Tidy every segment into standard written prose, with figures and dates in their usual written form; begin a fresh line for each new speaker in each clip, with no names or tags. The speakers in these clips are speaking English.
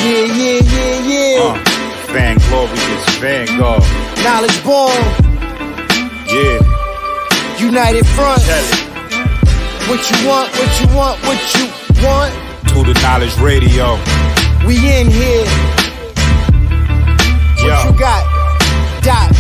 Yeah. Vanglorious Vanguard.
Knowledge born.
Yeah.
United Front.
Tell it.
What you want.
To the Knowledge Radio.
We in here. What you got? Dot.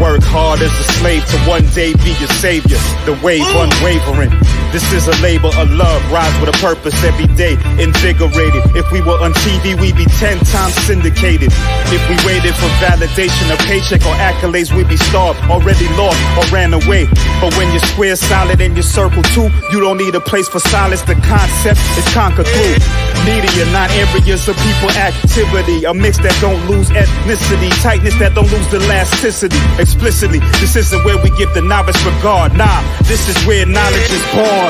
Work hard as a slave to one day be your savior. The wave unwavering. This is a labor of love. Rise with a purpose every day. Invigorated. If we were on TV, we'd be 10 times syndicated. If we waited for validation, a paycheck or accolades, we'd be starved, already lost or ran away. But when your square solid and your circle too, you don't need a place for silence. The concept is conquered through media, not areas of people activity. A mix that don't lose ethnicity, tightness that don't lose elasticity. Explicitly, this isn't where we give the novice regard. Nah, this is where knowledge is born.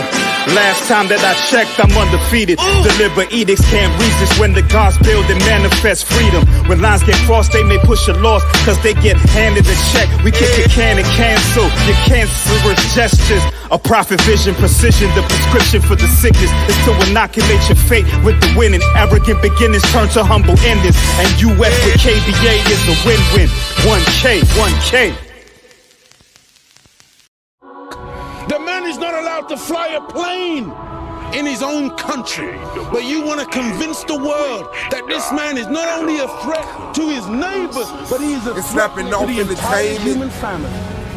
Last time that I checked, I'm undefeated. Deliver edicts, can't resist when the gods build and manifest freedom. When lines get crossed, they may push a loss, cause they get handed a check. We kick a can and cancel your cancerous gestures. A prophet vision, precision, the prescription for the sickness is to inoculate your fate with the winning. Arrogant beginnings turn to humble endings. And US with KBA is a win-win. 1K.
The man is not allowed to fly a plane in his own country. But you want to convince the world that this man is not only a threat to his neighbors, but he is a threat to the entire human family.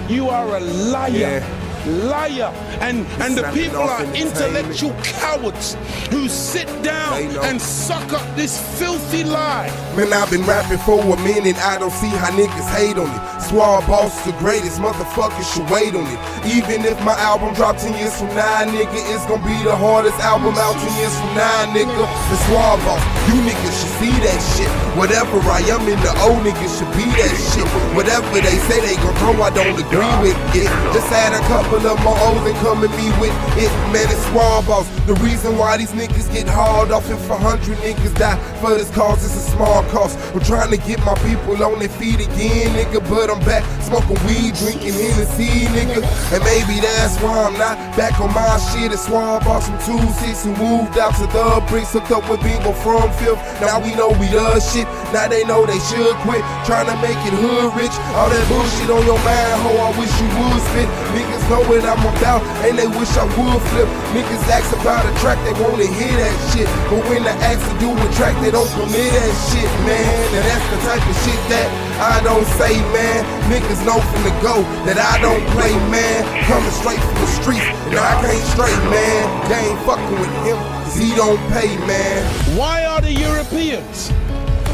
You are a liar. Liar. And the people are intellectual cowards who sit down and suck up this filthy lie.
Man, I've been rapping for a minute, I don't see how niggas hate on it. Swab Boss the greatest, motherfuckers should wait on it. Even if my album drop 10 years from now, nigga, it's gonna be the hardest album out 10 years from now, nigga. The Swab Boss, you niggas should see that shit. Whatever I am in the old niggas should be that shit. Whatever they say they gon' throw, I don't agree with it. Just had a couple of my O's and come at me with it, man, it's Swab Boss. The reason why these niggas get hauled off and 400 niggas die for this cause, it's a small cost. I'm trying to get my people on their feet again, nigga, but I'm back smoking weed, drinking Hennessy, nigga. And maybe that's why I'm not back on my shit. It's Swab Boss from 2-6 who moved out to the bricks, hooked up with Bingo from 5th. Now we know we the shit, now they know they should quit trying to make it hood rich. All that bullshit on your mind, ho, I wish you would spit. Niggas know what I'm about, and they wish I would flip. Niggas ask about a track, they wanna hear that shit, but when they ask to do a track, they don't come near that shit, man. And that's the type of shit that I don't say, man. Niggas know from the go that I don't play, man. Coming straight from the streets, and I can't straight, man. They ain't fucking with him, cause he don't pay, man.
Why are the Europeans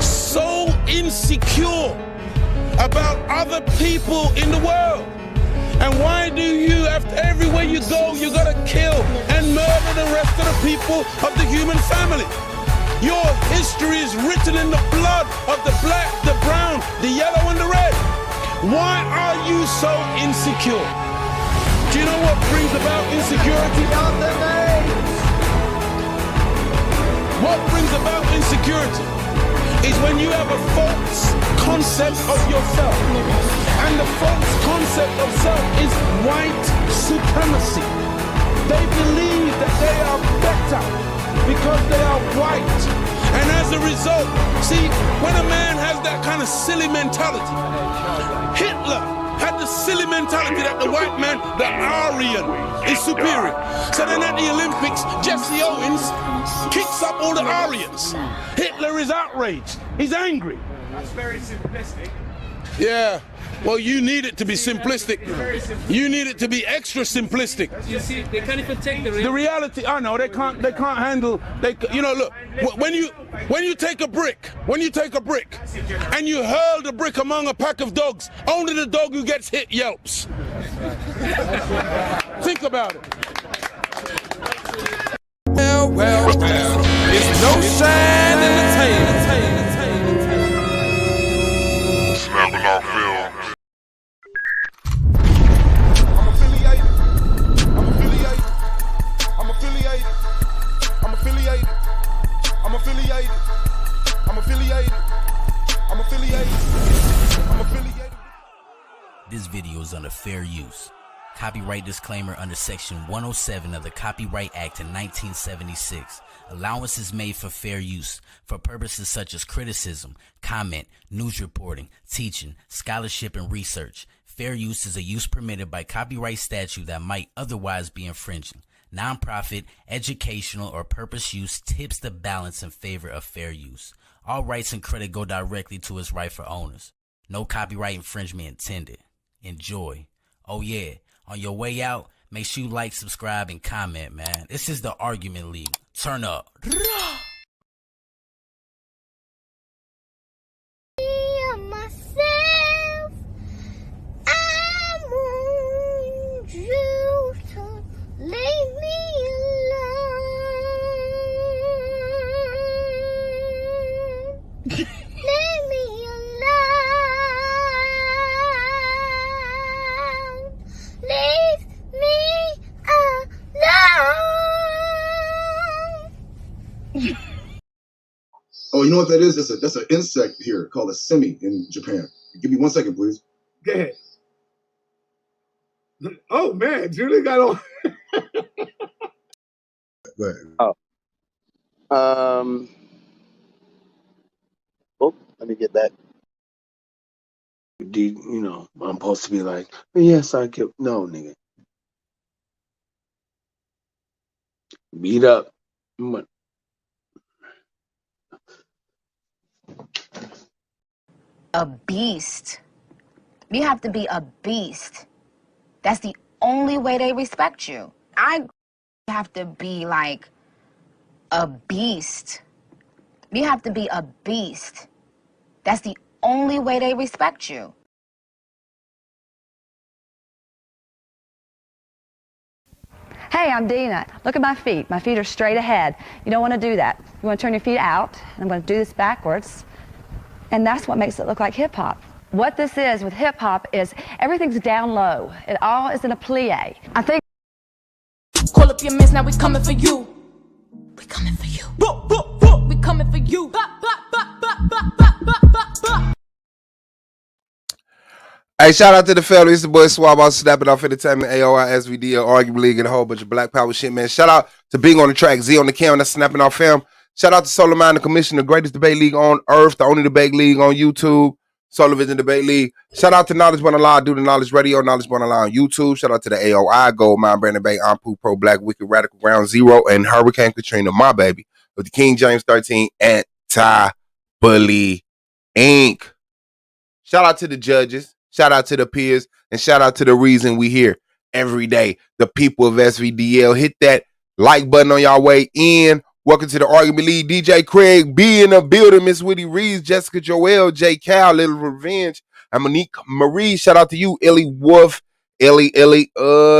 so insecure about other people in the world? And why do you, after everywhere you go, you gotta kill and murder the rest of the people of the human family? Your history is written in the blood of the black, the brown, the yellow, and the red. Why are you so insecure? Do you know what brings about insecurity? What brings about insecurity is when you have a false concept of yourself. And the false concept of self is white supremacy. They believe that they are better because they are white. And as a result, see, when a man has that kind of silly mentality, Hitler had the silly mentality that the white man, the Aryan, is superior. So then at the Olympics, Jesse Owens kicks up all the Aryans. Hitler is outraged. He's angry.
That's very simplistic.
Yeah. Well, you need it to be simplistic. You need it to be extra simplistic.
You see, they can't even take the
reality. I know they can't handle. You know, look. When you take a brick, and you hurl the brick among a pack of dogs, only the dog who gets hit yelps. Think about it.
Well, it's no shine in the tail.
Snapping off film.
This video is under fair use. copyright disclaimer under Section 107 of the Copyright Act in 1976. Allowance is made for fair use for purposes such as criticism, comment, news reporting, teaching, scholarship, and research. Fair use is a use permitted by copyright statute that might otherwise be infringing. Nonprofit, educational, or purpose use tips the balance in favor of fair use. All rights and credit go directly to its rightful owners. No copyright infringement intended. Enjoy. Oh yeah, on your way out, make sure you like, subscribe, and comment, man. This is the Argument League. Turn up.
Myself, I want you to leave me alone. Leave me alone. Leave me alone.
Oh, you know what that is? That's an insect here called a semi in Japan. Give me 1 second, please.
Go ahead. Oh man, Julie got on.
Go ahead.
Oh, let me get that. You know, I'm supposed to be like, yes, I can. No, nigga. Beat up.
A beast. You have to be a beast. That's the only way they respect you. I have to be like a beast. You have to be a beast. That's the only way they respect you.
Hey, I'm Dina. Look at my feet. My feet are straight ahead. You don't want to do that. You want to turn your feet out. I'm going to do this backwards. And that's what makes it look like hip hop. What this is with hip hop is everything's down low. It all is in a plie. I think.
Call up your mans, now we coming for you. We coming for you. We coming for you.
Hey, shout out to the family. It's the boy Swab. I'm snapping off entertainment, AOI, SVD, Argument League, and a whole bunch of Black Power shit, man. Shout out to Bing on the track, Z on the cam. That's snapping off film. Shout out to Solar the Commission, the greatest debate league on earth, the only debate league on YouTube, Solar Vision Debate League. Shout out to Knowledge Born Alive, do the Knowledge Radio, Knowledge Born Alive on YouTube. Shout out to the AOI, Gold Mine, Brandon Bay, Ampu, Pro Black, Wicked, Radical, Ground Zero, and Hurricane Katrina, my baby, with the King James 13 Anti-Bully Inc. Shout out to the judges, shout out to the peers, and shout out to the reason we here every day, the people of SVDL. Hit that like button on y'all way in. Welcome to the Argument League. DJ Craig B in the building. Miss Whitty Reeves, Jessica Joelle, J. Cal, Little Revenge, and Monique Marie. Shout out to you, Ellie Wolf. Ellie.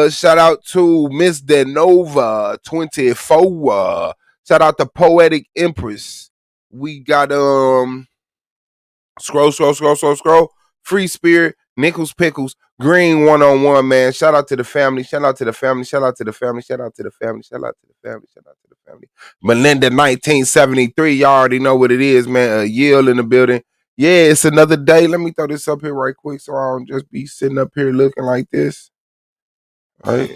Shout out to Miss Denova 24. Shout out to Poetic Empress. We got scroll. Free Spirit, Nichols Pickles, Green 101, man. Shout out to the family. Shout out to the family. Shout out to the family. Shout out to the family. Shout out to the family. Shout out to the family. Melinda 1973. Y'all already know what it is, man. A Yield in the building. Yeah, it's another day. Let me throw this up here right quick so I don't just be sitting up here looking like this. Right?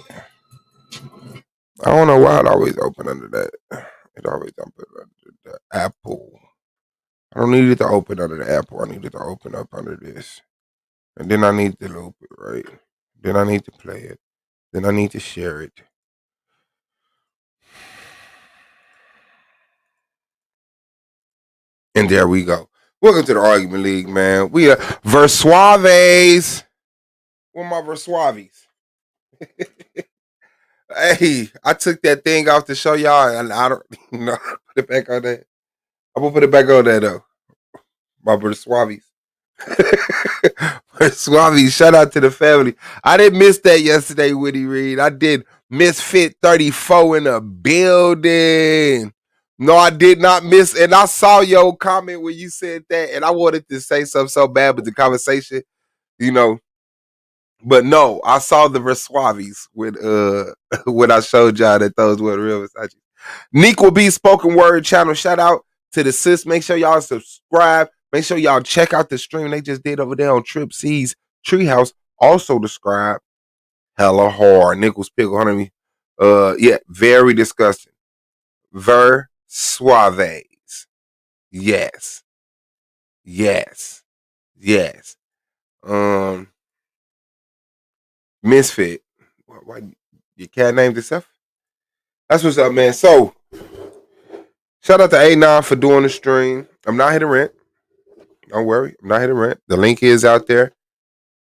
I don't know why it always open under that. It always open under the Apple. I don't need it to open under the Apple. I need it to open up under this. And then I need to loop it, right? Then I need to play it. Then I need to share it. And there we go. Welcome to the Argument League, man. We are Versuaves. Where my Versuaves? Hey, I took that thing off to show y'all, and I don't know. Put it back on that. I'm gonna put it back on there though. My Versuaves. Versuaves, shout out to the family. I didn't miss that yesterday, Whitty Reed. I did Misfit 34 in the building. No, I did not miss, and I saw your comment when you said that, and I wanted to say something so bad, but the conversation, you know. But no, I saw the Versuaves when I showed y'all that those were the real Versace. Nick will be spoken word channel. Shout out to the sis. Make sure y'all subscribe. Make sure y'all check out the stream they just did over there on Trip C's Treehouse. Also subscribe.
hella hard. Nichols pickle honey me. Yeah, very disgusting. Ver suaves. Yes. Yes. Yes. Misfit. Why your cat named itself? That's what's up, man. So shout out to A9 for doing the stream. I'm not here to rent. Don't worry. I'm not here to rent. The link is out there.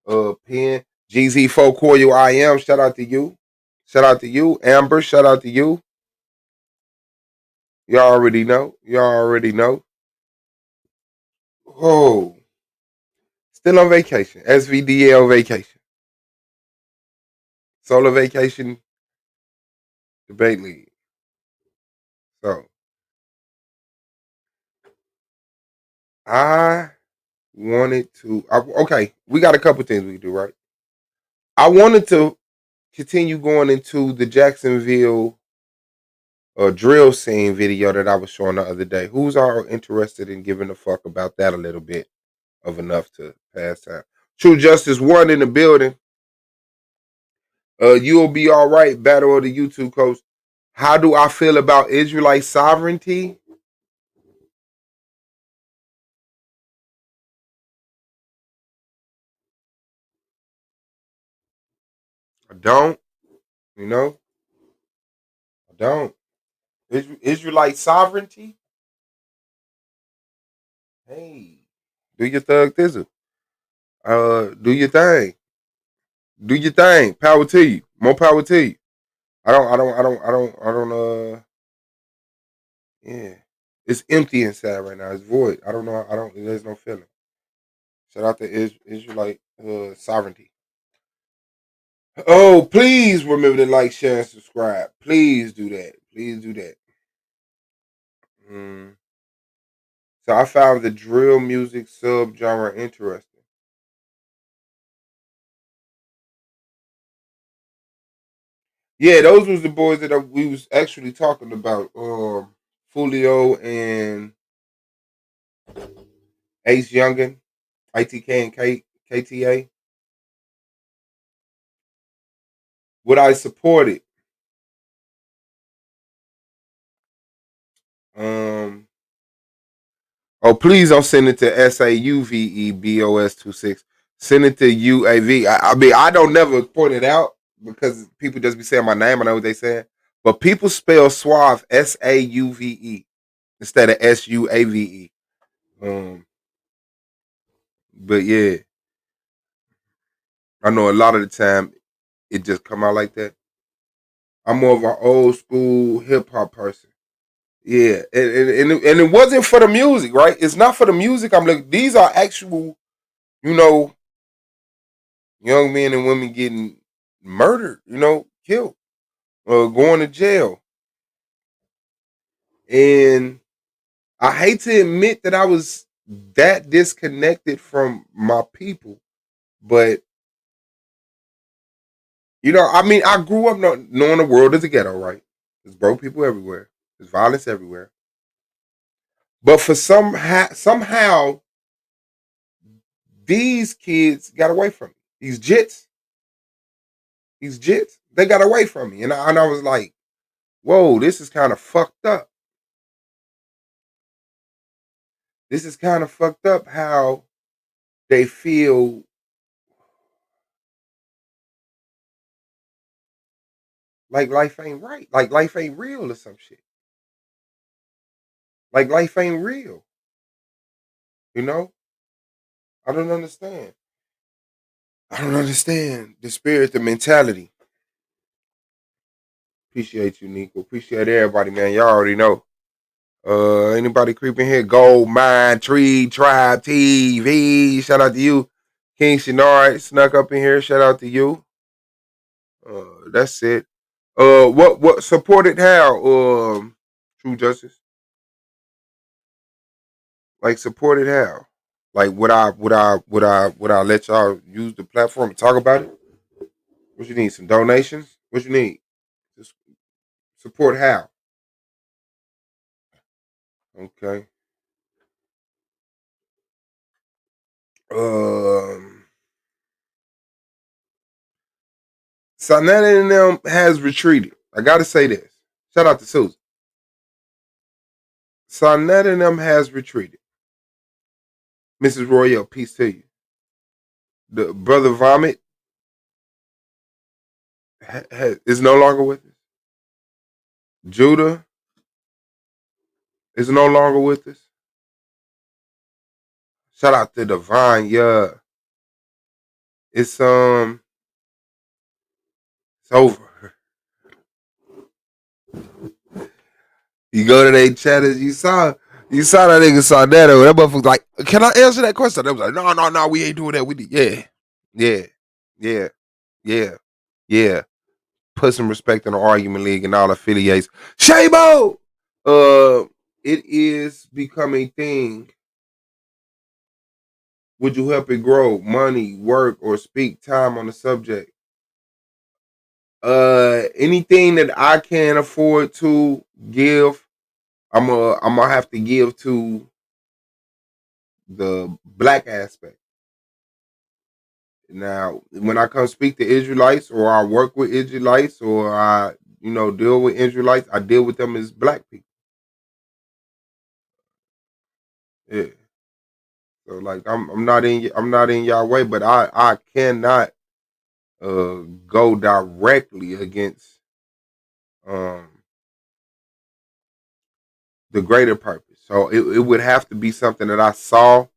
Pen GZ4 Coil I am. Shout out to you. Shout out to you. Amber, shout out to you. Y'all already know. Y'all already know. Oh. Still on vacation. SVDL vacation. Solar vacation debate league. So I wanted to okay, we got a couple things we can do, right? I wanted to continue going into the Jacksonville drill scene video that I was showing the other day. Who's all interested in giving a fuck about that a little bit of enough to pass time? True Justice 1 in the building. You'll be all right. Battle of the YouTube coach. How do I feel about Israelite sovereignty? I don't. You know? I don't. Israelite sovereignty? Hey. Do your thug thizzle. Do your thing. Do your thing. Power to you. More power to you. Yeah. It's empty inside right now. It's void. There's no feeling. Shout out to Israelite sovereignty. Oh, please remember to like, share, and subscribe. Please do that. Please do that. So I found the drill music subgenre interesting. Yeah, those was the boys that we was actually talking about. Fulio and Ace Youngin, ITK and KTA. Would I support it? Oh, please don't send it to SAUVEBOS26. Send it to UAV. I mean, I don't never point it out because people just be saying my name. I know what they saying. But people spell suave SAUVE instead of SUAVE. But yeah, I know a lot of the time it just come out like that. I'm more of an old school hip hop person. Yeah, and it wasn't for the music, right? It's not for the music. I'm like, these are actual, young men and women getting murdered, killed, going to jail. And I hate to admit that I was that disconnected from my people, but I grew up knowing the world is a ghetto, right? There's broke people everywhere. There's violence everywhere. But for somehow, these kids got away from me. These jits, they got away from me. And I was like, whoa, this is kind of fucked up. This is kind of fucked up how they feel like life ain't right. Like life ain't real or some shit. Like life ain't real. I don't understand. I don't understand the spirit, the mentality. Appreciate you, Nico. Appreciate everybody, man. Y'all already know. Anybody creeping here? Gold Mine, Tree, Tribe, TV. Shout out to you. King Shinard snuck up in here. Shout out to you. That's it. What supported how? True Justice. Like supported how? Like would I let y'all use the platform to talk about it? What you need? Some donations? What you need? Just support how? Okay. Sonetta and them has retreated. I gotta say this. Shout out to Susan. Sonetta and them has retreated. Mrs. Royale, peace to you. The Brother Vomit is no longer with us. Judah is no longer with us. Shout out to Divine. Yeah. It's over. You go to their chatters, you saw that nigga saw that. That motherfucker like, can I answer that question? They was like, no, we ain't doing that. We did, yeah. Put some respect in the argument league and all affiliates. Shabo! It is becoming a thing. Would you help it grow? Money, work, or speak time on the subject? Anything that I can afford to give, I'm gonna have to give to the black aspect. Now, when I come speak to Israelites, or I work with Israelites, or I, deal with Israelites, I deal with them as black people. Yeah. So like I'm not in y'all way, but I cannot go directly against the greater purpose. So it would have to be something that I saw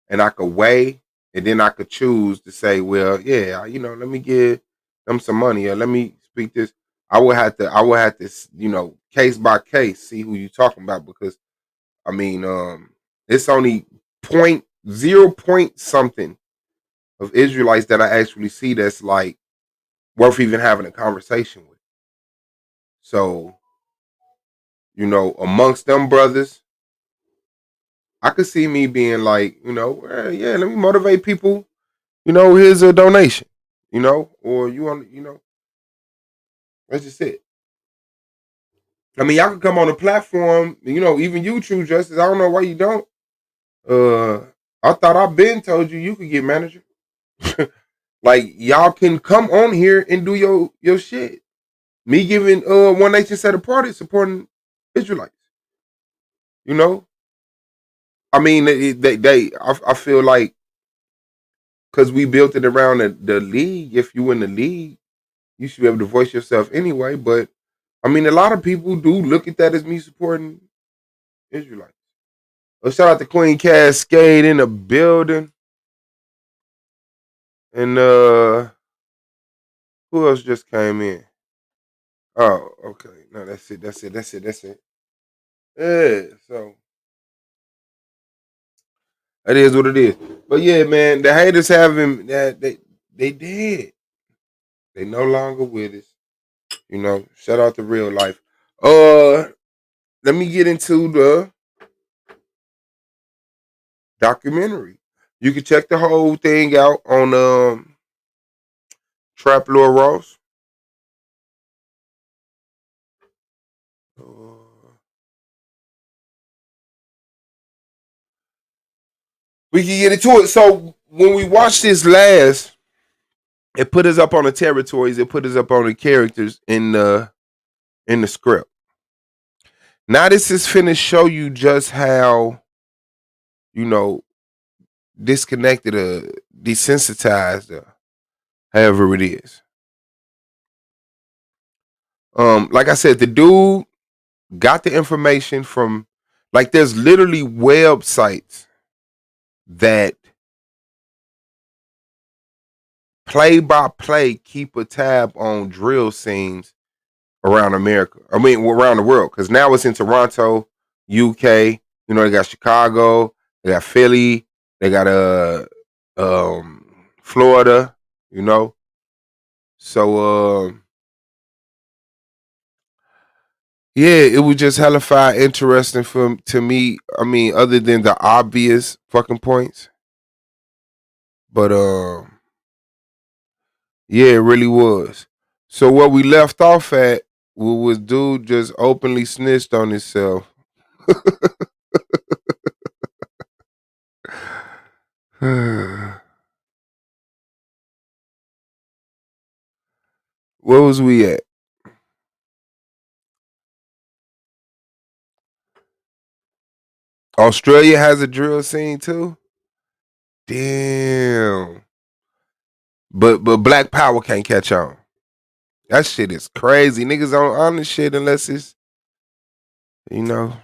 and I could weigh, and then I could choose to say, well, yeah, let me give them some money, or let me speak this. I would have to, case by case, see who you're talking about, because I mean, it's only 0.0 something of Israelites that I actually see that's like worth even having a conversation with. So, amongst them brothers, I could see me being like, yeah, let me motivate people. Here's a donation, or you want, that's just it. I mean, y'all can come on the platform, even you, True Justice. I don't know why you don't. I thought I've been told you could get manager. Like, y'all can come on here and do your shit. Me giving One Nation Set Apart supporting Israelites. I mean, I feel like, because we built it around the league. If you in the league, you should be able to voice yourself anyway. But I mean, a lot of people do look at that as me supporting Israelites. Shout out to Queen Cascade in the building. And who else just came in? Oh, okay. No, that's it. Yeah, so that is what it is. But yeah, man, the haters have him. They dead. They no longer with us. Shout out to Real Life. Let me get into the documentary. You can check the whole thing out on Trap Lord Ross. We can get into it. So when we watched this last, it put us up on the territories. It put us up on the characters in the script. Now this is finna show you just how, disconnected or desensitized, or however it is. Like I said, the dude got the information from, like, there's literally websites that play by play keep a tab on drill scenes around America. I mean, around the world, because now it's in Toronto, UK. They got Chicago, they got Philly, they got Florida. So yeah, it was just hella fire interesting to me. I mean, other than the obvious fucking points, but yeah, it really was. So what we left off at was dude just openly snitched on himself. Where was we at? Australia has a drill scene too. Damn. But Black Power can't catch on. That shit is crazy. Niggas don't on this shit unless it's, you know.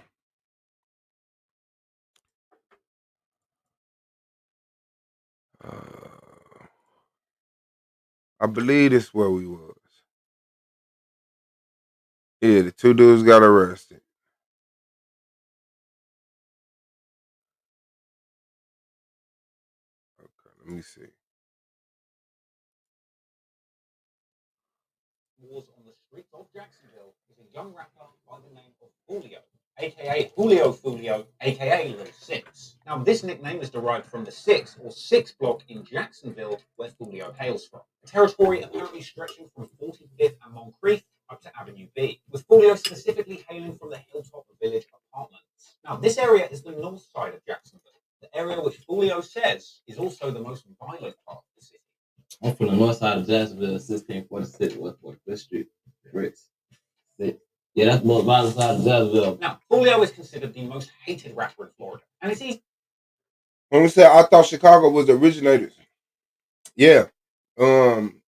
I believe this where we was. Yeah, the two dudes got arrested. Okay, let me see.
Wars on the streets of Jacksonville is a young rapper by the name of Julio, aka Julio Fulio, aka Lil Six. Now, this nickname is derived from the 6 or 6 block in Jacksonville, where Fulio hails from. A territory apparently stretching from 45th and Moncrief up to Avenue B, with Fulio specifically hailing from the Hilltop Village apartments. Now, this area is the north side of Jacksonville, the area which Fulio says is also the most violent part of the city.
I'm from the north side of Jacksonville, 1646 West 45th Street, Bricks. Yeah, that's the most violent side of Jacksonville.
Now, Julio is considered the most hated rapper in Florida, and it's easy.
When we said I thought Chicago was the originators. Yeah.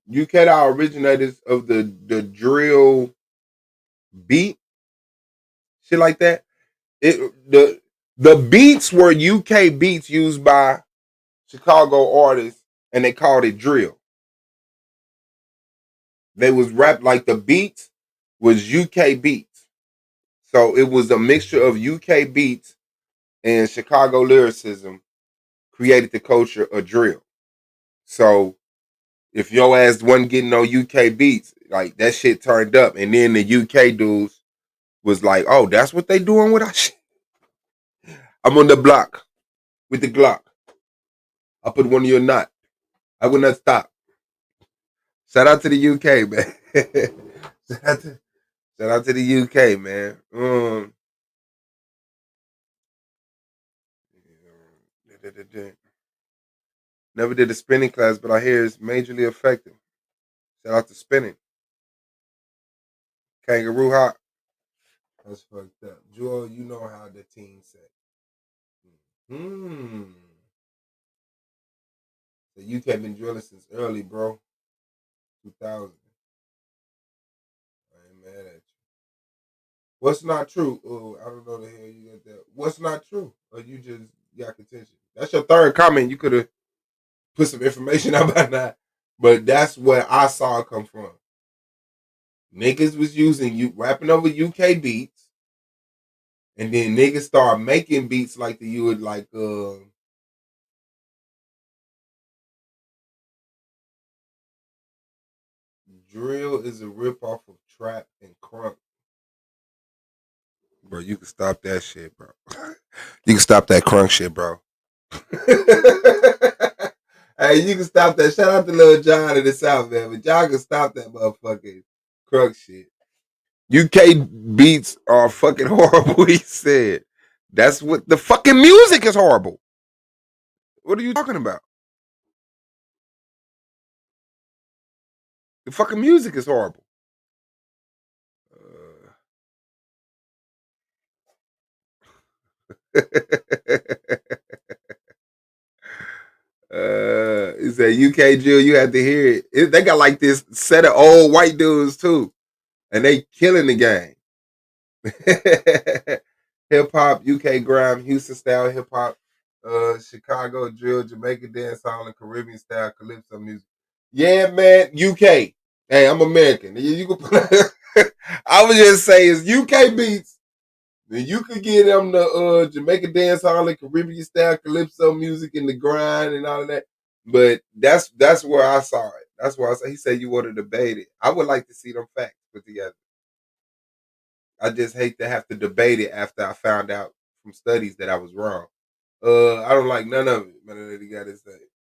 UK are originators of the drill beat. Shit like that. The beats were UK beats used by Chicago artists, and they called it drill. They was rap like the beats was UK beats. So it was a mixture of UK beats and Chicago lyricism created the culture of drill. So if your ass wasn't getting no UK beats, like that shit turned up. And then the UK dudes was like, oh, that's what they doing with our shit. I'm on the block with the Glock. I'll put one of your knot. I will not stop. Shout out to the UK, man. Shout out to the UK, man. Never did a spinning class, but I hear it's majorly effective. Shout out to spinning. Kangaroo hop. That's fucked up. Joel, you know how the team said. The UK been drilling since early, bro. 2000. I ain't mad at you. What's not true? Oh, I don't know the hell you got that. What's not true? Or you just got contention? That's your third comment. You could have put some information out about that. But that's where I saw it come from. Niggas was using you rapping over UK beats. And then niggas start making beats like you would like drill is a ripoff of trap and crunk. Bro, you can stop that shit, bro. You can stop that crunk shit, bro. Hey, you can stop that. Shout out to Lil John in the South, man. But y'all can stop that motherfucking crunk shit. UK beats are fucking horrible, he said. That's what the fucking music is horrible. What are you talking about? The fucking music is horrible. He said UK drill, you have to hear it. They got like this set of old white dudes too. And they killing the game. Hip hop, UK grime, Houston style hip hop, Chicago drill, Jamaican dancehall, and Caribbean style calypso music. Yeah, man, UK. Hey, I'm American. You can I was just saying it's UK beats. Then you could get them the Jamaican dancehall and Caribbean style calypso music and the grind and all of that. But that's where I saw it. That's why I said he said you want to debate it. I would like to see them facts put together. I just hate to have to debate it after I found out from studies that I was wrong. I don't like none of it. Man, they got to say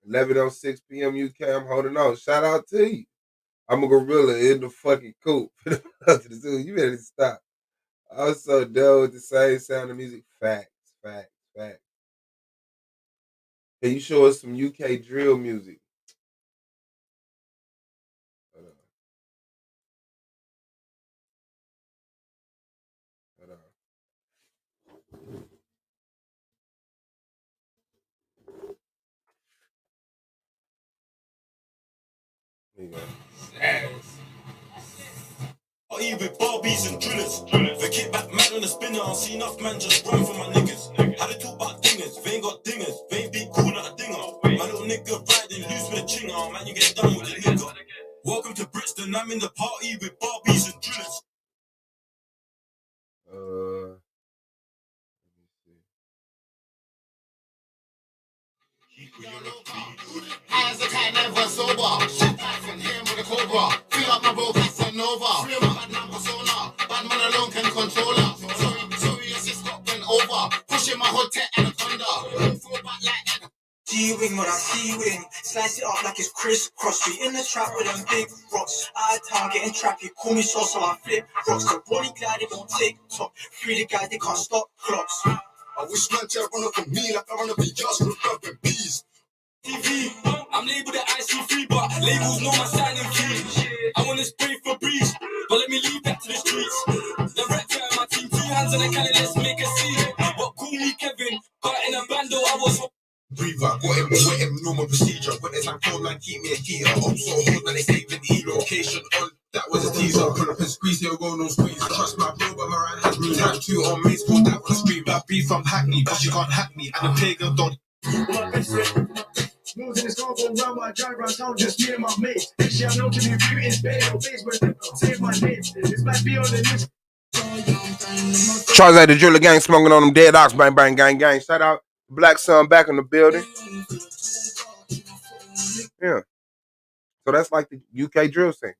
11:06 p.m. UK. I'm holding on. Shout out to you. I'm a gorilla in the fucking coop. You better stop. I was so done with the same sound of music. Facts. Can you show us some UK drill music?
Party with Barbies and drillers. The kickback mad on the spinner. I see enough man just run for my niggas. How they talk about dingers? They ain't got dingers. They ain't be cool like a dinger. My little nigga riding loose with a chinger. Man, you get done with the nigga. Welcome to Brixton. I'm in the party with Barbies and drillers.
As a cat never sober. Shit back from him with a cobra. Feel up my bro Casanova. Real bad man persona. Bad man alone can control her. Sorry, your sis got bent over. Pushing my hood tech anaconda. Fall back like Ed.
G-wing when I G-wing, slice it up like it's crisscross. We in the trap with them big rocks. I target and trap you, call me sauce so I flip rocks. The body gliding on TikTok. Free the guys, they can't stop clocks.
I wish man to run up on me like I run up in yours with a bees.
TV, I'm labeled at IC3, but labels know my signing fee. I wanna spray for breeze, but let me leave that to the streets. The rector and my team, 2 hands on the cannon, let's make a scene. But call me Kevin, but in a bando I was.
Breather, got him, wet him, normal procedure. When it's like cold line, keep me a heater. I'm so hot that they saving the location on. That was a teaser. Pull up and squeeze, here go no squeeze. Trust my bro, but my right has bruised. Like 2 on mates, called that was scream. That beef from Hackney, but she can't hack me. And the pagan don't.
My best friend, smooth in his car, go round my drive round town, just me and my mates. This shit I know to be viewed in bed or face, but save my name. This might be on the list.
Charles at the Driller Gang smoking on them dead ox, bang, bang, gang, gang. Shout out Black Sun back in the building. Yeah. So that's like the UK drill scene.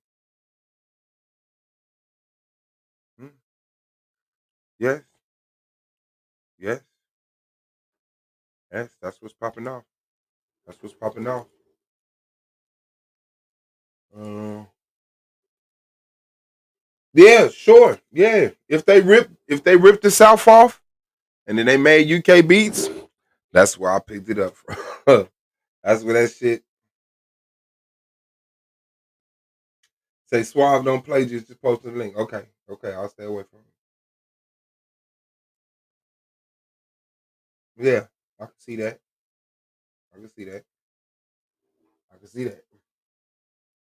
Yes. Yes. Yes, that's what's popping off. That's what's popping off. Yeah, sure. Yeah. If they rip the South off and then they made UK beats, that's where I picked it up from. That's where that shit. Say Suave don't play, just post the link. Okay, I'll stay away from it. Yeah, I can see that. I can see that.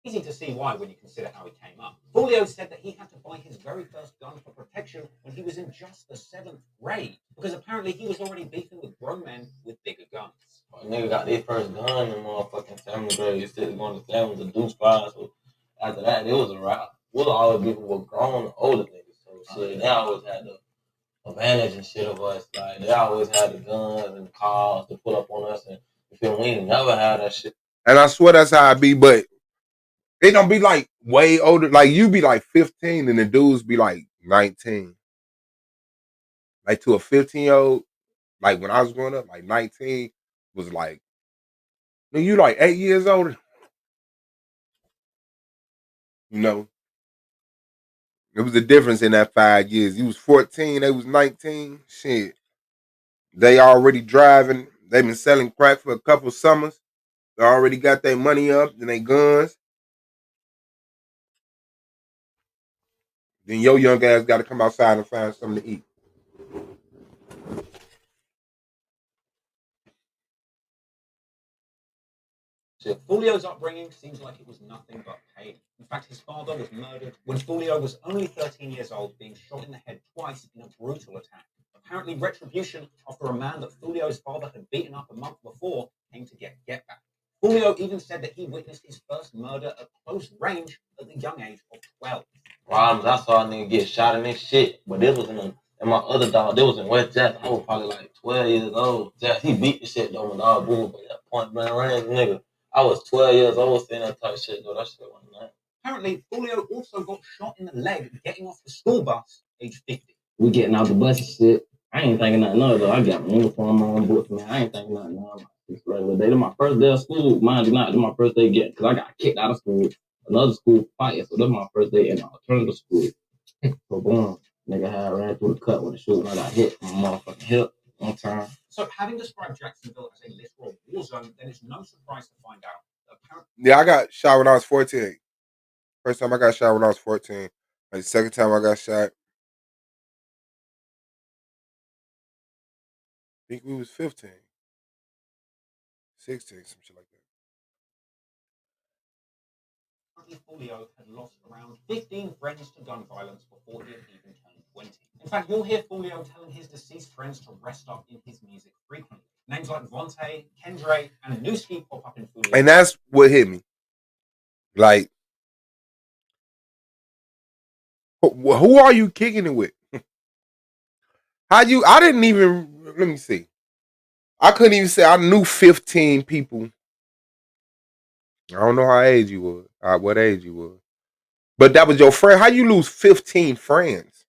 Easy to see why when you consider how he came up. Foolio said that he had to buy his very first gun for protection when he was in just the 7th grade, because apparently he was already beefing with grown men with bigger guns.
A nigga got their first gun in motherfucking 7th grade. You still going to 7th to do spies. So after that, it was a rap. We'll always beefing with grown older niggas. So shit, they always had the advantage and shit of us. Like they always had the guns and the cars to pull up on us, and you feel me? We ain't never had that shit.
And I swear that's how I be, but it don't be like way older. Like you be like 15 and the dudes be like 19. Like to a 15-year-old, like when I was growing up, like 19 was like, you like 8 years older. You know, it was a difference in that 5 years. You was 14, they was 19. Shit, they already driving. They been selling crack for a couple summers. They already got their money up and their guns. Then your young ass got to come outside and find something to eat.
Foolio's upbringing seems like it was nothing but pain. In fact, his father was murdered when Foolio was only 13 years old, being shot in the head twice in a brutal attack. Apparently, retribution after a man that Foolio's father had beaten up a month before came to get back. Foolio even said that he witnessed his first murder at close range at the young age of 12.
Problems, I saw a nigga get shot in this shit, but this was and my other dog, this was in West Jackson. I was probably like 12 years old. He beat the shit though, my dog boom, but that point blank range nigga. I was 12 years old saying that type of shit, though. That shit wasn't nice.
Apparently, Foolio also got shot in the leg getting off the school bus, age 50.
We getting out the bus and shit. I ain't thinking nothing of it, though. I got my uniform on, books, man. I ain't thinking nothing of it. It's regular day. This my first day of school. Mind you not, this my first day getting, because I got kicked out of school. Another school fight, so this my first day in an alternative school. So boom, nigga had ran through the cut with a shoot and I got hit on my motherfucking hip on time.
So having described Jacksonville as a literal war zone, then it's no surprise to find out that apparently...
Yeah, I got shot when I was 14. First time I got shot when I was 14. Like the second time I got shot, I think we was 15. 16, some shit like
Apparently, Foolio had lost around 15 friends to gun violence before he had even turned 20. In fact, you'll hear Foolio telling his deceased friends to rest up in his music frequently. Names like Vontae, Kendre, and Newski pop up in Foolio.
And that's what hit me. Like, who are you kicking it with? I didn't even, let me see. I couldn't even say I knew 15 people. I don't know how age you was, what age you was. But that was your friend. How you lose 15 friends?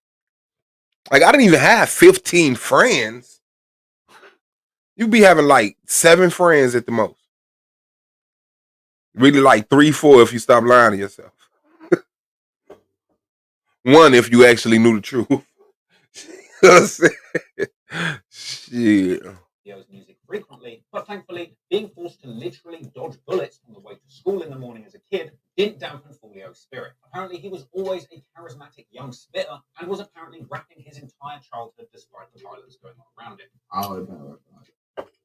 Like, I didn't even have 15 friends. You be having like 7 friends at the most. Really like 3, 4 if you stop lying to yourself. 1 if you actually knew the truth. Shit.
Foolio's music frequently, but thankfully, being forced to literally dodge bullets on the way to school in the morning as a kid didn't dampen Foolio's spirit. Apparently, he was always a charismatic young spitter and was apparently rapping his entire childhood despite the violence going on around him.
I always been rapping.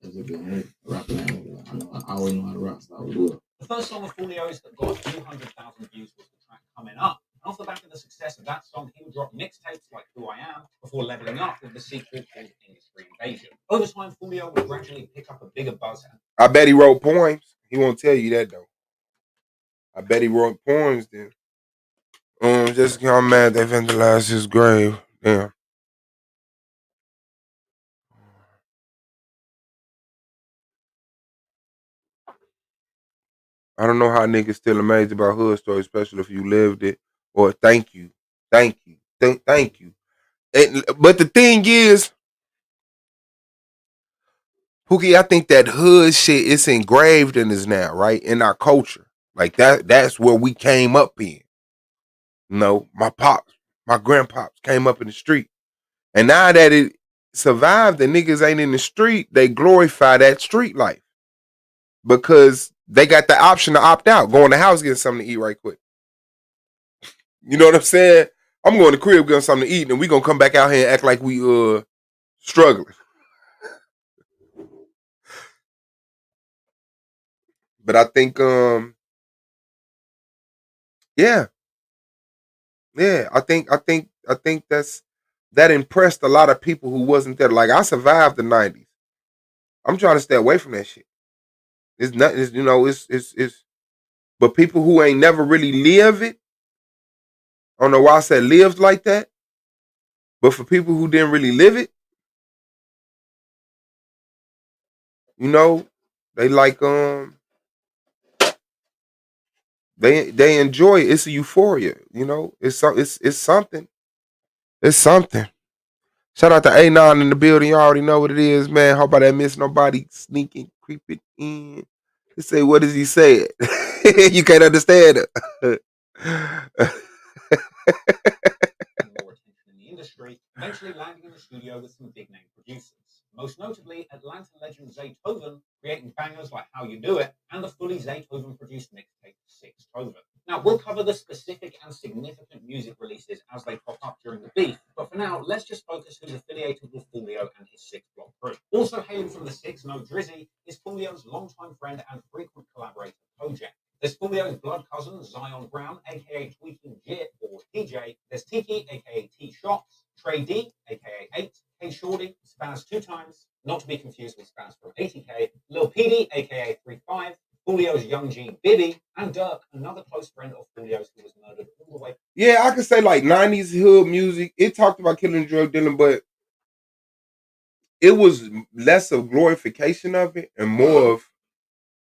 As a good rapping, I always know how to rap, so I would do it.
The first song of Foolio's that got a few 100,000 views was the track Coming Up. And off the back of the success of that song, he would drop mixtapes like Who I Am before leveling up with the sequel called Industry Invasion. Over time, Foolio would gradually pick up a bigger buzz.
I bet he wrote poems. He won't tell you that though. I bet he wrote poems then. Just I'm mad they vandalized his grave. Damn. I don't know how niggas still amazed about hood stories, especially if you lived it. Or thank you. Thank you. Thank you. But the thing is, Pookie, I think that hood shit is engraved in us now, right? In our culture. Like that's where we came up in. You know, my pops, my grandpops came up in the street. And now that it survived, the niggas ain't in the street, they glorify that street life. Because they got the option to opt out, go in the house, get something to eat right quick. You know what I'm saying? I'm going to the crib, getting something to eat, and we gonna come back out here and act like we struggling. But I think yeah, I think that impressed a lot of people who wasn't there. Like, I survived the 90s. I'm trying to stay away from that shit. It's not, it's, you know, it's but people who ain't never really live it, I don't know why I said lived like that, but for people who didn't really live it, you know, they like they enjoy it. It's a euphoria, you know. It's something. It's something. Shout out to A9 in the building. You already know what it is, man. How about that miss nobody sneaking, creeping in? They say, what does he say? You can't understand it.
More attention in the industry, eventually landing in the studio with some big name producers. Most notably, Atlanta legend Zaytoven, creating bangers like How You Do It, and the fully Zaytoven produced mixtape 6 Toven. Now, we'll cover the specific and significant music releases as they pop up during the beef, but for now, let's just focus who's affiliated with Foolio and his 6 Block crew. Also hailing from the 6, No Drizzy, is Foolio's longtime friend and frequent collaborator, Kojak. There's Foolio's blood cousin, Zion Brown, aka Tweaking Jit, or TJ. There's Tiki, aka T-Shots, Trey D, aka 8, K Shorty, Spaz 2 times, not to be confused with Spaz from 80K, Lil PD, aka 35, Foolio's Young G, Bibby, and Dirk, another close friend of Foolio's who was murdered all the way.
Yeah, I could say like 90s hood music. It talked about killing and drug dealing, but it was less of glorification of it and more of,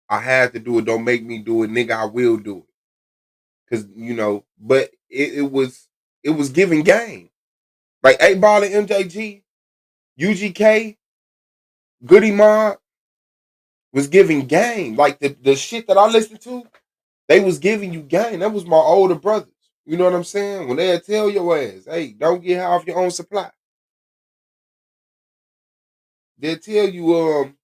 I had to do it, don't make me do it, nigga, I will do it. Cause, you know, but it was giving game. Like 8 Ball and MJG, UGK, Goody Mob was giving game. Like the shit that I listened to, they was giving you game. That was my older brothers. You know what I'm saying? When they'd tell your ass, hey, don't get high off your own supply. They'll tell you,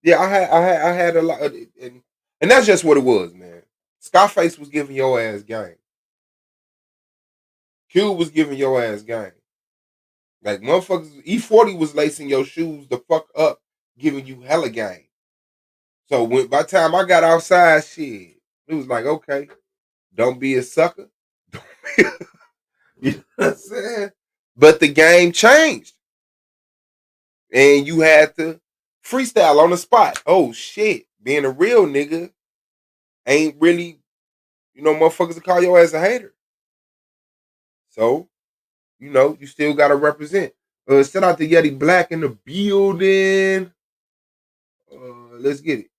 yeah, I had a lot of, and that's just what it was, man. Scarface was giving your ass game. Cube was giving your ass game. Like, motherfuckers, E40 was lacing your shoes the fuck up, giving you hella game. So by the time I got outside, shit, it was like, okay, don't be a sucker. Don't be you know what I'm saying? But the game changed. And you had to freestyle on the spot. Oh, shit. Being a real nigga ain't really, motherfuckers will call your ass a hater. So, you still got to represent. Shout out to Yeti Black in the building. Let's get it.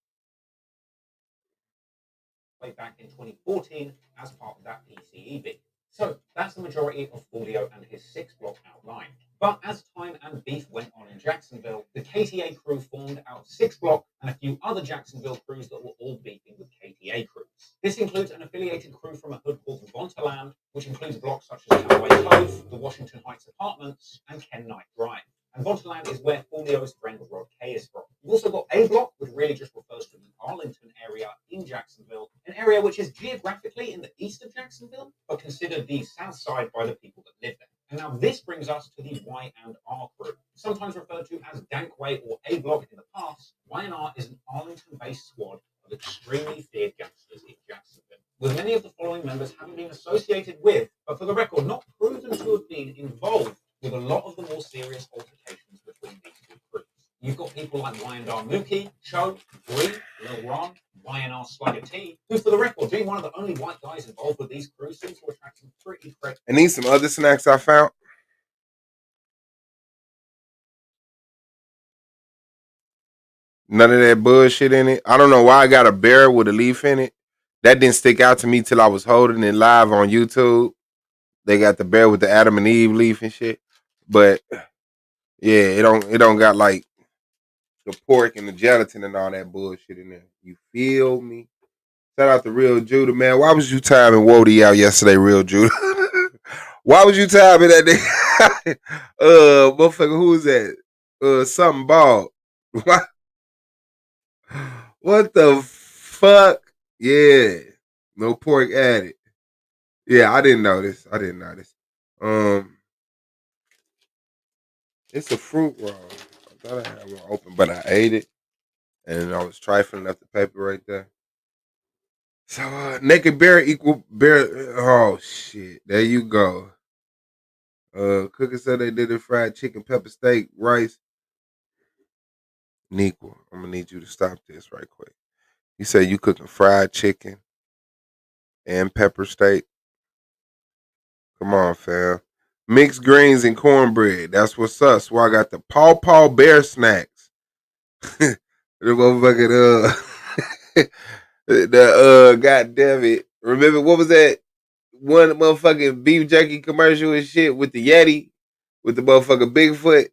Back in 2014 as part of that PCE bid. So that's the majority of Foolio and his 6-block outline. But as time and beef went on in Jacksonville, the KTA crew formed out 6-block and a few other Jacksonville crews that were all beefing with KTA crews. This includes an affiliated crew from a hood called Vontaland, which includes blocks such as Callaway Cove, the Washington Heights Apartments, and Ken Knight Drive. And Vontaland is where Foolio's friend Rod K is from. You've also got A Block, which really just refers to the Arlington area in Jacksonville, an area which is geographically in the east of Jacksonville, but considered the south side by the people that live there. And now this brings us to the Y&R crew, sometimes referred to as Dankway or A Block in the past. Y&R is an Arlington-based squad of extremely feared gangsters in Jacksonville, with many of the following members having been associated with, but for the record, not proven to have been involved with a lot of the more serious altercations between these two crews. You've got people like Y&R Mookie, Cho, Bree, Lil Ron, Y&R Slugger T, who for the record, being one of the only white guys involved with these crews, seems to attract some pretty credit.
And these some other snacks I found. None of that bullshit in it. I don't know why I got a bear with a leaf in it. That didn't stick out to me till I was holding it live on YouTube. They got the bear with the Adam and Eve leaf and shit. But yeah, it don't got like the pork and the gelatin and all that bullshit in there. You feel me? Shout out to Real Judah, man. Why was you timing Wody out yesterday, Real Judah? Why was you timing that nigga? Motherfucker, who is that? Something bald. What the fuck? Yeah. No pork added. Yeah, I didn't know this. It's a fruit roll. I thought I had one open, but I ate it. And I was trifling up the paper right there. So, naked bear equal bear. Oh, shit. There you go. Cooker said they did it fried chicken, pepper steak, rice. Nequel, I'm going to need you to stop this right quick. You said you cooking fried chicken and pepper steak. Come on, fam. Mixed greens and cornbread. That's what's up. So I got the Paw Bear snacks. The motherfucking goddamn it. Remember what was that one motherfucking beef jerky commercial and shit with the Yeti with the motherfucking Bigfoot?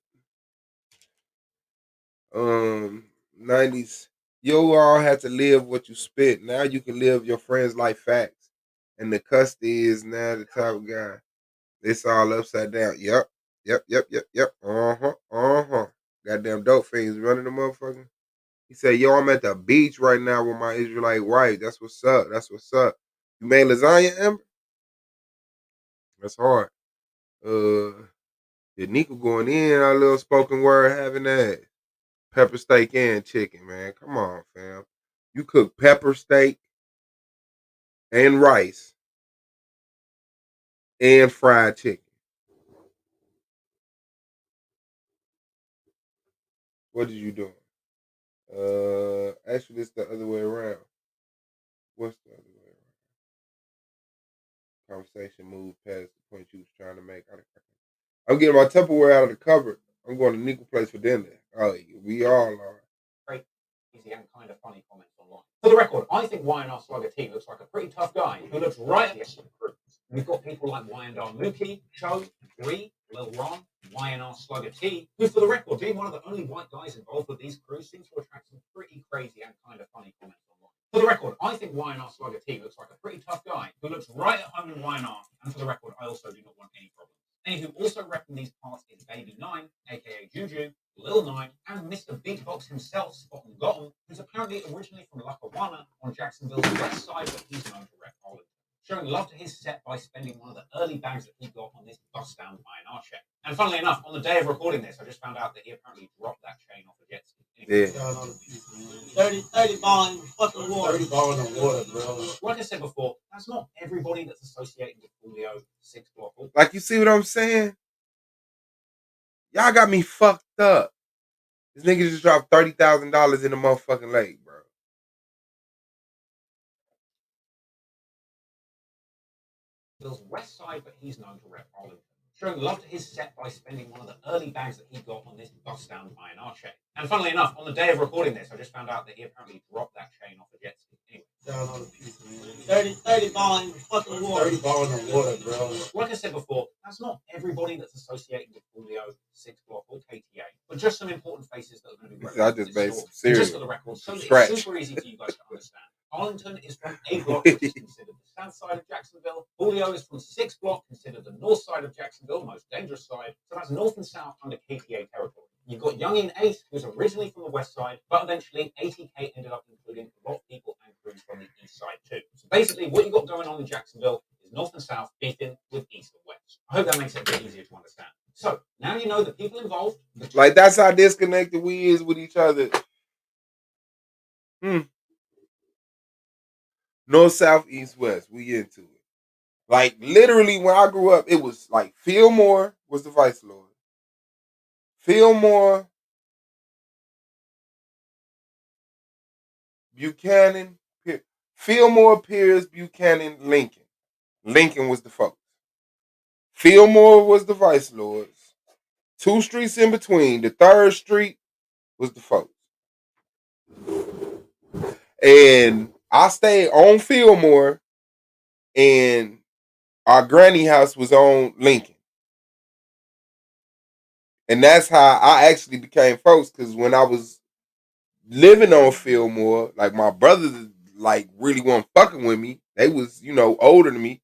90s. You all had to live what you spit. Now you can live your friends' life facts. And the custody is now the top guy. It's all upside down. Yep. Goddamn dope fiends running the motherfucker. He said, yo, I'm at the beach right now with my Israelite wife. That's what's up. You made lasagna, Amber? That's hard. The Nico going in, our little spoken word having that. Pepper steak and chicken, man. Come on, fam. You cook pepper steak and rice and fried chicken. What did you do? Actually, it's the other way around. What's the other way around? Conversation moved past the point you was trying to make. I'm getting my Tupperware out of the cupboard. I'm going to Nico place for dinner. Oh, we all are.
Great, easy and kind of funny comments online. For the record, I think Y&R Slugger T looks like a pretty tough guy who looks right at the crew. We've got people like Y&R Mookie, Cho, Bree, Lil Ron, Y&R Slugger T, who, for the record, being one of the only white guys involved with these crews, seems to attract some pretty crazy and kind of funny comments online. For the record, I think Y&R Slugger T looks like a pretty tough guy who looks right at home in Y&R, and for the record, I also do not want any problems. Anywho, also repping these parts is Baby 9, aka Juju, Lil 9, and Mr. Beatbox himself, Spot and Gotham, who's apparently originally from Lackawanna on Jacksonville's west side, but he's known to rep Arlington, showing love to his set by spending one of the early bags that he got on this bust-down Y&R check. And funnily enough, on the day of recording this, I just found out that he apparently dropped that chain off a jet ski.
Yeah.
30 ball in fucking water. 30 ball in the water, bro. Like I said before, that's not everybody that's associated with Julio 6 block.
Like, you see what I'm saying? Y'all got me fucked up. This nigga just dropped $30,000 in the motherfucking lake, bro.
Bill's west side, but he's known to rep Arlington. Showing love to his set by spending one of the early bags that he got on this bust-down INR chain. And funnily enough, on the day of recording this, I just found out that he apparently dropped that chain off a jet ski. Anyway. Down on the piece, man. 30 ball in fucking water. 30 ball in the water, bro. Like I said before, that's not everybody that's associated with Julio, 6 block, or KTA, but just some important faces that are going to be
I just made some
just
serious
for the record, so that
scratch.
it's super easy for you guys to understand. Arlington is from A block, which is considered the south side of Jacksonville. Julio is from 6 block, considered the north side of Jacksonville, most dangerous side. So that's north and south under KTA territory. You've got Youngin 8, who's originally from the west side, but eventually ATK ended up including a lot of people and crews from the east side too. So basically, what you've got going on in Jacksonville is north and south beefing with east and west. I hope that makes it a bit easier to understand. So now you know the people involved.
Like, that's how disconnected we is with each other. North, south, east, west. We into it. Like, literally, when I grew up, it was like Fillmore was the vice lord. Fillmore, Buchanan, Fillmore, Pierce, Buchanan, Lincoln. Lincoln was the folks. Fillmore was the vice lords. 2 streets in between. The 3rd street was the folks. And I stayed on Fillmore, and our granny house was on Lincoln. And that's how I actually became folks, because when I was living on Fillmore, like, my brothers, like, really weren't fucking with me. They was, you know, older than me.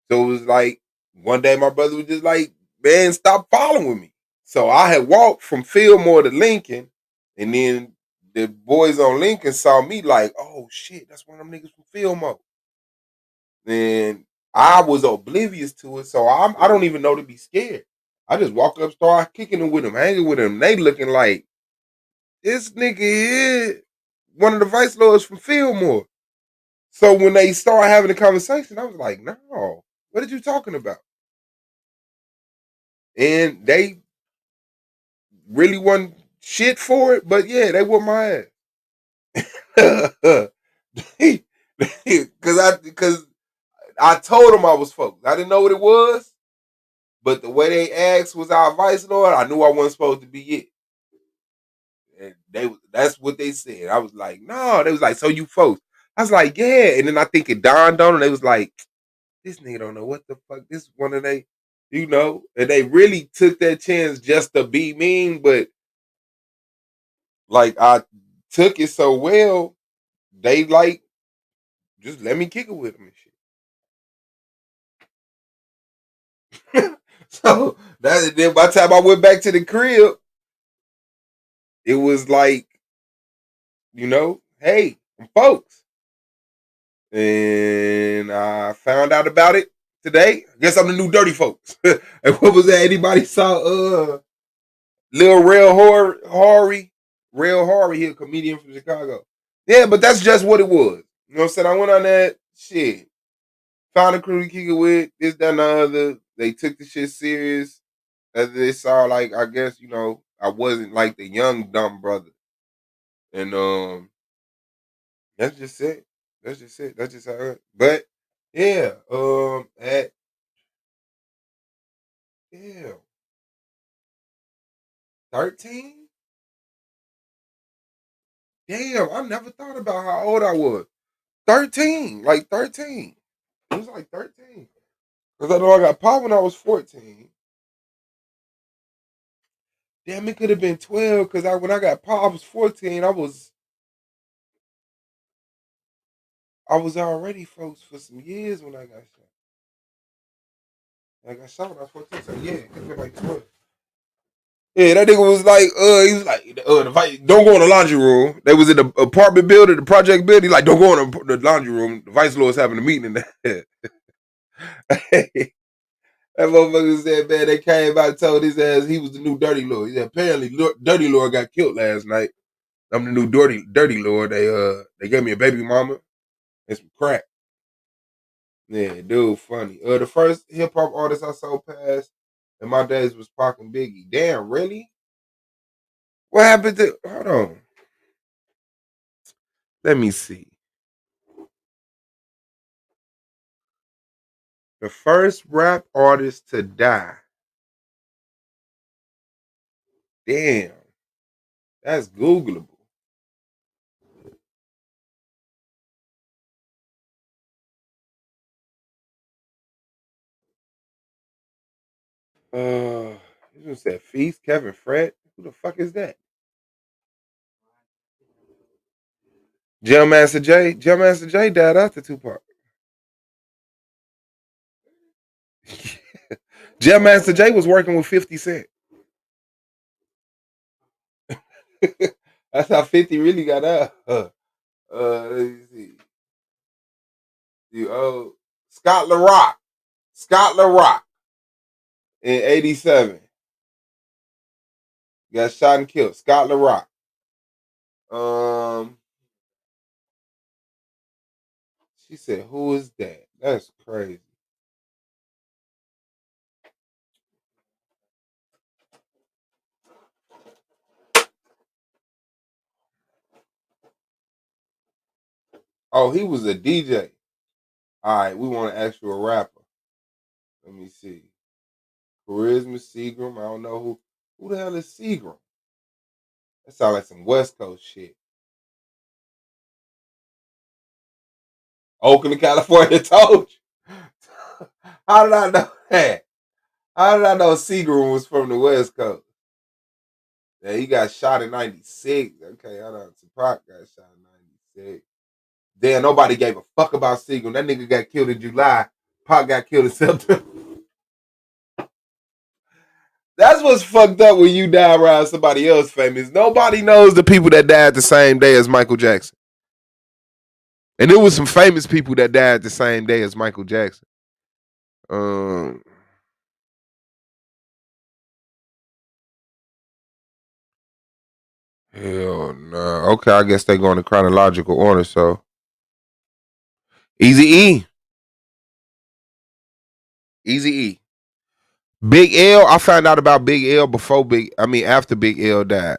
So it was like, one day my brother was just like, man, stop following me. So I had walked from Fillmore to Lincoln, and then the boys on Lincoln saw me like, oh shit, that's one of them niggas from Fillmore. And I was oblivious to it, so I don't even know to be scared. I just walk up, start kicking it with them, hanging with them. They looking like, this nigga here, one of the vice lords from Fillmore. So when they started having a conversation, I was like, no, what are you talking about? And they really wasn't shit for it, but yeah, they whooped my ass. Because I told them I was folks. I didn't know what it was, but the way they asked was our vice lord, I knew I wasn't supposed to be it. And that's what they said. I was like, no. They was like, so you folks. I was like, yeah. And then I think it dawned on them. They was like, this nigga don't know what the fuck. This is one of they, you know. And they really took that chance just to be mean. But, like, I took it so well, they, like, just let me kick it with them and shit. So, then by the time I went back to the crib, it was like, you know, hey, I'm folks. And I found out about it today. I guess I'm the new dirty folks. And what was that? Anybody saw Lil Rel Horry? Rel Horry, he a comedian from Chicago. Yeah, but that's just what it was. You know what I'm saying? I went on that shit. Found a crew to kick it with, this, that, and the other. They took the shit serious. As they saw, like, I guess, you know, I wasn't like the young dumb brother. And that's just it. That's just it. That's just how it. But yeah, at 13? Damn, I never thought about how old I was. 13, like 13. It was like 13. Because I know I got popped when I was 14. Damn, it could have been 12, because when I got popped, I was 14. I was already folks for some years when I got shot. I got shot when I was 14, so yeah, it could have been like 12. Yeah, that nigga was like, he was like, don't go in the laundry room. They was in the apartment building, the project building. Like, don't go in the laundry room. The vice lord's having a meeting in there. That motherfucker said, man, they came out and told his ass he was the new Dirty Lord. He said, apparently, Dirty Lord got killed last night. I'm the new Dirty Lord. They gave me a baby mama and some crack. Yeah, dude, funny. The first hip hop artist I saw pass in my days was Pac and Biggie. Damn, really? What happened to? Hold on. Let me see. The first rap artist to die. Damn. That's Googleable. This one said Feast, Kevin Fred. Who the fuck is that? Jam Master Jay. Jam Master Jay died after Tupac. Jam Master Jay was working with 50 Cent. That's how 50 really got out. Let me see. Scott LaRock. Scott LaRock in 87. Got shot and killed. Scott LaRock. She said, who is that? That's crazy. Oh, he was a DJ. All right, we want to ask you a rapper. Let me see. Charisma Seagram. I don't know who the hell is Seagram. That sounds like some West Coast shit. Oakland, California, told you. How did I know that? How did I know Seagram was from the West Coast? Yeah, he got shot in 96. Okay, hold on. Tupac got shot in 96. Damn, nobody gave a fuck about Seagram. That nigga got killed in July. Pac got killed in September. That's what's fucked up when you die around somebody else famous. Nobody knows the people that died the same day as Michael Jackson. And there was some famous people that died the same day as Michael Jackson. Hell no. Okay, I guess they go in the chronological order, so. Eazy-E. Eazy-E. Big L, I found out about Big L after Big L died.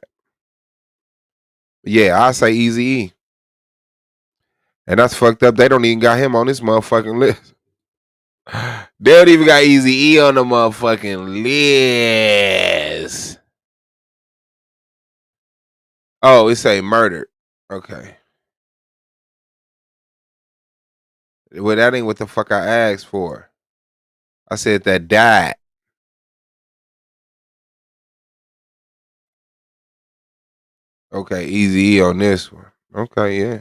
Yeah, I say Eazy-E. And that's fucked up. They don't even got him on this motherfucking list. They don't even got Eazy-E on the motherfucking list. Oh, it say murdered. Okay. Well, that ain't what the fuck I asked for. I said that died. Okay, Eazy-E on this one. Okay, yeah.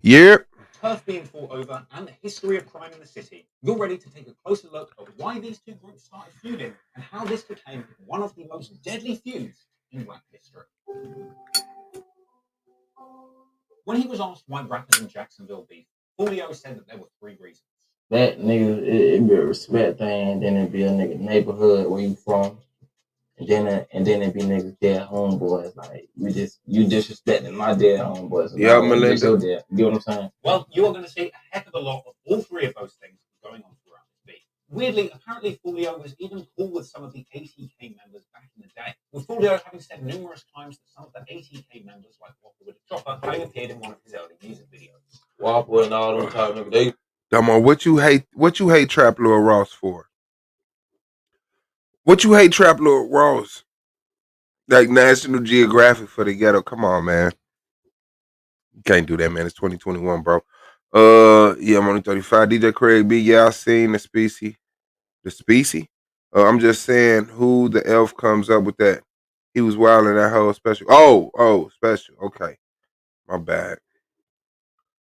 Yep.
Turf being fought over and the history of crime in the city. You're ready to take a closer look at why these two groups started feuding and how this became one of the most deadly feuds in rap history. When he was asked why rappers in Jacksonville beef, Julio said that there were 3 reasons.
That nigga, it be a respect thing, then it be a nigga neighborhood where you from. And then it be niggas dead homeboys. Like you disrespecting my dead homeboys.
Yeah, Melinda.
You know what I'm saying?
Well, you are going to see a heck of a lot of all 3 of those things going on throughout this beat. Weirdly, apparently Julio was even cool with some of the ATK members back in the day, with Julio having said numerous times that some of the ATK members, like Whopper with a Chopper, having appeared in one of his early music videos.
Whopper and all them type niggas, they.
Come on, what you hate Trap Lord Ross for? What you hate Trap Lord Ross? Like National Geographic for the ghetto. Come on, man. You can't do that, man. It's 2021, bro. Yeah, I'm only 35. DJ Craig B. Yeah, I seen the species. The species? I'm just saying who the elf comes up with that. He was wild in that whole special. Oh, special. Okay. My bad.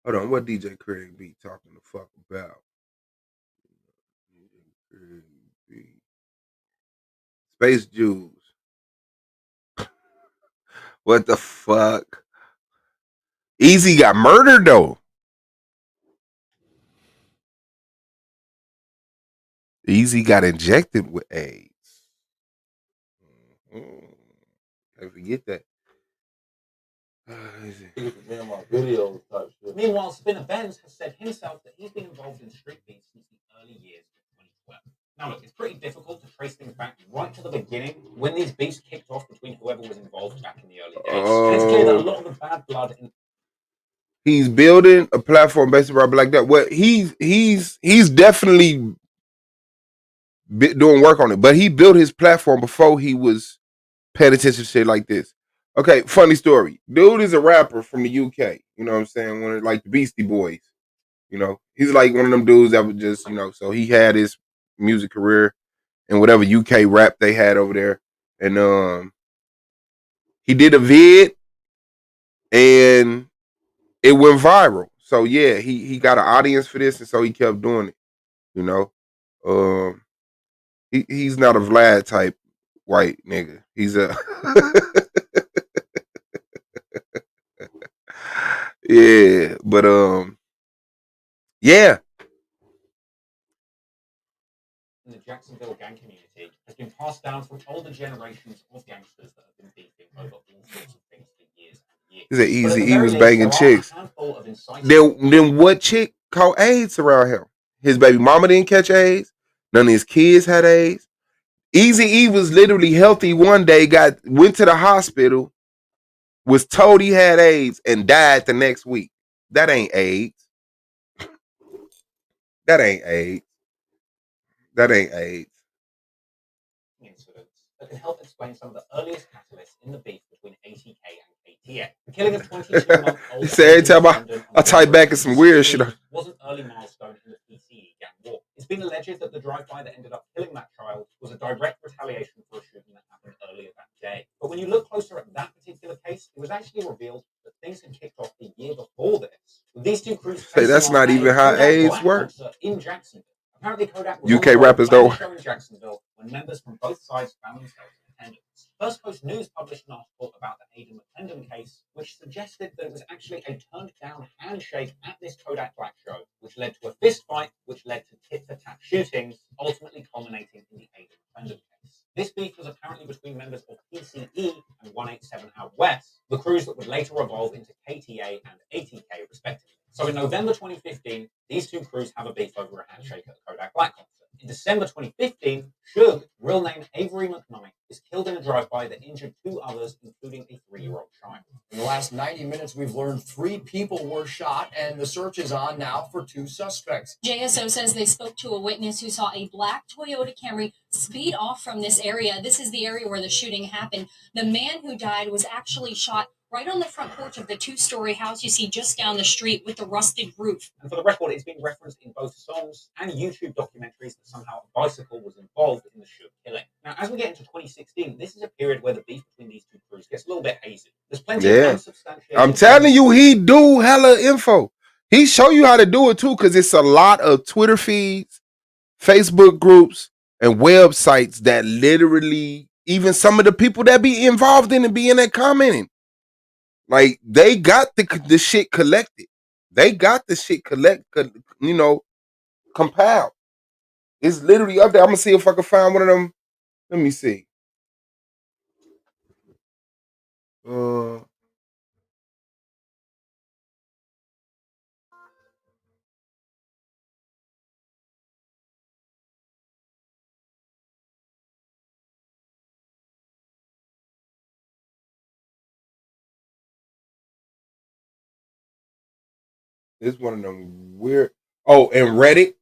Hold on, what DJ Craig B talking the fuck about? Space Jews. What the fuck? Easy got murdered though. Easy got injected with AIDS. Can't forget that.
Videos type shit.
Meanwhile, Spinner Benz has said himself that he's been involved in street beats since the early years of 2012. Now, look, it's pretty difficult to trace things back right to the beginning when these beefs kicked off between whoever was involved back in the early days. And it's clear that a lot of the bad blood in
He's building a platform based around Black Death. Well, he's definitely doing work on it, but he built his platform before he was paying attention to shit like this. Okay, funny story. Dude is a rapper from the UK. You know what I'm saying? One of like the Beastie Boys. You know, he's like one of them dudes that would just, you know, so he had his music career and whatever UK rap they had over there. And he did a vid and it went viral. So yeah, he got an audience for this, and so he kept doing it. You know, he's not a Vlad type white nigga. He's a yeah, but yeah.
In the Jacksonville gang community has been passed down from older generations of gangsters that have been beefing over all sorts of things for years and years.
He said Easy E was banging chicks. Then what chick caught AIDS around him? His baby mama didn't catch AIDS. None of his kids had AIDS. Easy E was literally healthy one day, went to the hospital, was told he had AIDS, and died the next week. That ain't AIDS. That ain't AIDS. That ain't AIDS.
Incidents that can help explain some of the earliest catalysts in the beef between ATK and KTA. The killing of 22-month-old.
He said every time I type back in some weird shit.
Was an early milestone in the PCE gang war. It's been alleged that the drive-by that ended up killing that child was a direct retaliation for a shooting that happened earlier that day. But when you look closer at that particular case, it was actually revealed that things had kicked off the year before this. With these two crews,
Hey, that's not even how AIDS works.
In Jacksonville. Apparently, Kodak was
UK rappers don't.
show in Jacksonville when members from both sides found themselves in attendance. First Coast News published an article about the Aiden McClendon case, which suggested that it was actually a turned-down handshake at this Kodak Black show, which led to a fist fight, which led to tit-for-tat shootings, ultimately culminating in the Aiden McClendon case. This beef was apparently between members of PCE and 187 Out West, the crews that would later evolve into KTA and ATK, respectively. So in November 2015, these two crews have a beef over a handshake at the Kodak Black concert. In December 2015, Suge, real name Avery McKnight, is killed in a drive-by that injured two others, including a 3-year-old child.
In the last 90 minutes, we've learned 3 people were shot, and the search is on now for 2 suspects.
JSO says they spoke to a witness who saw a black Toyota Camry speed off from this area. This is the area where the shooting happened. The man who died was actually shot right on the front porch of the 2-story house you see just down the street with the rusted roof.
And for the record, it's been referenced in both songs and YouTube documentaries that somehow a bicycle was involved in the Suge killing. Now, as we get into 2016, this is a period where the beef between these two crews gets a little bit hazy. There's plenty of unsubstantiated...
I'm telling you, he do hella info. He show you how to do it too, because it's a lot of Twitter feeds, Facebook groups, and websites that literally, even some of the people that be involved in it be in there commenting. Like, they got the shit collected. They got the shit compiled. It's literally up there. I'm going to see if I can find one of them. Let me see. It's one of them weird. Oh, and Reddit.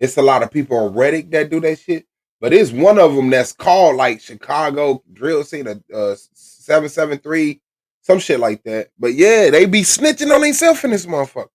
It's a lot of people on Reddit that do that shit. But it's one of them that's called like Chicago Drill Scene, 773, some shit like that. But yeah, they be snitching on themselves in this motherfucker.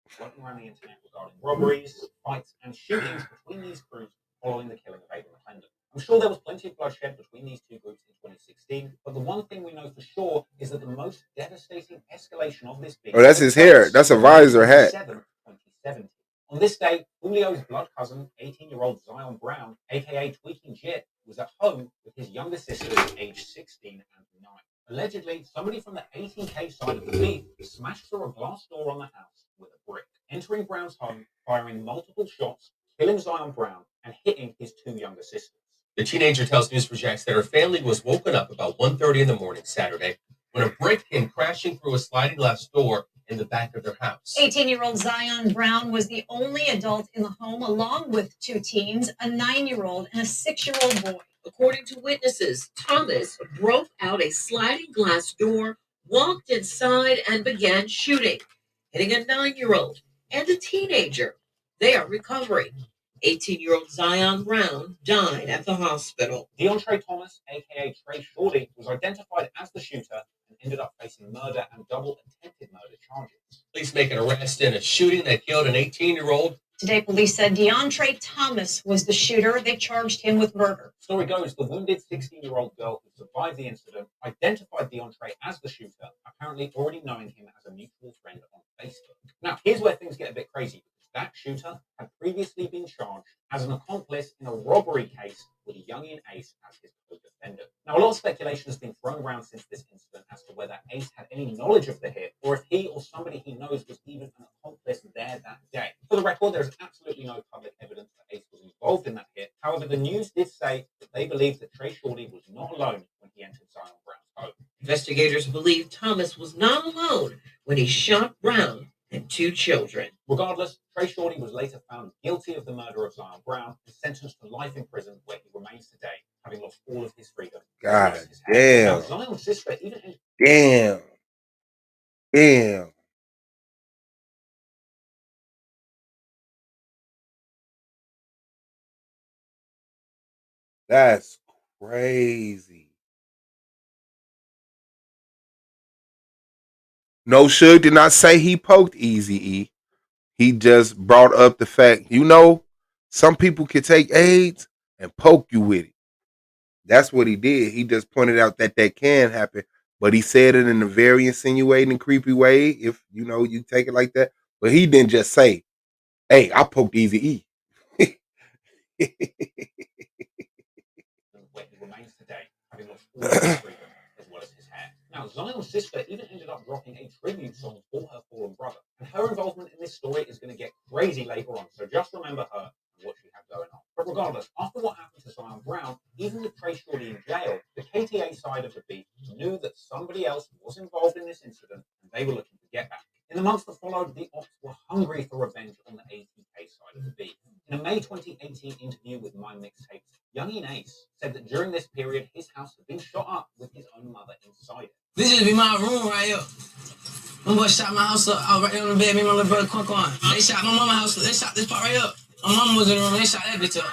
Floating around the internet regarding robberies, fights, and shootings between these crews following the killing of Aiden McClendon. I'm sure there was plenty of bloodshed between these two groups in 2016, but the one thing we know for sure is that the most devastating escalation of this beef...
Oh, that's his hair. That's a visor hat.
2017. On this day, Julio's blood cousin, 18-year-old Zion Brown, aka Tweaking Jit, was at home with his younger sisters, aged 16 and 9. Allegedly, somebody from the ATK side of the beef smashed through a glass door on the house with a brick, entering Brown's home, firing multiple shots, killing Zion Brown and hitting his 2 younger sisters.
The teenager tells News4Jax that her family was woken up about 1:30 in the morning Saturday when a brick came crashing through a sliding glass door in the back of their house.
18-year-old Zion Brown was the only adult in the home, along with 2 teens, a 9-year-old and a 6-year-old boy.
According to witnesses, Thomas broke out a sliding glass door, walked inside, and began shooting, hitting a 9-year-old and a teenager. They are recovering. 18-year-old Zion Brown died at the hospital.
DeAndre Thomas, a.k.a. Trey Shorty, was identified as the shooter and ended up facing murder and double attempted murder charges.
Police make an arrest in a shooting that killed an 18-year-old.
Today, police said DeAndre Thomas was the shooter. They charged him with murder.
Story goes, the wounded 16-year-old girl who survived the incident identified DeAndre as the shooter, apparently already knowing him as a mutual friend on Facebook. Now, here's where things get a bit crazy. That shooter had previously been charged as an accomplice in a robbery case with Youngin Ace as his co-defendant. Now, a lot of speculation has been thrown around since this incident as to whether Ace had any knowledge of the hit, or if he or somebody he knows was even an accomplice there that day. For the record, there's absolutely no public evidence that Ace was involved in that hit. However, the news did say that they believe that Trey Shorty was not alone when he entered Zion Brown's home.
Investigators believe Thomas was not alone when he shot Brown and 2 children.
Regardless, Trey Shorty was later found guilty of the murder of Zion Brown and sentenced to life in prison, where he remains today, having lost all of his freedom.
God damn.
Now, Zion's sister even
Damn. That's crazy. No, Suge did not say he poked Eazy-E. He just brought up the fact, some people can take AIDS and poke you with it. That's what he did. He just pointed out that can happen, but he said it in a very insinuating, creepy way, if, you take it like that. But he didn't just say, hey, I poked Eazy-E.
where he remains today, having lost all of his freedom as well as his hair. Now, Zion's sister even ended up dropping a tribute song for her fallen brother, and her involvement in this story is going to get crazy later on, so just remember her and what she had going on. But regardless, after what happened to Zion Brown, even with Trey Shorty in jail, the KTA side of the beef knew that somebody else was involved in this incident, and they were looking to get back. In the months that followed, the Ops were hungry for revenge on the ATK side of the beef. In a May 2018 interview with My Mixtapes, Youngin Ace said that during this period, his house had been shot up with his own mother inside it.
This just be my room right here. My boy shot my house up. I was right there on the bed, me and my little brother Quan. They shot my mama's house up. They shot this part right up. My mama was in the room. They shot that bitch up.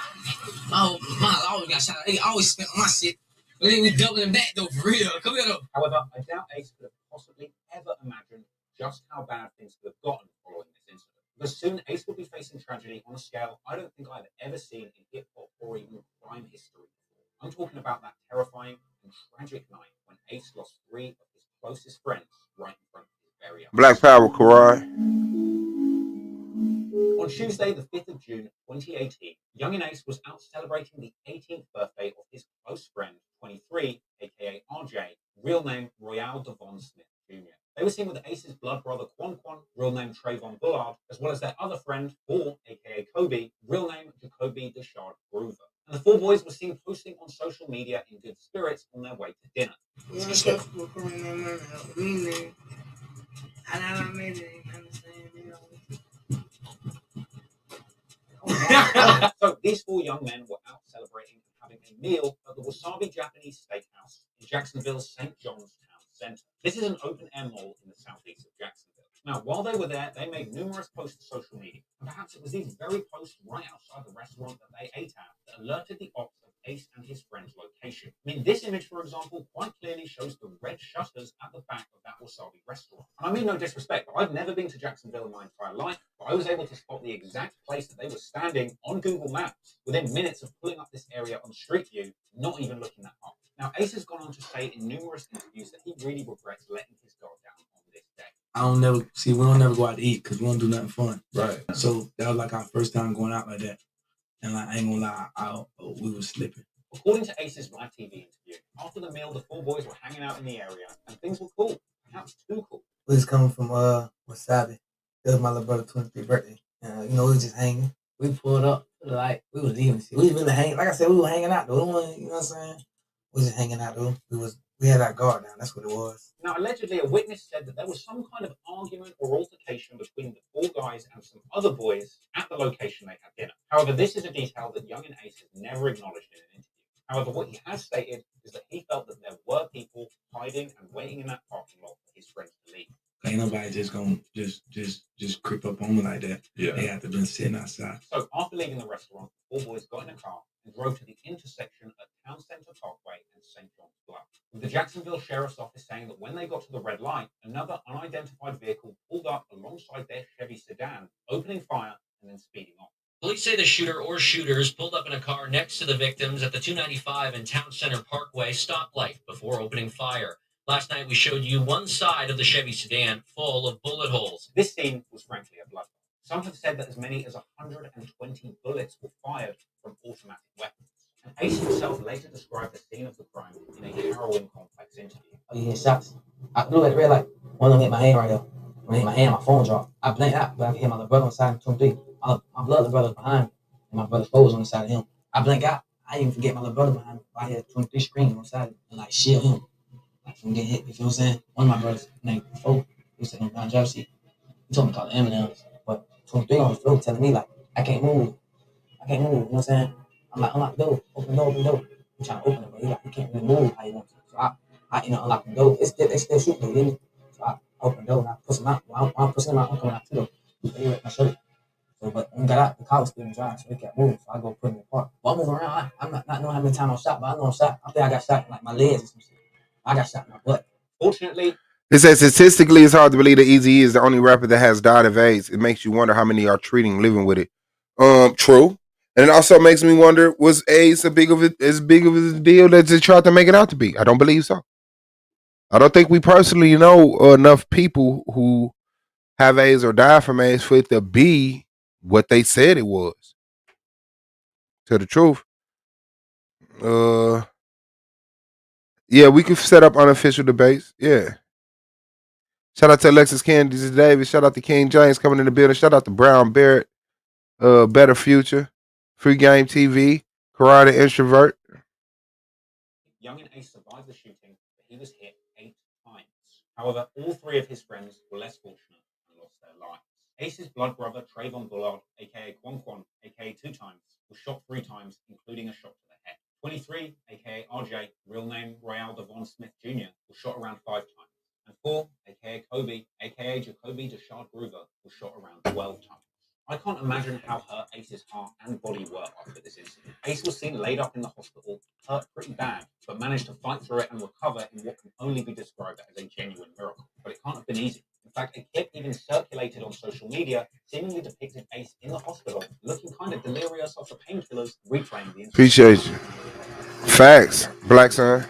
My house always got shot up. They always spent on my shit. But they was doubling back though, for real. Come here though.
However, I doubt Ace could have possibly ever imagined just how bad things could have gotten following this incident. Because soon Ace will be facing tragedy on a scale I don't think I've ever seen in hip-hop or even crime history. I'm talking about that terrifying and tragic night when Ace lost 3 of his closest friends right in front of his very eyes.
Black Power, Karai.
On Tuesday, the 5th of June, 2018, Youngin Ace was out celebrating the 18th birthday of his close friend, 23, aka RJ, real name Royale Devon Smith Jr. They were seen with Ace's blood brother Quan, real name Trayvon Bullard, as well as their other friend, 4, aka Kobe, real name Jacoby Deshard Groover. And the 4 boys were seen posting on social media in good spirits on their way to dinner. So these 4 young men were out celebrating and having a meal at the Wasabi Japanese Steakhouse in Jacksonville's St. John's Town Center. This is an open-air mall in the southeast of Jacksonville. Now, while they were there, they made numerous posts to social media. And perhaps it was these very posts right outside the restaurant that they ate at that alerted the ops of Ace and his friend's location. I mean, this image, for example, quite clearly shows the red shutters at the back of that Wasabi restaurant. And I mean no disrespect, but I've never been to Jacksonville in my entire life, but I was able to spot the exact place that they were standing on Google Maps within minutes of pulling up this area on Street View, not even looking that hard. Now, Ace has gone on to say in numerous interviews that he really regrets letting his guard down on this day.
We don't never go out to eat because we don't do nothing fun.
Right.
So that was like our first time going out like that. And I ain't gonna lie, we were slipping.
According to Ace's live TV interview, after the meal, the 4 boys were hanging out in the area and things were cool. Perhaps too cool.
We was coming from Wasabi. It was my little brother's 23th birthday. We was just hanging. We pulled up.
Like we was leaving. We really hanging. Like I said, we were hanging out though. You know what I'm saying? We was hanging out though. We had our guard down. That's what it was.
Now, allegedly, a witness said that there was some kind of argument or altercation between the four guys and some other boys at the location they had dinner. However, this is a detail that Young and Ace has never acknowledged in an interview. However, what he has stated is that he felt that there were people hiding and waiting in that parking lot for his friends to leave.
Ain't nobody just gonna just creep up on me like that.
Yeah.
They have to been sitting outside.
So after leaving the restaurant, the four boys got in a car and drove to the intersection at Town Center Parkway and St. John's Bluff. With the Jacksonville Sheriff's Office saying that when they got to the red light, another unidentified vehicle pulled up alongside their Chevy sedan, opening fire and then speeding off.
Police say the shooter or shooters pulled up in a car next to the victims at the 295 and Town Center Parkway stoplight before opening fire. Last night, we showed you one side of the Chevy sedan full of bullet holes.
This scene was frankly a bloodbath. Some have said that as many as 120 bullets were fired from automatic weapons. And Ace himself later described the scene of the crime in a harrowing complex interview.
Oh, you hear shots? I blew at the red light. One of them hit my hand right there. When it hit my hand, my phone dropped. I blanked out, but I could hear my little brother on the side of 23. My blood brother was behind me, and my brother's foe was on the side of him. I blanked out. I didn't even forget my little brother behind me. I had 23 screaming on the side and like shield him. Like from getting hit, you feel what I'm saying? One of my brothers named Foe, he sitting on the driver's seat. He told me to call the ambulance. But 23 on the floor telling me like, I can't move. You know what I'm saying? I'm like, unlock the door, open the door. I'm trying to open it, but he can't really move how he wants to. So I unlock the door. They still shooting, though, didn't they? So I open the door and I push him out. While I'm pushing him out, I'm coming out too, though. So he ripped my shirt. So, but when we got out, the car was still in the drive, so they kept moving. So I go put him in the park. Well, I'm moving around. I'm not knowing how many times I'm shot, but I know I'm shot. I think I got shot in like my legs or some shit. I got shot in my butt.
Fortunately,
It says statistically, it's hard to believe that Eazy-E is the only rapper that has died of AIDS. It makes you wonder how many are living with it. True, and it also makes me wonder: was AIDS as big of a deal that they tried to make it out to be? I don't believe so. I don't think we personally know enough people who have AIDS or die from AIDS for it to be what they said it was. To the truth, yeah, we could set up unofficial debates. Yeah. Shout out to Alexis Candy Davis. Shout out to King James coming in the building. Shout out to Brown Barrett, Better Future, Free Game TV, Karate Introvert.
Young and Ace survived the shooting, but he was hit 8 times. However, all 3 of his friends were less fortunate and lost their lives. Ace's blood brother, Trayvon Bullard, aka Quan Quan, aka 2 times, was shot 3 times, including a shot to the head. 23, aka RJ, real name Royale Devon Smith Jr., was shot around 5 times. And 4, aka Kobe, aka Jacoby Deshard Groover, was shot around 12 times. I can't imagine how hurt Ace's heart and body were after this incident. Ace was seen laid up in the hospital, hurt pretty bad, but managed to fight through it and recover in what can only be described as a genuine miracle. But it can't have been easy. In fact, a clip even circulated on social media, seemingly depicted Ace in the hospital, looking kind of delirious off the painkillers, replaying the incident.
Appreciate you. Facts, Black Son.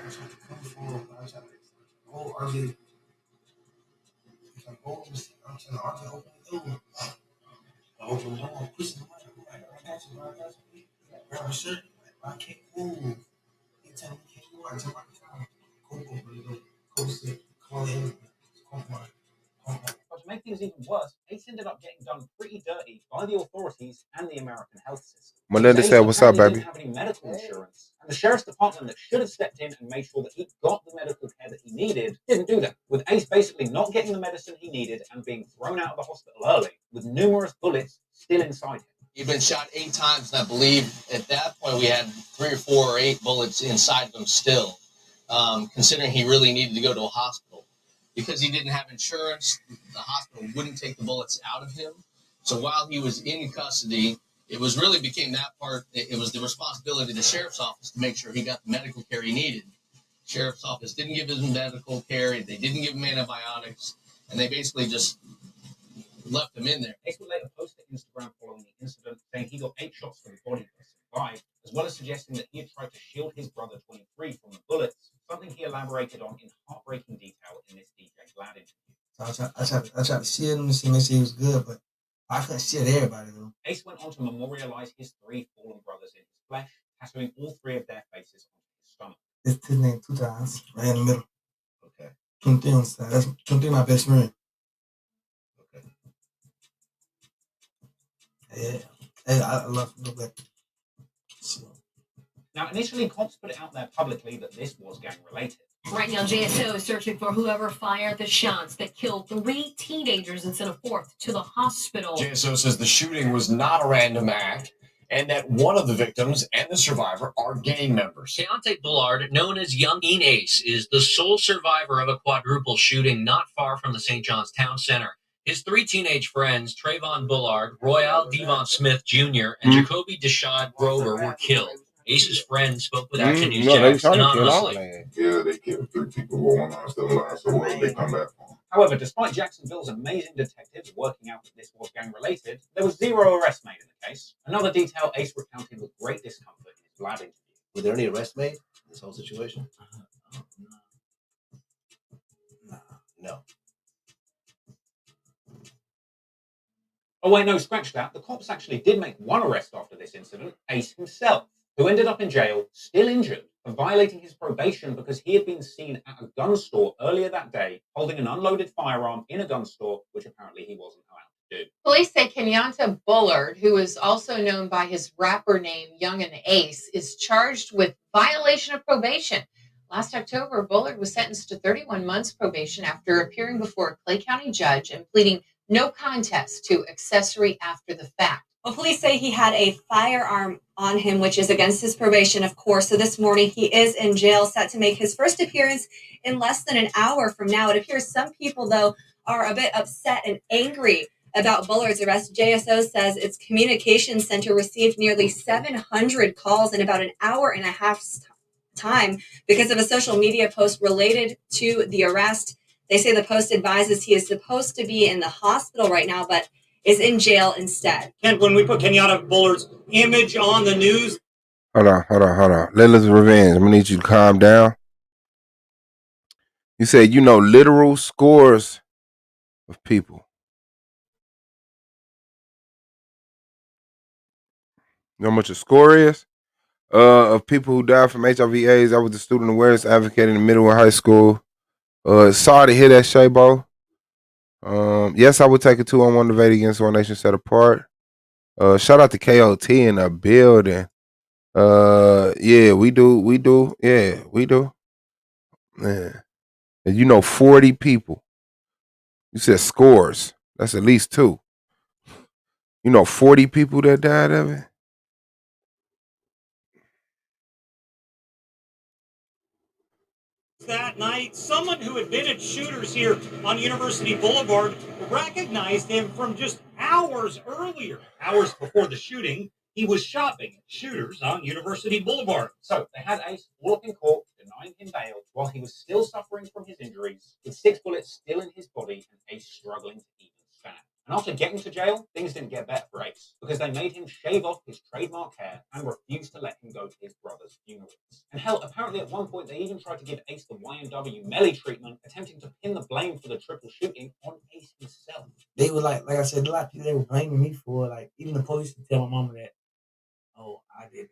Open the door, pushing the mic. I got you, grab my shirt. I can't move. He tell me, can't move. I tell my Coach said, call him.
But to make things even worse, Ace ended up getting done pretty dirty by the authorities and the American health system.
Melinda said, "What's up, baby?"
Didn't have any medical insurance, and the sheriff's department that should have stepped in and made sure that he got the medical care that he needed didn't do that. With Ace basically not getting the medicine he needed and being thrown out of the hospital early, with numerous bullets still inside him.
He'd been shot 8 times, and I believe at that point we had 3 or 4 or 8 bullets inside of him still, considering he really needed to go to a hospital. Because he didn't have insurance, the hospital wouldn't take the bullets out of him. So while he was in custody, it was really became that part, it was the responsibility of the sheriff's office to make sure he got the medical care he needed. Sheriff's office didn't give him medical care, they didn't give him antibiotics, and they basically just left him in there.
Ace would later post to Instagram following the incident, saying he got 8 shots to the body but survived, as well as suggesting that he had tried to shield his brother 23 from the bullets, something he elaborated on in heartbreaking detail in this DJ Glad interview.
So I tried to shield him to make sure he was good, but I couldn't shield everybody though.
Ace went on to memorialize his 3 fallen brothers in his flesh, tattooing all 3 of their faces onto his stomach.
It's his name 2 times, right in the middle.
Okay.
23 on the side. That's 23 my best friend.
Okay.
Yeah. I love the weapon. So.
Now, initially, cops put it out there publicly that this was gang-related.
Right now, JSO is searching for whoever fired the shots that killed 3 teenagers and sent a 4th to the hospital.
JSO says the shooting was not a random act and that one of the victims and the survivor are gang members.
Keontae Bullard, known as Young Ace, is the sole survivor of a quadruple shooting not far from the St. John's Town Center. His 3 teenage friends, Trayvon Bullard, Royale Devon Smith Jr., and Jacoby Deshad Grover, were killed. Ace's friends spoke with Action News Jax anonymously.
Yeah, they killed 3 people, but one of them still alive, so what they come back from?
However, despite Jacksonville's amazing detectives working out that this was gang-related, there was 0 arrests made in the case. Another detail Ace recounted with great discomfort in his lab interview.
Were there any arrests made in this whole situation? No.
Oh wait, no, scratch that. The cops actually did make 1 arrest after this incident, Ace himself, who ended up in jail, still injured, for violating his probation because he had been seen at a gun store earlier that day holding an unloaded firearm in a gun store, which apparently he wasn't allowed to do.
Police say Keontae Bullard, who is also known by his rapper name Young Ace, is charged with violation of probation. Last October, Bullard was sentenced to 31 months probation after appearing before a Clay County judge and pleading no contest to accessory after the fact.
Well, police say he had a firearm on him, which is against his probation, of course. So this morning he is in jail, set to make his first appearance in less than an hour from now. It appears some people, though, are a bit upset and angry about Bullard's arrest. JSO says its communications center received nearly 700 calls in about an hour and a half's time because of a social media post related to the arrest. They say the post advises he is supposed to be in the hospital right now, but is in jail instead.
Kent, when we put Keontae Bullard's image on the news...
Hold on. Lilith's Revenge. I'm going to need you to calm down. You said, literal scores of people. You know how much a score is? Of people who died from HIV/AIDS. I was the student awareness advocate in the middle of high school. Sorry to hear that, Shabo. Yes, I would take a 2-on-1 debate against One Nation Set Apart. Shout out to KOT in the building. Yeah, we do. Yeah, we do. Man. And 40 people. You said scores. That's at least 2. 40 people that died of it.
That night, someone who admitted shooters here on University Boulevard recognized him from just hours earlier. Hours before the shooting, he was shopping at Shooters on University Boulevard. So they had Ace all up in court, denying him bail while he was still suffering from his injuries, with 6 bullets still in his body and Ace struggling to even stand. And after getting to jail, things didn't get better for Ace, because they made him shave off his trademark hair and refused to let him go to his brother's funerals. And hell, apparently at one point they even tried to give Ace the YNW Melly treatment, attempting to pin the blame for the triple shooting on Ace himself.
They were like I said, a lot of people, they were blaming me for it. Even the police would tell my mama that, oh, I did it.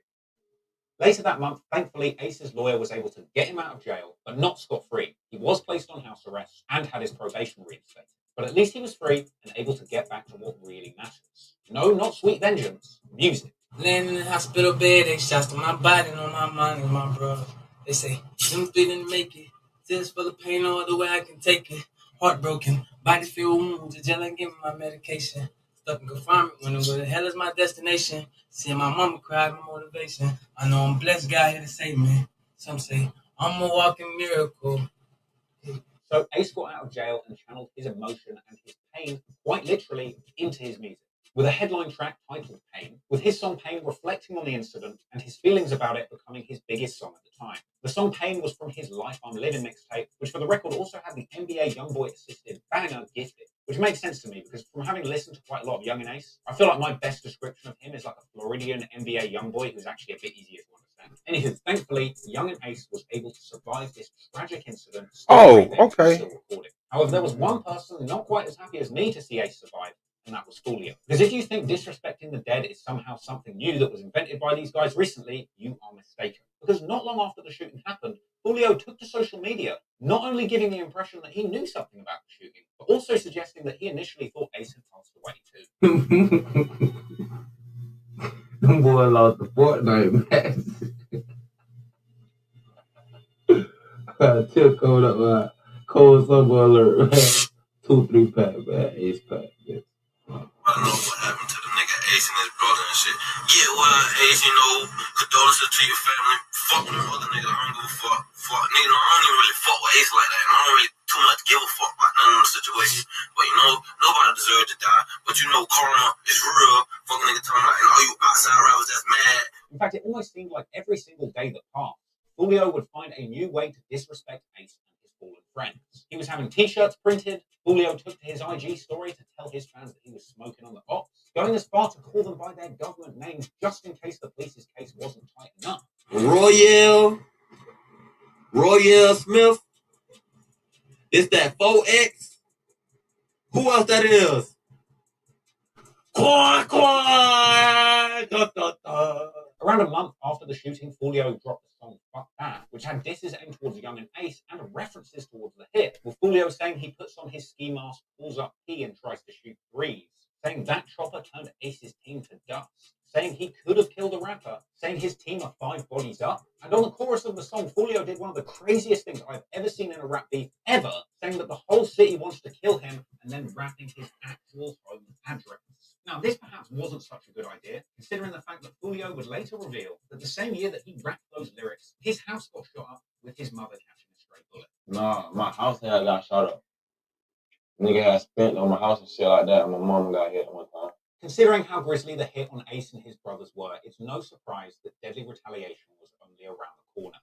Later that month, thankfully, Ace's lawyer was able to get him out of jail, but not scot-free. He was placed on house arrest and had his probation reinstated. But at least he was free and able to get back to what really matters. No, not sweet vengeance, music.
Laying in the hospital bed, they shots my body, on my mind, and my brother. They say, them 3 didn't make it. Just for the pain, no other way I can take it. Heartbroken, body feel wounds, the jail ain't give me my medication. Stuck in confinement, when where the hell is my destination? Seeing my mama cry, my motivation. I know I'm blessed, God here to save me. Some say, I'm a walking miracle.
So Ace got out of jail and channeled his emotion and his pain, quite literally, into his music. With a headline track titled Pain, with his song Pain reflecting on the incident and his feelings about it becoming his biggest song at the time. The song Pain was from his Life I'm Living mixtape, which for the record also had the NBA YoungBoy assisted banger Gifted, which makes sense to me because from having listened to quite a lot of Young Ace, I feel like my best description of him is like a Floridian NBA YoungBoy who's actually a bit easier to understand. Anywho, thankfully, Young Ace was able to survive this tragic incident.
Okay.
However, there was one person not quite as happy as me to see Ace survive, and that was Julio. Because if you think disrespecting the dead is somehow something new that was invented by these guys recently, you are mistaken. Because not long after the shooting happened, Julio took to social media, not only giving the impression that he knew something about the shooting, but also suggesting that he initially thought Ace had passed away too.
Them boys lost the Fortnite match. Chill code up, man. Cold Summer Alert, man. 2-3 pack, man. Ace pack, man.
I don't know what happened to the nigga Ace and his brother and shit. Yeah, well, Ace, you know, condolences to your family. Fuck them other niggas. I don't give a fuck. Nigga, no, I don't even really fuck with Ace like that. I don't really too much give a fuck about none of the situation. But you know, nobody deserves to die. But you know, karma is real. Fucking nigga talking about, and all you outside rappers that's mad.
In fact, it almost seemed like every single day that passed, Julio would find a new way to disrespect Ace and his fallen friends. He was having t-shirts printed. Julio took to his IG story to tell his fans that he was smoking on the box, going as far to call them by their government names just in case the police's case wasn't tight enough.
Royale Smith. It's that 4X. Who else that is? Quan.
Around a month after the shooting, Julio dropped the song Fuck That, which had disses aimed towards Young and Ace and references towards the hit, with Julio saying he puts on his ski mask, pulls up P and tries to shoot threes, saying that chopper turned Ace's team to dust, saying he could have killed a rapper, saying his team are 5 bodies up. And on the chorus of the song, Julio did one of the craziest things I've ever seen in a rap beef ever, saying that the whole city wants to kill him and then rapping his actual home address. Now, this perhaps wasn't such a good idea, considering the fact that Julio would later reveal that the same year that he rapped those lyrics, his house got shot up with his mother catching a stray bullet.
Nah, my house had got shot up. Nigga had spent on my house and shit like that, and my mom got hit one time.
Considering how grisly the hit on Ace and his brothers were, it's no surprise that deadly retaliation was only around the corner.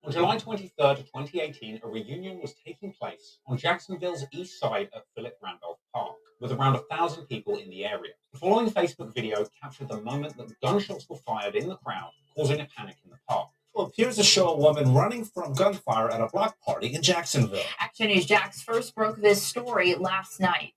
On July 23rd, 2018, a reunion was taking place on Jacksonville's east side of Philip Randolph Park, with around 1,000 people in the area. The following Facebook video captured the moment that gunshots were fired in the crowd, causing a panic in the park.
Well, here's to show a woman running from gunfire at a block party in Jacksonville.
Action News Jax first broke this story last night.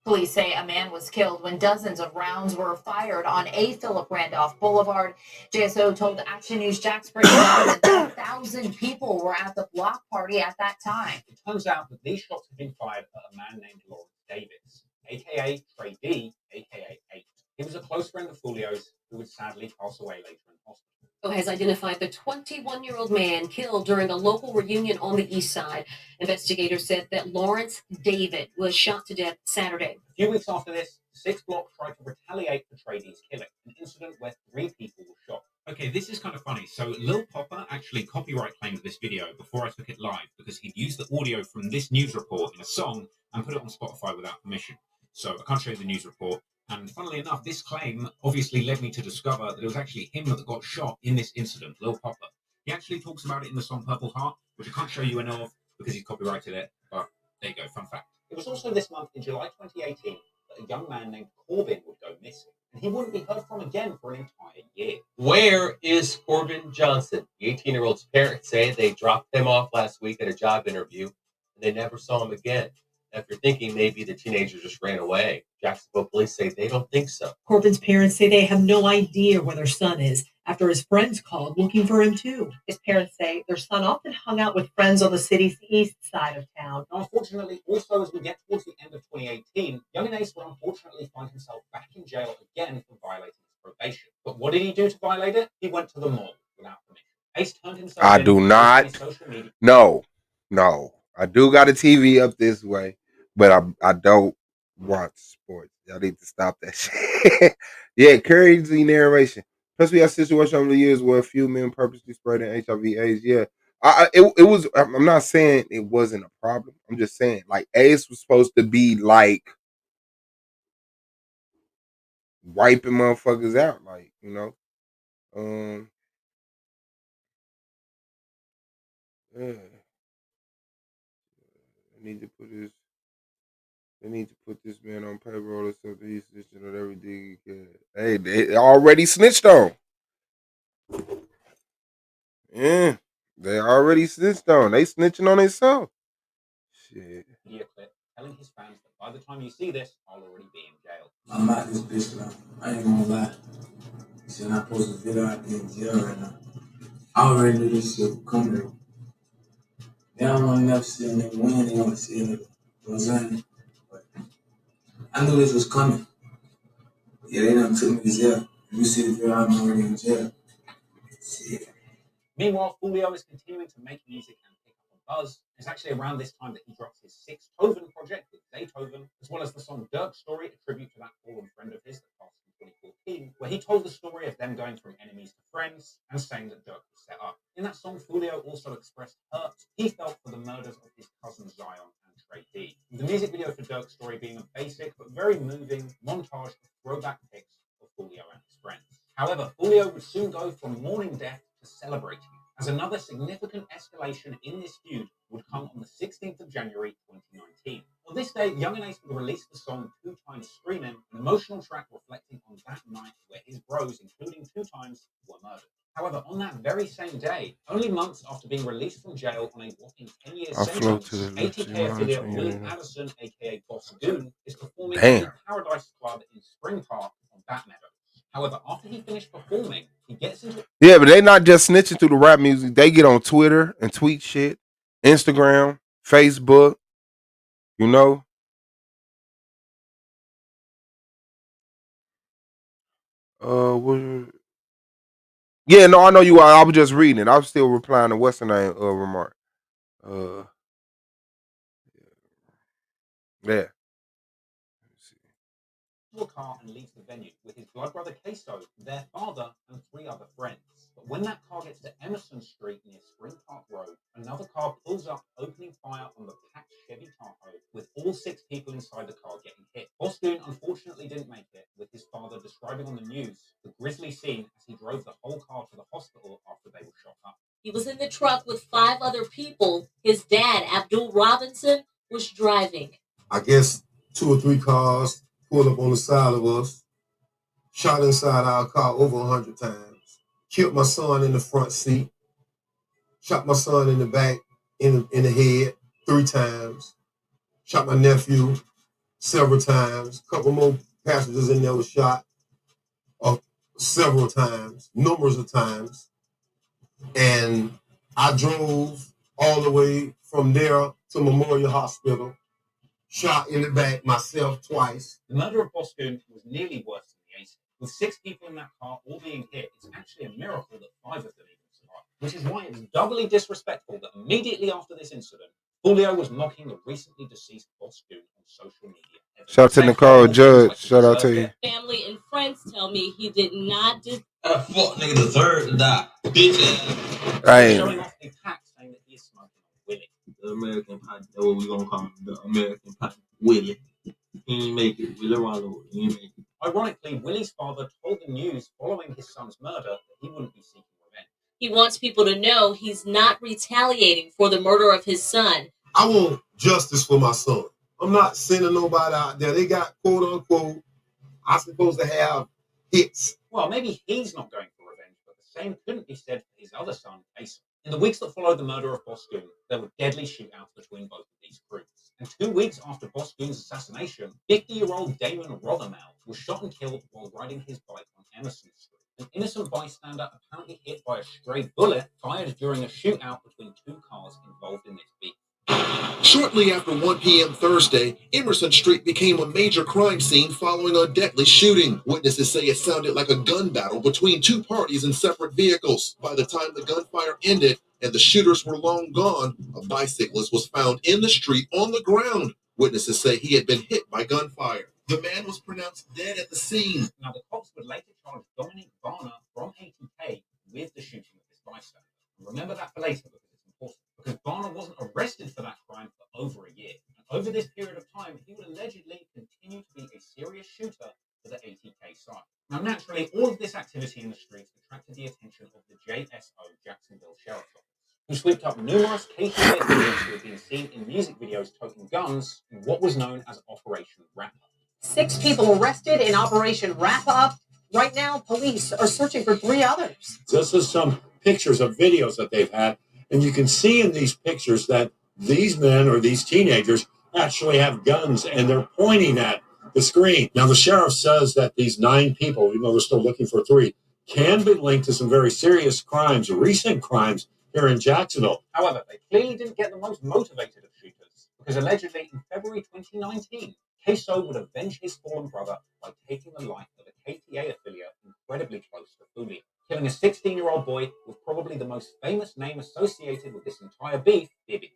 Police say a man was killed when dozens of rounds were fired on A. Philip Randolph Boulevard. JSO told Action News Jax that 1,000 people were at the block party at that time.
It turns out that these shots had been fired at a man named Lawrence Davis, a.k.a. Trey D, a.k.a. 8. He was a close friend of Julio's who would sadly pass away later in hospital.
Has identified the 21-year-old man killed during a local reunion on the east side. Investigators said that Lawrence David was shot to death Saturday.
A few weeks after this, 6 Block tried to retaliate for Trey D's killing, an incident where 3 people were shot.
Okay, this is kind of funny. So Lil Popper actually copyright claimed this video before I took it live because he'd used the audio from this news report in a song and put it on Spotify without permission. So I can't show you the news report. And funnily enough, this claim obviously led me to discover that it was actually him that got shot in this incident, Lil Popper. He actually talks about it in the song Purple Heart, which I can't show you any of because he copyrighted it. But there you go, fun fact.
It was also this month, in July 2018, that a young man named Corbin would go missing, and he wouldn't be heard from again for an entire year.
Where is Corbin Johnson? The 18-year-old's parents say they dropped him off last week at a job interview, and they never saw him again. After thinking maybe the teenager just ran away, Jacksonville police say they don't think so.
Corbin's parents say they have no idea where their son is after his friends called looking for him too. His parents say their son often hung out with friends on the city's east side of town.
Now, unfortunately, also as we get towards the end of 2018, Young and Ace would unfortunately find himself back in jail again for violating his probation. But what did he do to violate it? He went to the mall without permission. Ace turned himself
I
in
do
on
not.
his social media.
No. I do got a TV up this way, but I don't watch sports. Y'all need to stop that shit. Yeah, crazy narration. Plus, we had a situation over the years where a few men purposely spreading HIV/AIDS. Yeah, it was. I'm not saying it wasn't a problem. I'm just saying like AIDS was supposed to be like wiping motherfuckers out, like yeah. They need to put this man on payroll or something. He's snitching on everything he can. Hey, they already snitched on. Yeah, they already snitched on. They snitching on themselves. Shit.
Media clip telling his fans that by the time you see this, I'll already be in jail.
I'm out this bitch now. I ain't gonna lie. See, when I post this video, I be in jail right now. I already knew this shit would come here. They don't want to never see a nigga win. They want to see a nigga. You know what I'm saying? But I knew this was coming. Yeah, they done took me to jail. If you see the video, I'm already in jail. Shit.
Meanwhile, Julio is continuing to make music and pick up a buzz. It's actually around this time that he drops his sixth Toven project with Zaytoven, as well as the song Dirk Story, a tribute to that fallen friend of his that passed in 2014, where he told the story of them going from enemies to friends and saying that Dirk was set up. In that song, Julio also expressed hurt he felt for the murders of his cousin Zion and Trey D. The music video for Dirk Story being a basic but very moving montage of throwback pics of Julio and his friends. However, Julio would soon go from mourning death to celebrating it, as another significant escalation in this feud would come on the 16th of January 2019. On this day, Young and Ace would release the song 2 Times Screamin', an emotional track reflecting on that night where his bros, including 2 Times, were murdered. However, on that very same day, only months after being released from jail on a whopping 10-year sentence, ATK affiliate Willie Addison, aka Boss Goon, is performing at the Paradise Club in Spring Park on Batmeadows. However, after he finished performing, he gets into...
Yeah, but they not just snitching through the rap music. They get on Twitter and tweet shit, Instagram, Facebook, you know. Yeah, no, I know you are. I was just reading it. I was still replying to what's the name remark. Yeah.
A car and leaves the venue with his blood brother Queso, their father, and 3 other friends. But when that car gets to Emerson Street near Spring Park Road, another car pulls up, opening fire on the packed Chevy Tahoe, with all 6 people inside the car getting hit. Boss Goon unfortunately didn't make it, with his father describing on the news the grisly scene as he drove the whole car to the hospital after they were shot up.
He was in the truck with 5 other people. His dad, Abdul Robinson, was driving.
I guess 2 or 3 cars pulled up on the side of us, shot inside our car over 100 times, killed my son in the front seat, shot my son in the back, in the head 3 times, shot my nephew several times, a couple more passengers in there were shot several times, numerous of times, and I drove all the way from there to Memorial Hospital, shot in the back myself twice.
The murder of Boss Goon was nearly worse than the ASIC. With 6 people in that car all being hit, it's actually a miracle that 5 of them even survived. Which is why it's doubly disrespectful that immediately after this incident, Julio was mocking the recently deceased Boss Goon on social media.
Shout out to Nicole Judge. Shout out to you.
Family and friends tell me he did not do.
Fuck nigga the third to die. Bitch.
Showing off a pack saying that he is smoking on Willie.
The American Pie. That's what we gonna call him. The American Pie. Willie. He ain't make it. Willie Rollo. He ain't make it.
Ironically, Willie's father told the news following his son's murder that he wouldn't be seeking revenge.
He wants people to know he's not retaliating for the murder of his son.
I want justice for my son. I'm not sending nobody out there. They got quote unquote, I'm supposed to have hits.
Well, maybe he's not going for revenge, but the same couldn't be said for his other son, Jason. In the weeks that followed the murder of Boss Goon, there were deadly shootouts between both of these groups. And 2 weeks after Boss Goon's assassination, 50-year-old Damon Rothermel was shot and killed while riding his bike on Emerson Street. An innocent bystander apparently hit by a stray bullet fired during a shootout between 2 cars involved in this beef.
Shortly after 1 p.m. Thursday, Emerson Street became a major crime scene following a deadly shooting. Witnesses say it sounded like a gun battle between 2 parties in separate vehicles. By the time the gunfire ended and the shooters were long gone, a bicyclist was found in the street on the ground. Witnesses say he had been hit by gunfire. The man was pronounced dead at the scene.
Now, the cops would later charge Dominic Varner from ATK with the shooting of this bystander. And remember that for later because it's important. Because Varner wasn't arrested for that crime for over a year. And over this period of time, he would allegedly continue to be a serious shooter for the ATK side. Now, naturally, all of this activity in the streets attracted the attention of the JSO, Jacksonville Sheriff's Office, who swept up numerous KKK agents who had been seen in music videos toting guns in what was known as Operation Wrap Up.
6 people arrested in Operation Wrap Up. Right now, police are searching for 3 others.
This is some pictures of videos that they've had, and you can see in these pictures that these men or these teenagers actually have guns, and they're pointing at the screen. Now, the sheriff says that these 9 people, even though they're still looking for 3, can be linked to some very serious crimes, recent crimes here in Jacksonville.
However, they clearly didn't get the most motivated of shooters, because allegedly in February 2019, Queso would avenge his fallen brother by taking the life of a KTA affiliate incredibly close to Julio, killing a 16-year-old boy with probably the most famous name associated with this entire beef, Bibby.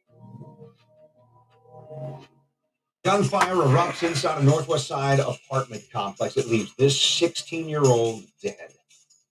Gunfire erupts inside a Northwest Side apartment complex. It leaves this 16-year-old dead.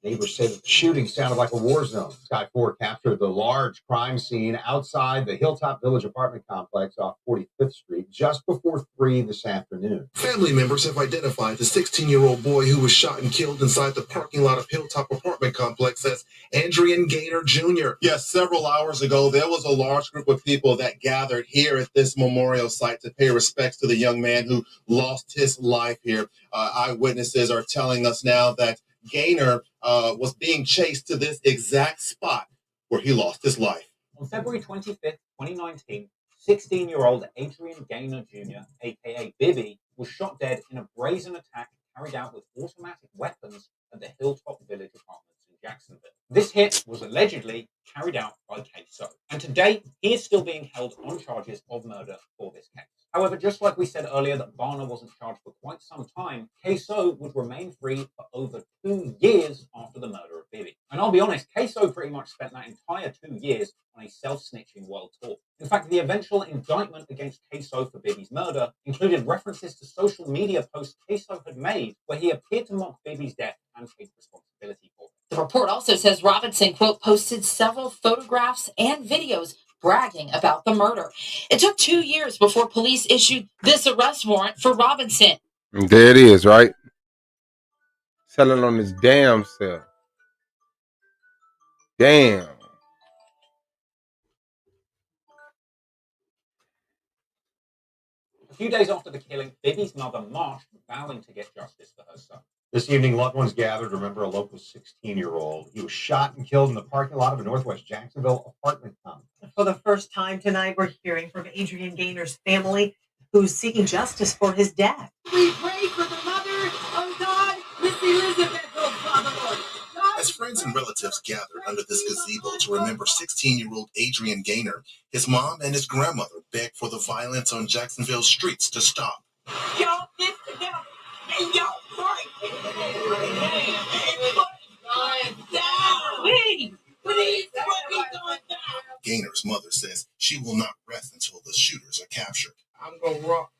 Neighbors say that the shooting sounded like a war zone. Sky 4 captured the large crime scene outside the Hilltop Village apartment complex off 45th Street just before 3 this afternoon.
Family members have identified the 16-year-old boy who was shot and killed inside the parking lot of Hilltop apartment complex as Andrian Gaynor Jr.
Yes, several hours ago, there was a large group of people that gathered here at this memorial site to pay respects to the young man who lost his life here. Eyewitnesses are telling us now that Gaynor was being chased to this exact spot where he lost his life.
On February 25th, 2019, 16-year-old Adrian Gaynor Jr., aka Bibby, was shot dead in a brazen attack carried out with automatic weapons at the Hilltop Village Apartments in Jacksonville. This hit was allegedly carried out by Queso, and today he is still being held on charges of murder for this case. However, just like we said earlier that Varner wasn't charged for quite some time, Queso would remain free for over 2 years after the murder of Bibby. And I'll be honest, Queso pretty much spent that entire 2 years on a self-snitching world tour. In fact, the eventual indictment against Queso for Bibby's murder included references to social media posts Queso had made where he appeared to mock Bibby's death and take responsibility for it.
The report also says Robinson, quote, posted several photographs and videos bragging about the murder. It took 2 years before police issued this arrest warrant for Robinson.
There it is, right? Selling on his damn self. Damn.
A few days after the killing, Bibby's mother marched, vowing to get justice for her son.
This evening, loved ones gathered to remember a local 16-year-old. He was shot and killed in the parking lot of a Northwest Jacksonville apartment complex.
For the first time tonight, we're hearing from Adrian Gaynor's family, who's seeking justice for his death.
We pray for the mother of God, Miss Elizabeth, oh Father Lord.
As friends and relatives gathered under this gazebo to remember 16-year-old Adrian Gaynor, his mom and his grandmother begged for the violence on Jacksonville streets to stop.
Y'all get together and y'all pray. Please, please, what we going down?
Gaynor's mother says she will not rest until the shooters are captured.
I'm gonna rock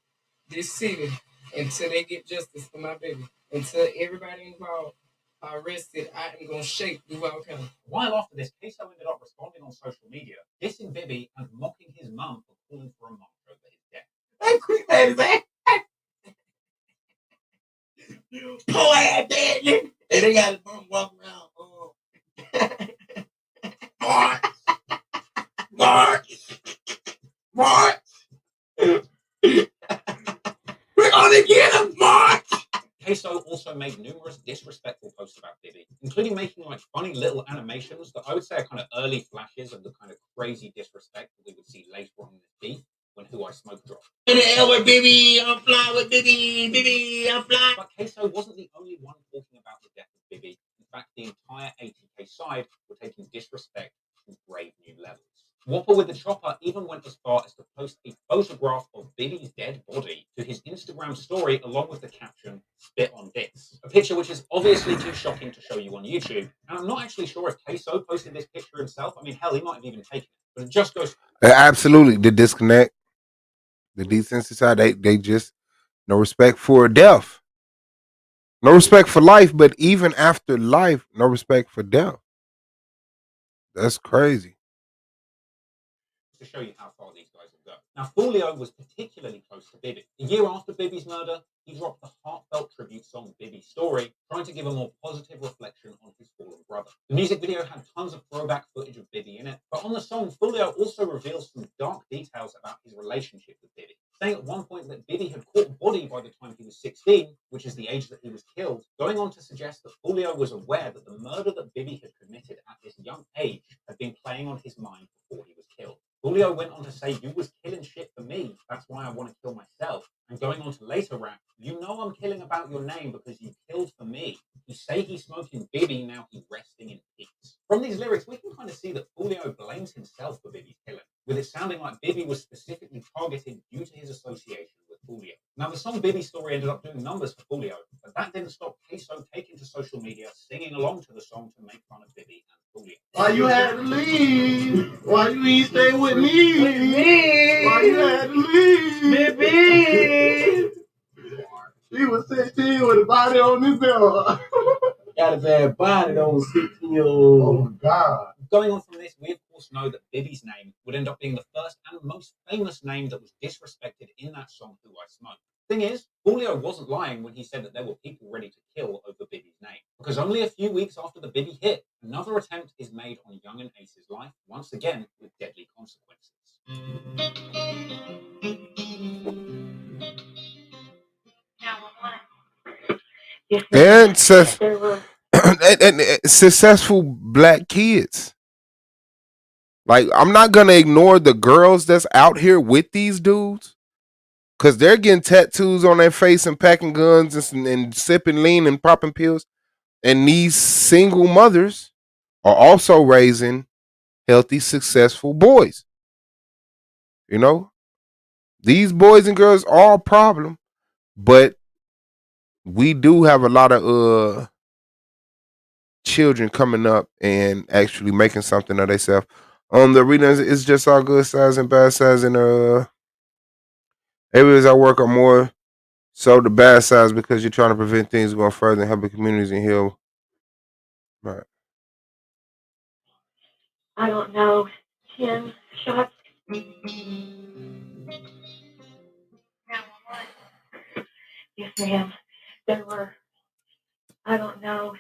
this city until they get justice for my baby. Until everybody involved are arrested, I am gonna shake Duval County.
A while after this, Queso ended up responding on social media, dissing Bibby and mocking his mum for calling for a march over his death.
Hey, quick, ladies, man. Poor ass dead nigga. And they got his mom walking around. March. We're gonna get him, March.
Queso also made numerous disrespectful posts about Bibby, including making like funny little animations that I would say are kind of early flashes of the kind of crazy disrespect that we would see later on in this beef when Who I Smoke dropped.
In the air with Bibby, I'm fly with Bibby, Bibby, I'm fly.
But Queso wasn't the only one talking about the death of Bibby. In fact, the entire ATK side were taking disrespect to brave new levels. Whopper with the Chopper even went as far as to post a photograph of Bibby's dead body to his Instagram story along with the caption, "Spit on dicks." A picture which is obviously too shocking to show you on YouTube. And I'm not actually sure if Queso posted this picture himself. I mean, hell, he might have even taken it. But it just goes...
Absolutely. The disconnect, the decency side, they just, no respect for death. No respect for life, but even after life, no respect for death. That's crazy.
To show you how far these guys will go. Now, Julio was particularly close to Bibby. A year after Bibby's murder, he dropped the heartfelt tribute song Bibby's Story, trying to give a more positive reflection on his fallen brother. The music video had tons of throwback footage of Bibby in it, but on the song, Julio also reveals some dark details about his relationship with Bibby, saying at one point that Bibby had caught body by the time he was 16, which is the age that he was killed, going on to suggest that Julio was aware that the murder that Bibby had committed at this young age had been playing on his mind before he was killed. Julio went on to say, "You was killing shit for me. That's why I want to kill myself." And going on to later rap, "You know I'm killing about your name because you killed for me. You say he's smoking Bibby, now he's resting in peace." From these lyrics, we can kind of see that Julio blames himself for Bibby's killing, with it sounding like Bibby was specifically targeted due to his association with Foolio. Now, the song Bibby's Story ended up doing numbers for Foolio, but that didn't stop Queso taking to social media, singing along to the song to make fun of Bibby and Foolio.
Why you had to leave? Why you ain't stay with me? Why you had to leave? Bibby! She was 16 with a body on this bill. Got a bad body on 16-year-old. Oh, my God.
Going on from this, we of course know that Bibby's name would end up being the first and most famous name that was disrespected in that song, Who I Smoke. Thing is, Foolio wasn't lying when he said that there were people ready to kill over Bibby's name. Because only a few weeks after the Bibby hit, another attempt is made on Young and Ace's life, once again with deadly consequences.
And successful black kids. Like, I'm not gonna ignore the girls that's out here with these dudes, because they're getting tattoos on their face and packing guns and sipping lean and popping pills. And these single mothers are also raising healthy, successful boys. You know, these boys and girls are a problem, but we do have a lot of children coming up and actually making something of themselves. The arena is just all good sides and bad sides, and areas I work on more so the bad sides, because you're trying to prevent things going further and helping communities and heal. Right.
I don't know, 10 shots. Yes, ma'am. There were, I don't know,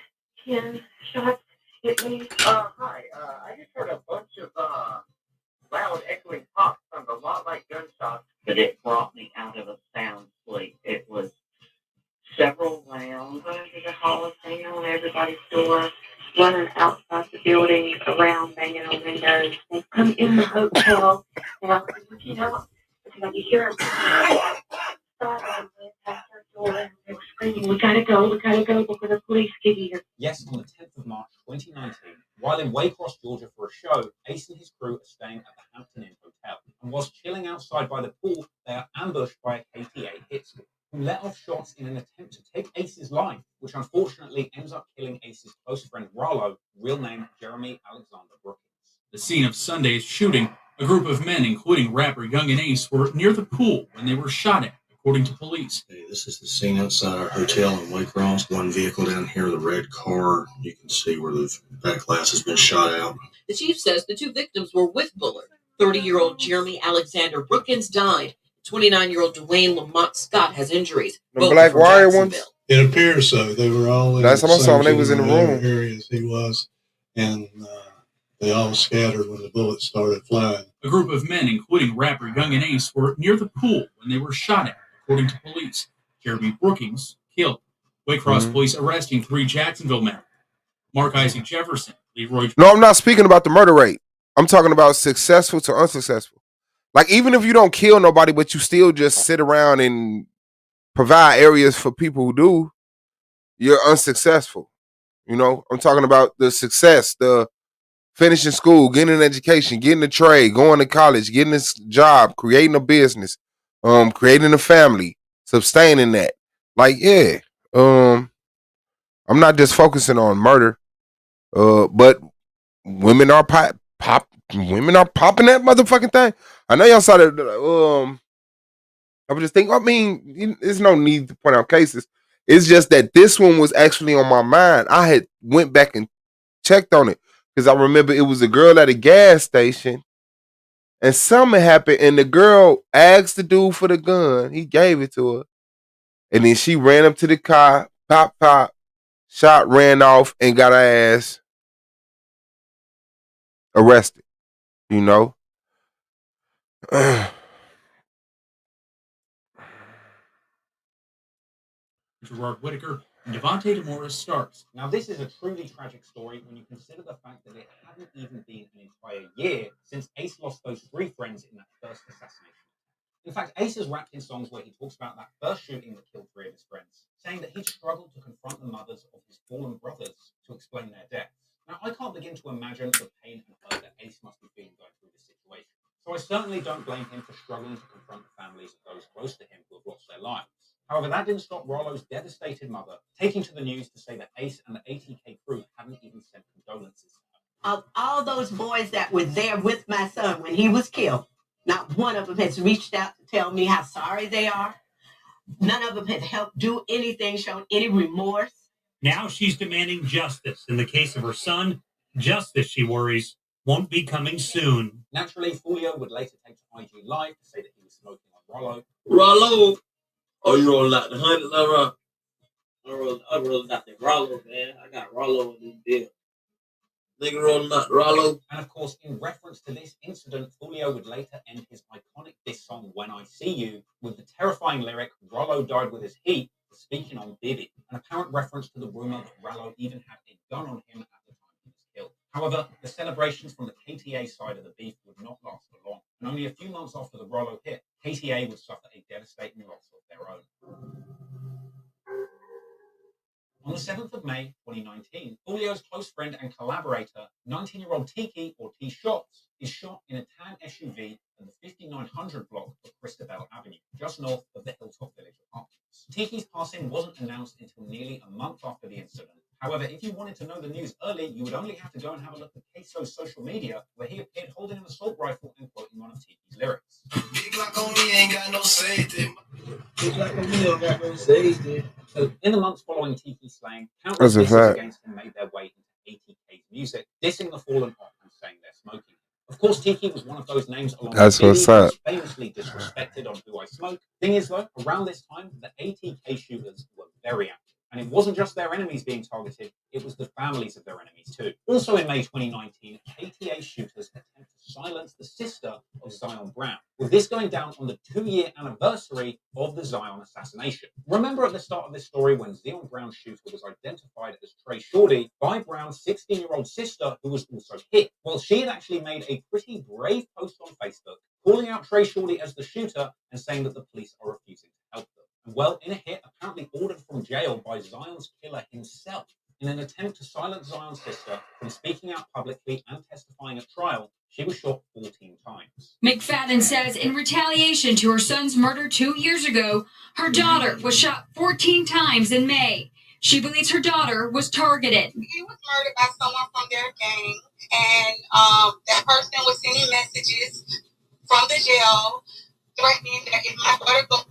10 shots at least.
Hi. I just heard a bunch of loud echoing pops sound a lot like gunshots. But it brought me out of a sound sleep. It was several rounds under the Coliseum, everybody's door, running outside the building, around, banging on windows. They come in the hotel, and I was looking out, and I could hear them past our door, and they were screaming, we gotta go before the police get here.
Yes, on the 10th of March 2019, while in Waycross, Georgia for a show, Ace and his crew are staying at the Hampton Inn Hotel. And whilst chilling outside by the pool, they are ambushed by a KTA hit squad, who let off shots in an attempt to take Ace's life, which unfortunately ends up killing Ace's close friend Rollo, real name Jeremy Alexander Brookins.
The scene of Sunday's shooting, a group of men, including rapper Young and Ace, were near the pool when they were shot at, according to police.
Hey, this is the scene outside our hotel in Waycross. One vehicle down here, the red car. You can see where the back glass has been shot out.
The chief says the two victims were with Bullard. 30-year-old Jeremy Alexander Brookins died. 29-year-old Dwayne Lamont Scott has injuries.
The Black Wire ones?
It appears so. They were all in
Last
the
time I saw them,
same
they was in the room.
area as he was, and they all scattered when the bullets started flying.
A group of men, including rapper Young and Ace, were near the pool when they were shot at, according to police. Jeremy Brookings killed. Waycross police arresting 3 Jacksonville men. Mark Isaac Jefferson, Leroy.
No, I'm not speaking about the murder rate. I'm talking about successful to unsuccessful. Like, even if you don't kill nobody, but you still just sit around and provide areas for people who do, you're unsuccessful. You know, I'm talking about the success, the finishing school, getting an education, getting a trade, going to college, getting a job, creating a business, creating a family, sustaining that. Like, yeah, I'm not just focusing on murder, but women are women are popping that motherfucking thing. I know y'all saw that. I was just thinking, I mean, there's no need to point out cases. It's just that this one was actually on my mind. I had went back and checked on it because I remember it was a girl at a gas station and something happened and the girl asked the dude for the gun. He gave it to her. And then she ran up to the car, pop, shot, ran off, and got her ass arrested. You know?
Gerard Whitaker and Devontae DeMorris Starks.
Now, this is a truly tragic story when you consider the fact that it hadn't even been an entire year since Ace lost those 3 friends in that first assassination. In fact, Ace has rapped in songs where he talks about that first shooting that killed 3 of his friends, saying that he'd struggled to confront the mothers of his fallen brothers to explain their deaths. Now, I can't begin to imagine the pain and hurt that Ace must have been going through this situation. So I certainly don't blame him for struggling to confront the families of those close to him who have lost lives. However, that didn't stop Rollo's devastated mother taking to the news to say that Ace and the ATK crew hadn't even sent condolences.
Of all those boys that were there with my son when he was killed, not one of them has reached out to tell me how sorry they are. None of them have helped do anything, shown any remorse.
Now she's demanding justice in the case of her son. Justice, she worries, won't be coming soon.
Naturally, Julio would later take to IG Live to say that he was smoking on Rollo.
Rollo. Oh, you rolling out the hundreds, all right? I rolled out the Rollo, man. I got Rollo in this deal. Nigga rolling out the Rollo.
And of course, in reference to this incident, Julio would later end his iconic diss song "When I See You" with the terrifying lyric, "Rollo died with his heat," for speaking on Bibi, an apparent reference to the rumor that Rollo even had a gun on him at the time he was killed. However, the celebrations from the KTA side of the beef would not last for long, and only a few months after the Rollo hit, KTA would suffer a devastating loss of their own. On the 7th of May, 2019, Julio's close friend and collaborator, 19-year-old Tiki, or T Shots, is shot in a tan SUV in the 5900 block of Christabel Avenue, just north of the Hilltop Village apartments. Tiki's passing wasn't announced until nearly a month after the incident. However, if you wanted to know the news early, you would only have to go and have a look at Queso's social media, where he appeared holding an assault rifle and quoting one of Tiki's lyrics.
Big Glock on me ain't got no safety. Big Glock on me ain't got no safety.
So, in the months following Tiki's slaying, countless
That's a
disses
fact.
against him made their way into ATK's music, dissing the fallen op and saying they're smoking. Of course, Tiki was one of those names along
That's
with
what's
Biggie,
up.
who's famously disrespected on Who I Smoke. Thing is, though, around this time, the ATK shooters were very active. And it wasn't just their enemies being targeted, it was the families of their enemies too. Also in May 2019, KTA shooters attempt to silence the sister of Zion Brown, with this going down on the 2-year anniversary of the Zion assassination. Remember at the start of this story when Zion Brown's shooter was identified as Trey Shorty by Brown's 16-year-old sister, who was also hit? Well, she had actually made a pretty brave post on Facebook, calling out Trey Shorty as the shooter and saying that the police are refusing to help them. And well, in a hit apparently ordered from jail by Zion's killer himself, in an attempt to silence Zion's sister from speaking out publicly and testifying at trial, she was shot 14 times.
McFadden says in retaliation to her son's murder 2 years ago, her daughter was shot 14 times in May. She believes her daughter was targeted.
He was murdered by someone from their gang, and that person was sending messages from the jail threatening that if my daughter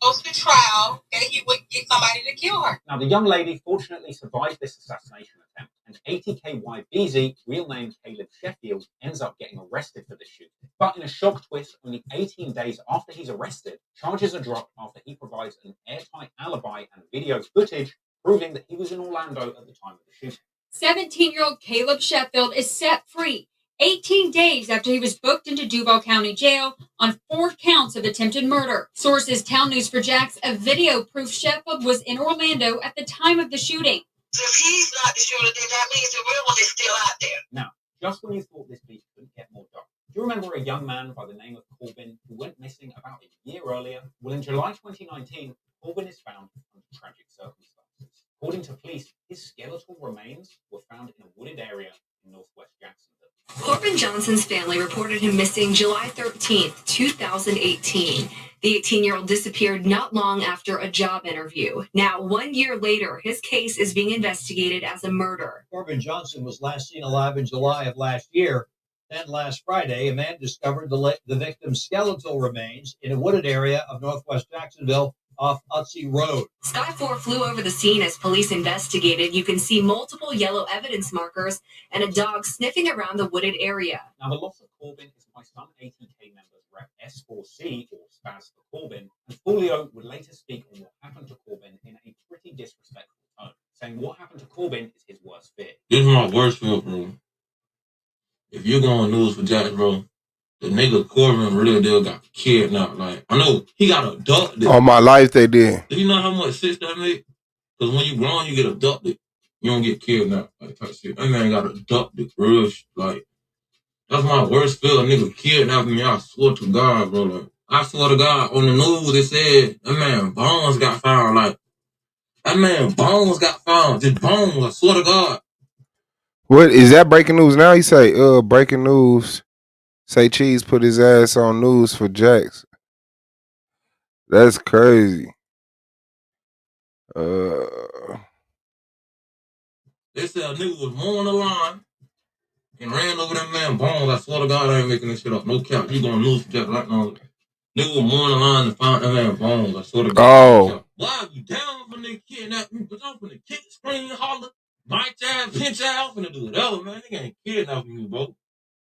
goes to trial, that he would get somebody to kill her.
Now, the young lady fortunately survived this assassination attempt, and ATK YBZ, real name Caleb Sheffield, ends up getting arrested for this shooting. But in a shock twist, only 18 days after he's arrested, charges are dropped after he provides an airtight alibi and video footage proving that he was in Orlando at the time of the shooting.
17-year-old Caleb Sheffield is set free 18 days after he was booked into Duval County Jail on 4 counts of attempted murder. Sources tell News4Jax a video proof Sheffield was in Orlando at the time of the shooting.
If he's not the shooter, then that means the real one is still out there.
Now, just when you thought this beef couldn't get more dark, do you remember a young man by the name of Corbin who went missing about a year earlier? Well, in July 2019, Corbin is found under tragic circumstances. According to police, his skeletal remains were found in a wooded area in northwest Jacksonville.
Corbin Johnson's family reported him missing July 13th, 2018. The 18-year-old disappeared not long after a job interview. Now, 1 year later, his case is being investigated as a murder.
Corbin Johnson was last seen alive in July of last year. Then last Friday, a man discovered the victim's skeletal remains in a wooded area of northwest Jacksonville off Utsey Road.
Sky 4 flew over the scene as police investigated. You can see multiple yellow evidence markers and a dog sniffing around the wooded area.
Now, the loss of Corbin is why some ATK members rep S4C, or Spaz for Corbin, and Julio would later speak on what happened to Corbin in a pretty disrespectful tone, saying what happened to Corbin is his worst fear.
This is my worst fear, bro. If you're going news for Jack, bro, the nigga Corbin really did got kidnapped. Like, I know he got abducted.
All my life they did.
Do you know how much sense that make? Because when you grown, you get abducted. You don't get kidnapped. Like, type shit. That man got abducted. Real like, that's my worst fear. A nigga kidnapped me. I swear to God, bro. Like, I swear to God, on the news, they said that man bones got found. Like, that man bones got found. Just bones. I swear to God.
What is that breaking news now? You say, breaking news. Say Cheese put his ass on news for Jax. That's crazy. Uh,
They said a nigga was mowing the line and ran over that man bones. I swear to God, I ain't making this shit up. No cap. You gonna lose that right now. Nigga was mowing the line and found that man bones. I swear to God.
oh,
Why are you down for nigga kidnap me? But I'm finna kick, scream, holler, bite your ass, pinch your ass, finna do whatever, man. Nigga ain't kidnapping you, bro.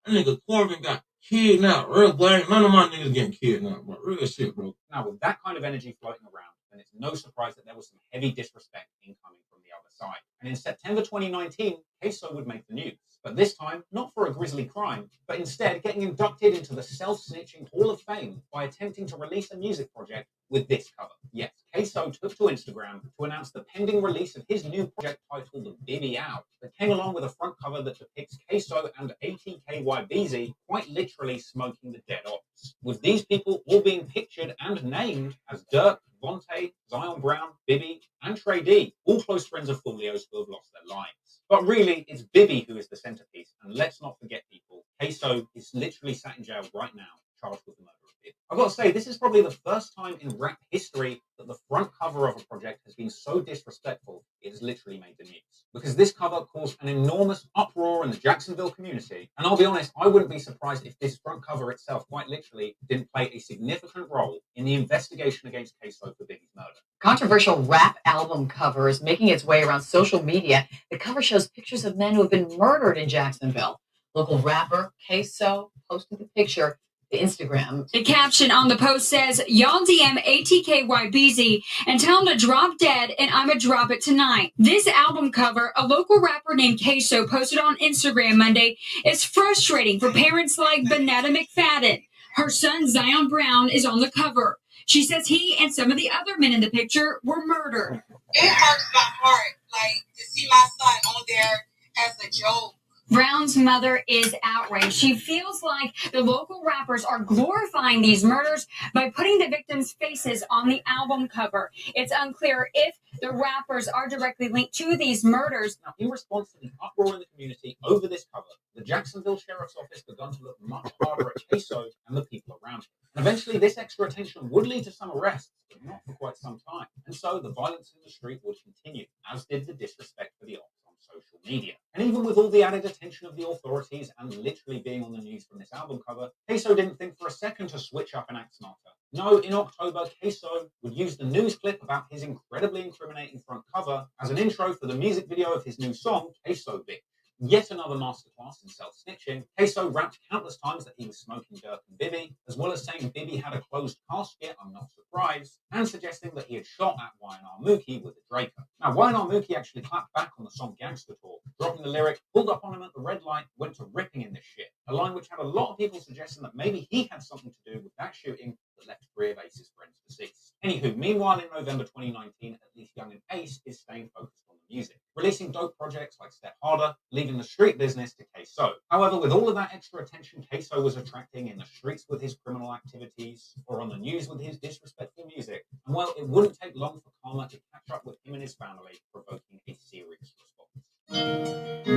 That nigga Corbin got kidnapped. Real blame. None of my niggas getting kidnapped, bro. Real shit, bro.
Now, with that kind of energy floating around, then it's no surprise that there was some heavy disrespect incoming from the other side. And in September 2019, Queso would make the news. But this time, not for a grisly crime, but instead getting inducted into the Self-Snitching Hall of Fame by attempting to release a music project with this cover. Yes, Queso took to Instagram to announce the pending release of his new project titled Bibby Out, that came along with a front cover that depicts Queso and ATKYBZ quite literally smoking the dead ops, with these people all being pictured and named as Dirk, Vontae, Zion Brown, Bibby, and Trey D, all close friends of Julio's who have lost their lives. But really, it's Bibby who is the centerpiece, and let's not forget, people, Queso is literally sat in jail right now, charged with the murder of Bibby. I've got to say, this is probably the first time in rap history that the front cover of a project has been so disrespectful, it has literally made the news. Because this cover caused an enormous uproar in the Jacksonville community, and I'll be honest, I wouldn't be surprised if this front cover itself, quite literally, didn't play a significant role in the investigation against Queso for Biggie's murder.
Controversial rap album cover is making its way around social media. The cover shows pictures of men who have been murdered in Jacksonville. Local rapper Queso posted the picture to Instagram.
The caption on the post says, "Y'all DM ATKYBZ and tell him to drop dead and I'ma drop it tonight." This album cover, a local rapper named Queso posted on Instagram Monday, is frustrating for parents like Benetta McFadden. Her son Zion Brown is on the cover. She says he and some of the other men in the picture were murdered.
It hurts my heart, like, to see my son on there as a joke.
Brown's mother is outraged. She feels like the local rappers are glorifying these murders by putting the victims' faces on the album cover. It's unclear if the rappers are directly linked to these murders.
Now, in response to the uproar in the community over this cover, the Jacksonville Sheriff's Office began to look much harder at Queso and the people around him. And eventually, this extra attention would lead to some arrests, but not for quite some time. And so, the violence in the street would continue, as did the disrespect for the ops on social media. And even with all the added attention of the authorities and literally being on the news from this album cover, Queso didn't think for a second to switch up and act smarter. No, in October, Queso would use the news clip about his incredibly incriminating front cover as an intro for the music video of his new song, Queso Bitch. Yet another masterclass in self-snitching. Queso rapped countless times that he was smoking Dirk and Bibby, as well as saying Bibby had a closed casket, I'm not surprised, and suggesting that he had shot at Y&R Mookie with a Draco. Now, Y&R Mookie actually clapped back on the song Gangster Talk, dropping the lyric, pulled up on him at the red light, went to ripping in this shit, a line which had a lot of people suggesting that maybe he had something to do with that shooting that left 3 of Ace's friends deceased. Anywho, meanwhile, in November 2019, at least Young and Ace is staying focused on the music, releasing dope projects like Step Harder, leaving the street business to Queso. However, with all of that extra attention Queso was attracting in the streets with his criminal activities, or on the news with his disrespectful music, and well, it wouldn't take long for karma to catch up with him and his family, provoking a serious response.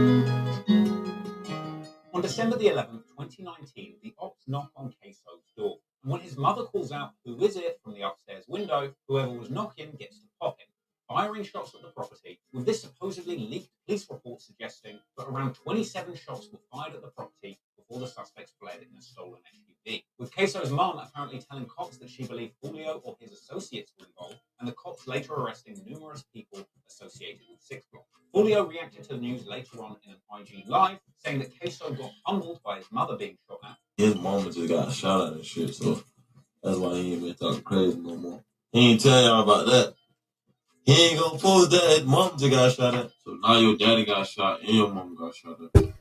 On December the 11th, 2019, the ops knock on Queso's door. And when his mother calls out, "Who is it?" from the upstairs window, whoever was knocking gets to pop him, firing shots at the property, with this supposedly leaked police report suggesting that around 27 shots were fired at the property before the suspects fled in a stolen SUV. With Queso's mom apparently telling cops that she believed Julio or his associates were involved, and the cops later arresting numerous people associated with 6 Block. Julio reacted to the news later on in an IG Live, saying that Queso got humbled by his mother being shot at.
His mama just got shot at and shit, so that's why he ain't been talking crazy no more. He ain't telling y'all about that. He ain't gonna post that his mom just got shot at. So now your daddy got shot and your mom got shot at.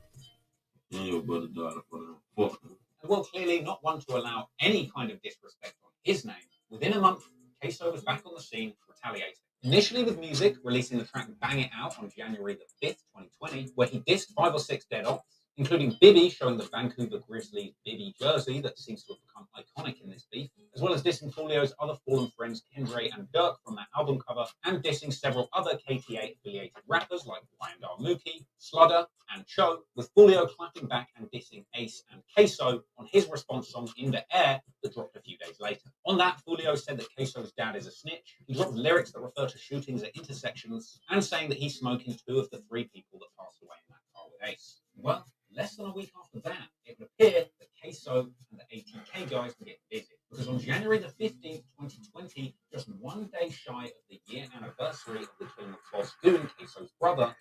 And your brother died for them. Fuck them.
And well, clearly not one to allow any kind of disrespect on his name. Within a month, Queso was back on the scene, retaliating. Initially with music, releasing the track Bang It Out on January the 5th, 2020, where he dissed 5 or 6 dead ops. including Bibby showing the Vancouver Grizzlies Bibby jersey that seems to have become iconic in this beef, as well as dissing Coolio's other fallen friends Kendra and Dirk from their album cover, and dissing several other KTA-affiliated rappers like Wyandotte Mookie, Slugger, and Cho, with Coolio clapping back and dissing Ace and Queso on his response song In the Air that dropped a few days later. On that, Coolio said that Queso's dad is a snitch. He dropped lyrics that refer to shootings at intersections, and saying that he's smoking 2 of the 3 people that passed away in that car with Ace. Well, less than a week after that, it would appear that Queso and the ATK guys were getting busy, because on January the 15th, 2020, just 1 day shy of the year anniversary of the killing of Boss Goon, Queso's brother,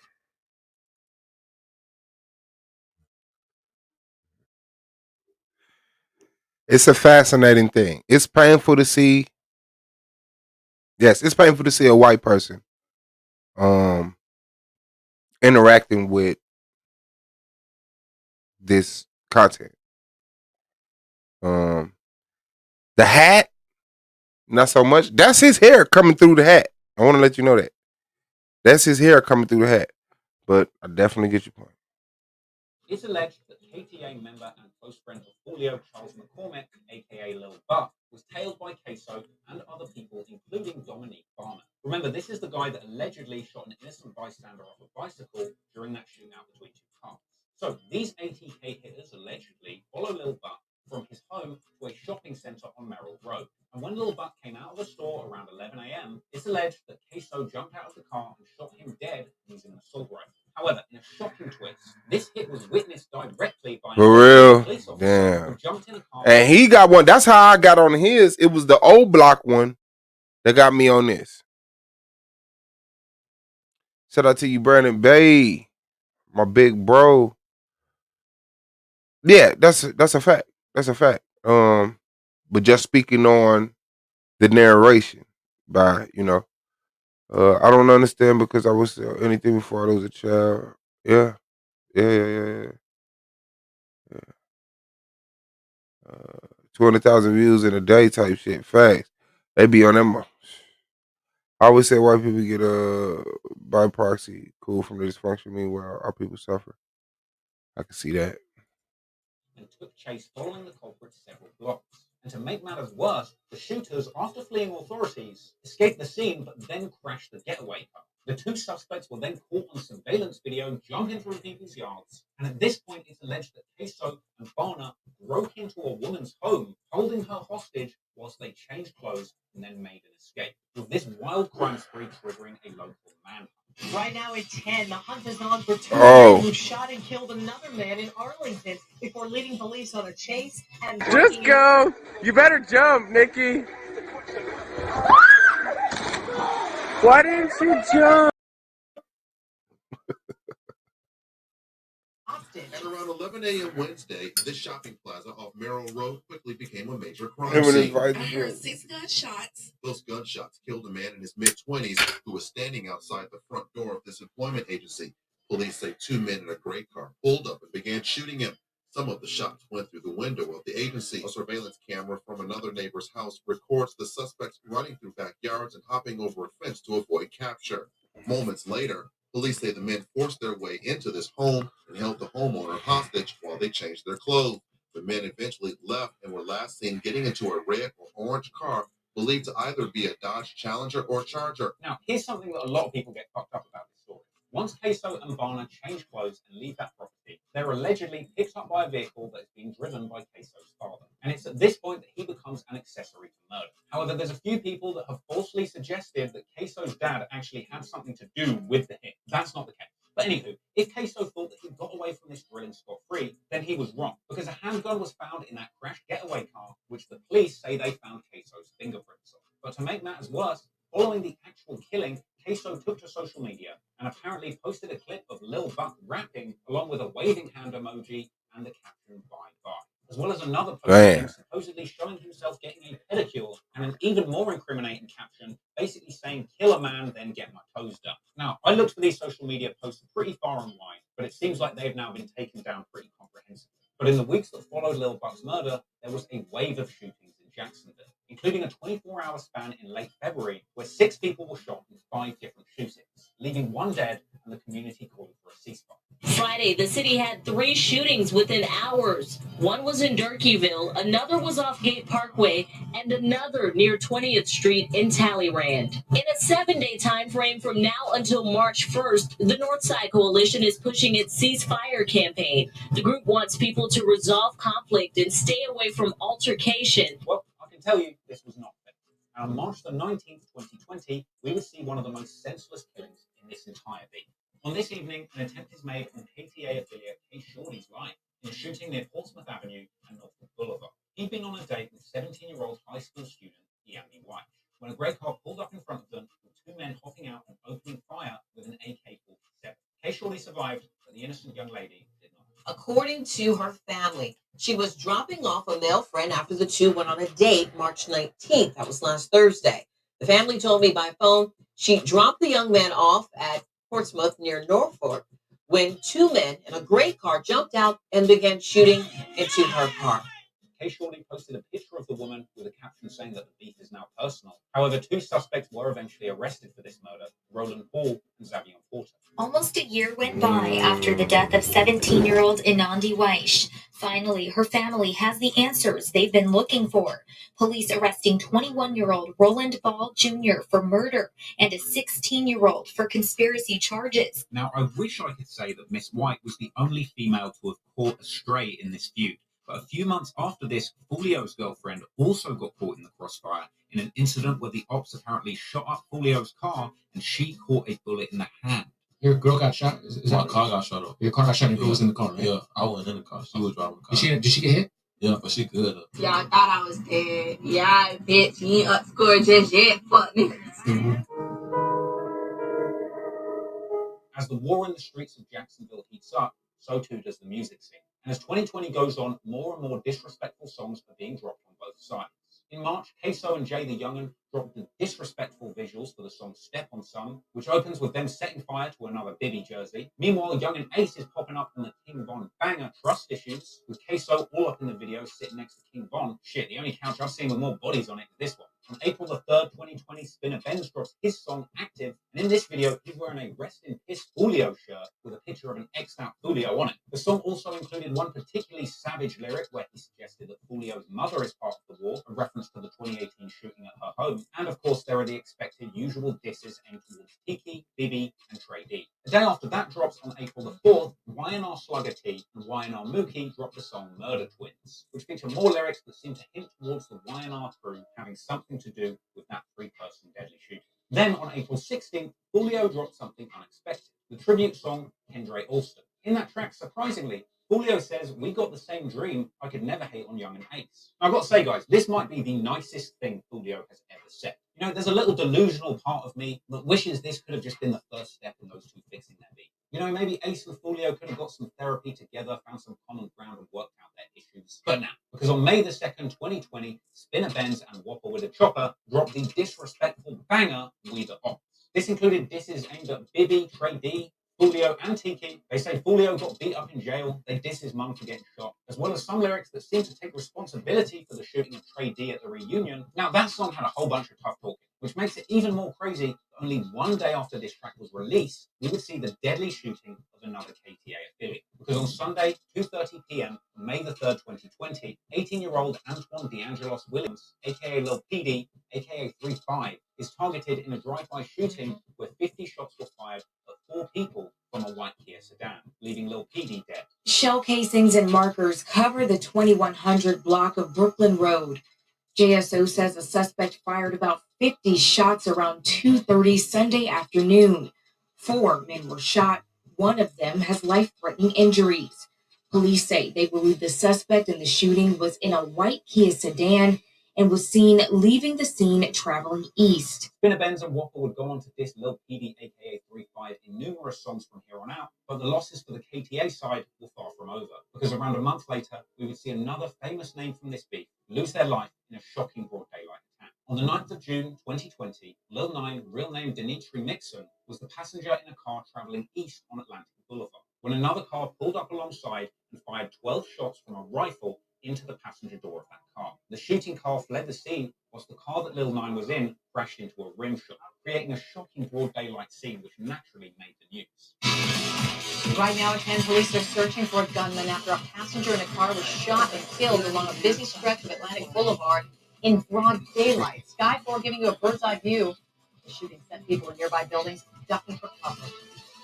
It's a fascinating thing. It's painful to see. Yes, it's painful to see a white person interacting with this content. The hat, not so much. That's his hair coming through the hat. I want to let you know that. That's his hair coming through the hat. But I definitely get your point.
it's alleged that KTA member and close friend of Coolio, Charles McCormick, aka Lil Buck, was tailed by Queso and other people, including Dominique Barman. Remember, this is the guy that allegedly shot an innocent bystander off a bicycle during that shootout between 2 cars. So these ATK hitters allegedly follow Lil Buck from his home to a shopping center on Merrill Road. And when Lil Buck came out of the store around 11 a.m., it's alleged that Queso jumped out of the car and shot him dead using an assault rifle. However, in a shocking twist, this hit was witnessed directly by
For
a
real?
police officer who
Damn.
jumped in a car.
And he got one. That's how I got on his. It was the old block one that got me on this. Shout out to you, Brandon Bay, my big bro. Yeah, that's a fact. That's a fact. But just speaking on the narration by, I don't understand because I was anything before I was a child. Yeah. 200,000 views in a day type shit. Facts. They be on them. I always say white people get by proxy cool from the dysfunction. Meanwhile, our people suffer. I can see that.
And took chase following the culprit several blocks. And to make matters worse, the shooters, after fleeing authorities, escaped the scene but then crashed the getaway car. The 2 suspects were then caught on surveillance video jumping through people's yards. And at this point, it's alleged that Queso and Barner broke into a woman's home, holding her hostage whilst they changed clothes and then made an escape. With this wild crime spree triggering a local manhunt.
Right now at 10, the hunt is on for 2
Oh.
men who shot and killed another man in Arlington before leading police on a chase and
Just
breaking
go. You better jump, Nikki. Why didn't you jump?
At around 11 a.m. Wednesday, this shopping plaza off Merrill Road quickly became a major crime
Him and his
scene.
wife.
I heard 6 gunshots.
Those gunshots killed a man in his mid-20s who was standing outside the front door of this employment agency. Police say 2 men in a gray car pulled up and began shooting him. Some of the shots went through the window of the agency. A surveillance camera from another neighbor's house records the suspects running through backyards and hopping over a fence to avoid capture. Moments later, police say the men forced their way into this home and held the homeowner hostage while they changed their clothes. The men eventually left and were last seen getting into a red or orange car believed to either be a Dodge Challenger or Charger.
Now, here's something that a lot of people get fucked up about this story. Once Queso and Barner change clothes and leave that property, they're allegedly picked up by a vehicle that is being driven by Queso's father. And it's at this point that he becomes an accessory to murder. However, there's a few people that have falsely suggested that Queso's dad actually had something to do with the hit. That's not the case. But anywho, if Queso thought that he got away from this drilling scot-free, then he was wrong, because a handgun was found in that crashed getaway car, which the police say they found Queso's fingerprints on. But to make matters worse, following the actual killing, Queso took to social media and apparently posted a clip of Lil Buck rapping along with a waving hand emoji and the caption "bye-bye," as well as another post of him supposedly showing himself getting a pedicure and an even more incriminating caption basically saying "kill a man, then get my toes done." Now, I looked for these social media posts pretty far and wide, but it seems like they've now been taken down pretty comprehensively. But in the weeks that followed Lil Buck's murder, there was a wave of shootings in Jacksonville, including a 24-hour span in late February where 6 people were shot in 5 different shootings, leaving 1 dead and the community calling for a ceasefire.
Friday, the city had 3 shootings within hours. One was in Durkeeville, another was off Gate Parkway, and another near 20th Street in Talleyrand. In a 7-day time frame from now until March 1st, the Northside Coalition is pushing its ceasefire campaign. The group wants people to resolve conflict and stay away from altercation.
Well, I can tell you this was not fair. On March the 19th, 2020, we would see one of the most senseless killings in this entire beat. On this evening, an attempt is made on KTA affiliate Kay Shorty's life in a shooting near Portsmouth Avenue and Norfolk Boulevard. He'd been on a date with 17-year-old high school student Yanni White when a grey car pulled up in front of them with 2 men hopping out and opening fire with an AK-47. Kay Shorty survived, but the innocent young lady did not.
According to her family, she was dropping off a male friend after the two went on a date March 19th. That was last Thursday. The family told me by phone she dropped the young man off at Portsmouth near Norfolk when 2 men in a gray car jumped out and began shooting into her car.
Kay Shorty posted a picture of the woman with a caption saying that the beef is now personal. However, 2 suspects were eventually arrested for this murder, Roland Paul and Xavier Porter.
Almost a year went by after the death of 17-year-old Inandi Weish. Finally, her family has the answers they've been looking for. Police arresting 21-year-old Roland Ball Jr. for murder and a 16-year-old for conspiracy charges.
Now, I wish I could say that Miss White was the only female to have caught a stray in this feud. But a few months after this, Julio's girlfriend also got caught in the crossfire in an incident where the ops apparently shot up Julio's car and she caught a bullet in the hand.
Your girl got shot? Is
My
that
car got shot up.
Your car got shot and your girl was in the car, right?
Yeah, I wasn't in the car. She was driving the car.
Did she get hit?
Yeah, but she good.
Y'all thought I was dead. Yeah, bitch, you ain't up score just yet. Fuck niggas.
As the war in the streets of Jacksonville heats up, so too does the music scene. And as 2020 goes on, more and more disrespectful songs are being dropped on both sides. In March, Queso and Jay the Young'un dropped the disrespectful visuals for the song Step on Some, which opens with them setting fire to another Bibby jersey. Meanwhile, Young and Ace is popping up in the King Von banger Trust Issues, with Queso all up in the video sitting next to King Von. Shit, the only couch I've seen with more bodies on it is this one. On April the 3rd, 2020, Spinner Benz drops his song Active, and in this video, he's wearing a Rest in Piss Julio shirt with a picture of an X'd out Julio on it. The song also included one particularly savage lyric where he suggested that Julio's mother is part of the war, a reference to the 2018 shooting at her home. And of course, there are the expected usual disses aimed towards Tiki, Bibby, and Trey D. The day after that drops on April the 4th, YNR Slugger T and YNR Mookie drop the song Murder Twins, which feature more lyrics that seem to hint towards the YNR crew having something to do with that 3-person deadly shooting. Then on April 16th, Julio dropped something unexpected, the tribute song Kendra Alston. In that track, surprisingly, Julio says, "We got the same dream, I could never hate on Young and Ace." Now, I've got to say, guys, this might be the nicest thing Julio has ever said. You know, there's a little delusional part of me that wishes this could have just been the first step in those two fixing their beef. You know, maybe Ace and Julio could have got some therapy together, found some common ground and worked out their issues. But now, because on May the 2nd, 2020, Spinner Benz and Whopper with a Chopper dropped the disrespectful banger, We the Ops. This included disses aimed at Bibby, Trey D, Julio, and Tiki. They say Julio got beat up in jail. They diss his mum for getting shot, as well as some lyrics that seem to take responsibility for the shooting of Trey D at the reunion. Now, that song had a whole bunch of tough talking, which makes it even more crazy that only one day after this track was released, we would see the deadly shooting of another KTA affiliate. Because on Sunday, 2:30 p.m., May the 3rd, 2020, 18-year-old Antoine D'Angelos Williams, aka Lil PD, aka 3-5, is targeted in a drive-by shooting where 50 shots were fired at 4 people from a white Kia sedan, leaving Lil PD dead.
Shell casings and markers cover the 2100 block of Brooklyn Road. JSO says a suspect fired about 50 shots around 2:30 Sunday afternoon. 4 men were shot. One of them has life-threatening injuries. Police say they believe the suspect in the shooting was in a white Kia sedan and was seen leaving the scene traveling east.
Spinner Benz and Whopper would go on to diss Lil PD, aka 3-5, in numerous songs from here on out, but the losses for the KTA side were far from over, because around a month later, we would see another famous name from this beef lose their life in a shocking broad daylight attack. On the 9th of June, 2020, Lil 9, real name Dimitri Mixon, was the passenger in a car traveling east on Atlantic Boulevard, when another car pulled up alongside and fired 12 shots from a rifle into the passenger door of that car. The shooting car fled the scene, whilst the car that Lil 9 was in crashed into a rim shot, creating a shocking broad daylight scene which naturally made the news.
Right now at 10, police are searching for a gunman after a passenger in a car was shot and killed along a busy stretch of Atlantic Boulevard in broad daylight. Sky 4 giving you a bird's eye view. The shooting sent people in nearby buildings ducking for cover.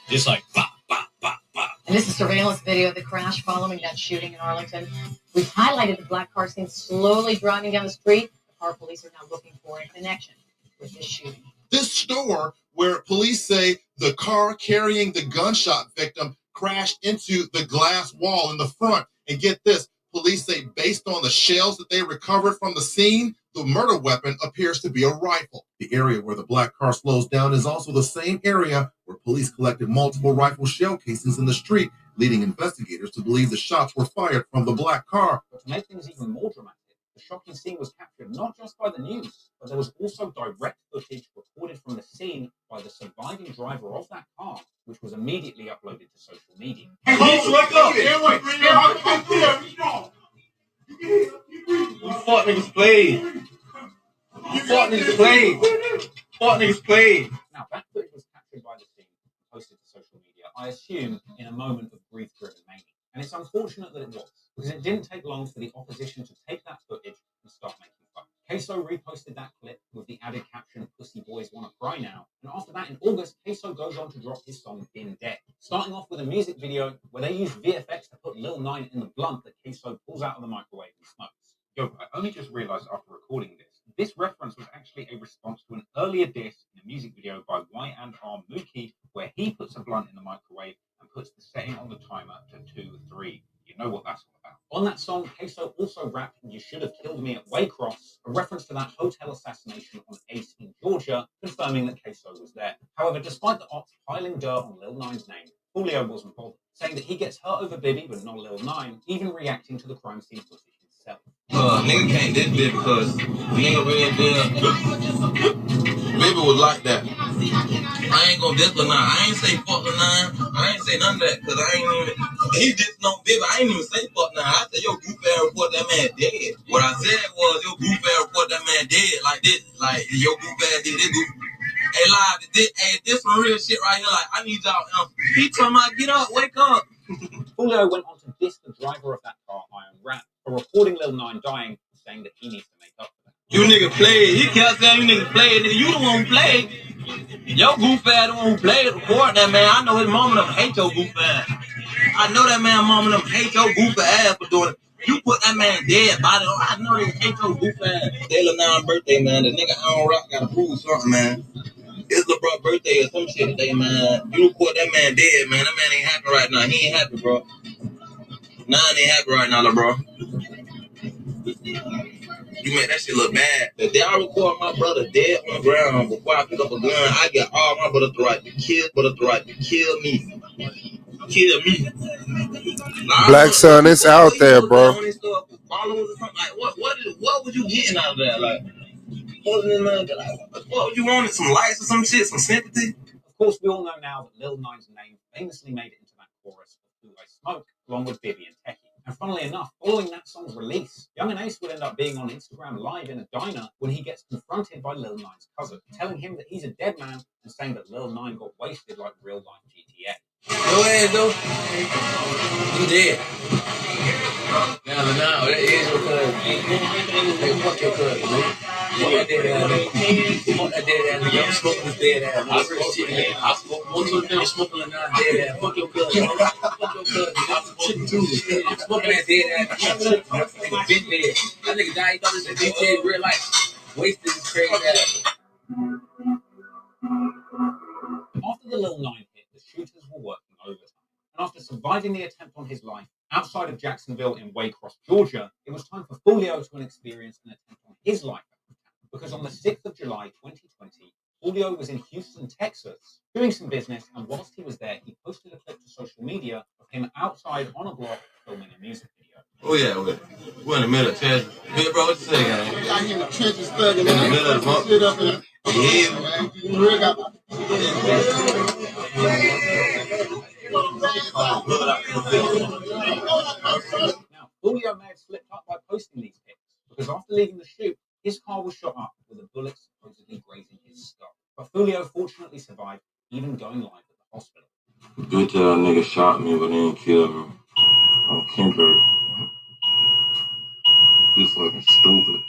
Just like pop, pop, pop, pop.
And this is surveillance video of the crash following that shooting in Arlington. We've highlighted the black car seen slowly driving down the street. The car police are now looking for a connection with this shooting.
This store where police say the car carrying the gunshot victim crashed into the glass wall in the front. And get this, police say based on the shells that they recovered from the scene, the murder weapon appears to be a rifle. The area where the black car slows down is also the same area where police collected multiple rifle shell casings in the street, leading investigators to believe the shots were fired from the black car.
But to make things even more dramatic, the shocking scene was captured not just by the news, but there was also direct footage recorded from the scene by the surviving driver of that car, which was immediately uploaded to social media.
Hey, wake up! You fuck niggas played. You fuck niggas played. Fuck niggas played.
Now, that footage was captured by the scene and posted to social media, I assume, in a moment of grief-driven mania. And it's unfortunate that it was, because it didn't take long for the opposition to take that footage and start making fun. Queso reposted that clip with the added caption, "Pussy boys wanna cry now." And after that, in August, Queso goes on to drop his song, Been Dead. Starting off with a music video where they use VFX to put Lil 9 in the blunt that Queso pulls out of the microwave and smokes.
Yo, I only just realized after recording this reference was actually a response to an earlier diss in a music video by Y&R Mookie, where he puts a blunt in the microwave and puts the setting on the timer to 2-3. You know what that's all about.
On that song, Queso also rapped You Should Have Killed Me at Waycross, a reference to that hotel assassination on Ace in Georgia, confirming that Queso was there. However, despite the ops piling dirt on Lil 9's name, Julio wasn't bothered, saying that he gets hurt over Bibby but not Lil 9, even reacting to the crime scene footage himself.
Nigga can't this bitch because nigga really did. Baby was like that. I ain't gonna diss Lil 9. I ain't say fuck Lil 9. I ain't say none of that because I ain't even. He dissed on Baby. I ain't even say fuck 9. I said yo goof ass report that man dead. What I said was yo goof ass report that man dead like this. Like yo goof ass did this goof. Hey live, this some real shit right here. Like I need y'all. He told me get up, wake up.
Julio went on to diss the driver of that car, Iron Rat, for recording Lil 9 dying, saying that he needs to make up for that.
You nigga played. He kept saying you nigga played. Nigga, you the one who played. Your goof ass the one who played recording that man. I know his mama them hate your goof ass. I know that man mama them hate your goof ass for doing it. You put that man dead body on. I know they hate your goof ass. It's Lil 9's birthday, man. The nigga Iron Rock gotta prove something, man. It's LeBron's birthday or some shit today, man. You report that man dead, man. That man ain't happy right now. He ain't happy, bro. 9 ain't happy right now, LeBron. You make that shit look bad. The day I record my brother dead on the ground before I pick up a gun, I get all my brother the right to kill me. Kill me.
Black Sun, it's out there, bro.
Like, what was you getting out of that? Like, what was you wanting? Some likes or some shit? Some sympathy?
Of course, we all know now that Lil 9's name famously made it into that chorus of Who I Smoke, along with Bibby and Techie. And funnily enough, following that song's release, Young and Ace would end up being on Instagram Live in a diner when he gets confronted by Lil 9's cousin, telling him that he's a dead man and saying that Lil 9 got wasted like real-life GTA.
Go ahead, though. You dead. Now, that is your cousin. Hey, fuck your cousin, man. Fuck that dead ass nigga. Fuck that dead ass nigga. I'm smoking this dead ass nigga. I smoke one to the I'm smoking a dead ass. Fuck your cousin. Fuck your cousin. I'm chicken too. I'm smoking that dead ass. That nigga been dead. That nigga died. He thought this was GTA real life. Wasted his crazy ass.
After the Lil 9 hit, the shooters were working overtime. And after surviving the attempt on his life outside of Jacksonville in Waycross, Georgia, it was time for Julio to experience an attempt on his life. Because on the 6th of July, 2020, Julio was in Houston, Texas, doing some business, and whilst he was there, he posted a clip to social media of him outside on a block filming a music video.
Oh yeah, we're in the middle of Texas. Hey, bro, what you say, guys?
We out here in the trenches thugging,
in the middle of the month.
Shit up in
Now, Julio may have slipped up by after leaving the shoot, his car was shot up with a bullet supposedly grazing his skull. But Julio fortunately survived, even going live at the hospital.
Bitch ass nigga shot me, but they didn't kill me. On Kendrick. Just fucking stupid.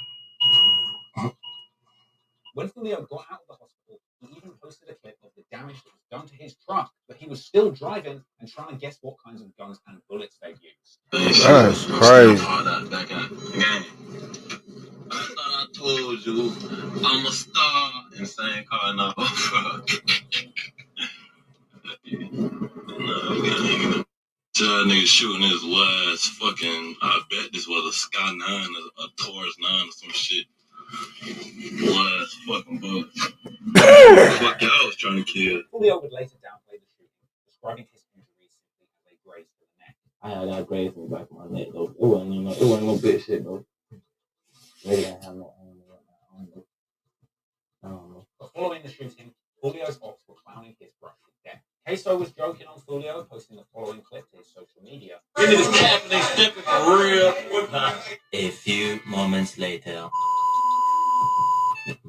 When Julio got out of the hospital, he even posted a clip of the damage that was done to his truck, but he was still driving and trying to guess what kinds of guns and bullets they'd used.
That's crazy.
I thought I told you I'm a star. Insane car now. Tell nigga shooting his last fucking. I bet this was a Sky 9, a Taurus 9 or some shit. Last fucking bullet. Fuck y'all was trying to kill.
Julio would later downplay the shooting, describing his injuries simply as a graze to the neck.
I had that graze in the back of my neck though. It wasn't no big shit though. Maybe I have no. I don't know.
But following the shooting, Julio's ops were clowning his brush with death. Queso was joking on Julio, posting the following clip to his social media.
A few moments later.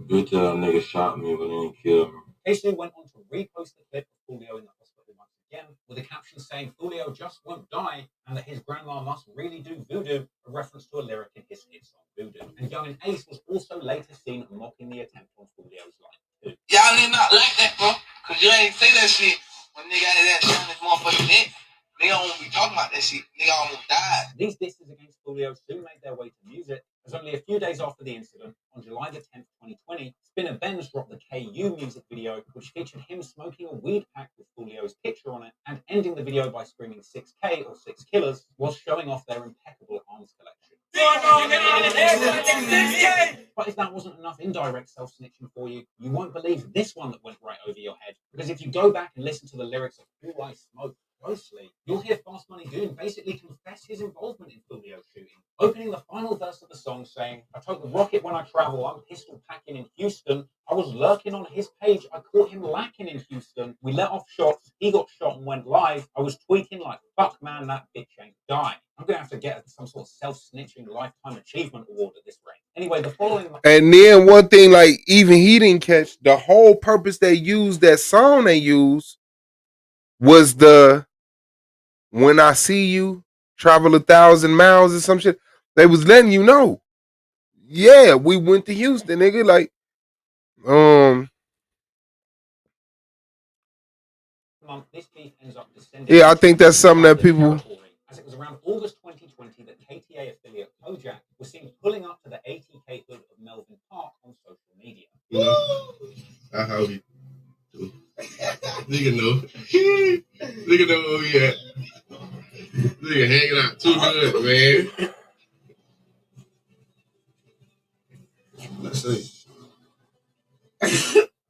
Bitch ass nigga shot me, but they didn't kill me.
Queso went on to repost the clip of Julio in the hospital once again, with a caption saying Julio just won't die and that his grandma must really do voodoo, a reference to a lyric in his hit song Voodoo. And Young Ace was also later seen mocking the attempt on Julio's life too.
Y'all need not like that, bro, because you ain't say that shit when nigga had that shit on this motherfucking neck. Nigga won't be talking about that shit. Nigga almost died.
These disses against Julio soon made their way to music, as only a few days after the incident, on July the 10th, 2020, Spinner Benz dropped the KU music video, which featured him smoking a weed pack with Julio's picture on it, and ending the video by screaming 6K or 6 killers, while showing off their impeccable arms collection. But if that wasn't enough indirect self-snitching for you, you won't believe this one that went right over your head. Because if you go back and listen to the lyrics of Who I Smoke closely, you'll hear Fast Money Goon basically confess his involvement in Julio's shooting, opening the final verse of the song saying, "I took the rocket when I travel, I'm pistol packing in Houston. I was lurking on his page, I caught him lacking in Houston. We let off shots, he got shot and went live. I was tweaking like, fuck man, that bitch ain't dying." I'm going to have to get some sort of self-snitching lifetime achievement award at this rate. Anyway, the following...
And then one thing, like, even he didn't catch, the whole purpose they used, that song they used, was the "When I See You, Travel 1,000 Miles" or some shit. They was letting you know. Yeah, we went to Houston, nigga. Like,
This beef ends up descending.
Yeah, I think that's something that people...
As it was around August 2020 that KTA affiliate Kojak was seen pulling up to the ATK hood of Melvin Park on social media.
You know, that's how we do. Nigga know. Nigga know where we at. Nigga hanging out too good, man. Let's see.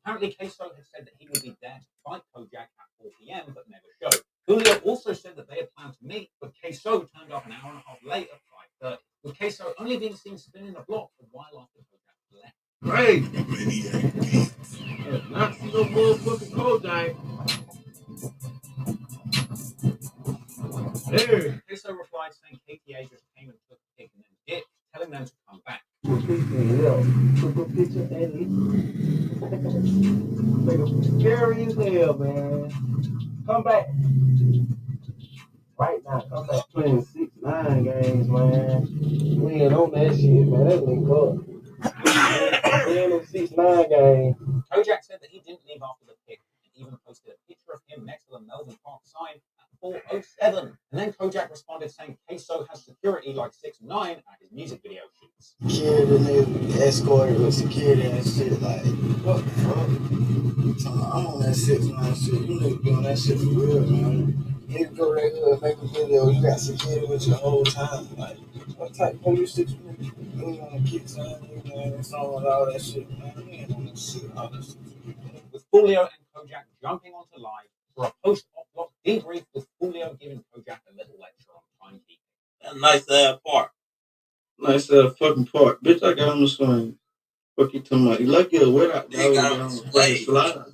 Apparently, Queso had said that he would be there to fight Kojak at 4 p.m. but never showed. Julio also said that they had planned to meet, but Queso turned up an hour and a half late at 5:30, with Queso only being seen spinning the block a while after Kojak left.
Right. Not see no motherfucking Kojak.
Hey. Queso replied saying KTA just came and took a pic and then dipped, telling them to come back.
Scary as hell, man. Come back. Right now, come back. Playing 6-9 games, man. We ain't on that shit, man. That ain't good. Playing them 6-9 games.
Kojak said that he didn't leave after the pic and even posted a picture of him next to the Melvin Park sign at 4:07. And then Kojak responded saying Queso has security like 6ix9ine at his music video shoots.
Security, nigga, escorted with security and shit. Like, what the fuck? I'm on that 6ix9ine shit. You niggas be on that shit for real, man. You need to go right here and make a video. You got security with you the whole time. Like, what type of police shit you niggas? You ain't on the kick sign, man. It's on with all that shit, man. You ain't on that shit, all that shit.
With Julio and Kojak jumping onto live for a post-op block debrief, with Julio giving Kojak a little lecture on timekeeping.
That nice ass park. Nice ass fucking park. Bitch, I got on the swing. Fuck you talking about? You lucky to wet out.
They got on the slide.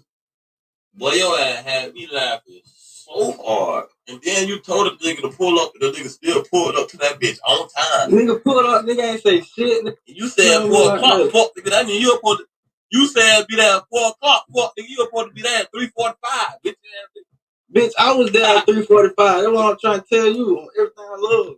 Boy, your ass had me laughing so hard. And then you told the nigga to pull up, and the nigga still pulled up to that bitch on time.
Nigga pulled up, nigga ain't say shit.
You said 4 o'clock, fuck nigga. That mean you supposed to. You said be there at 4 o'clock, fuck nigga. You supposed to be there at 3:45, bitch.
Bitch, I was there at 3:45. That's what I'm trying to tell you on everything I love.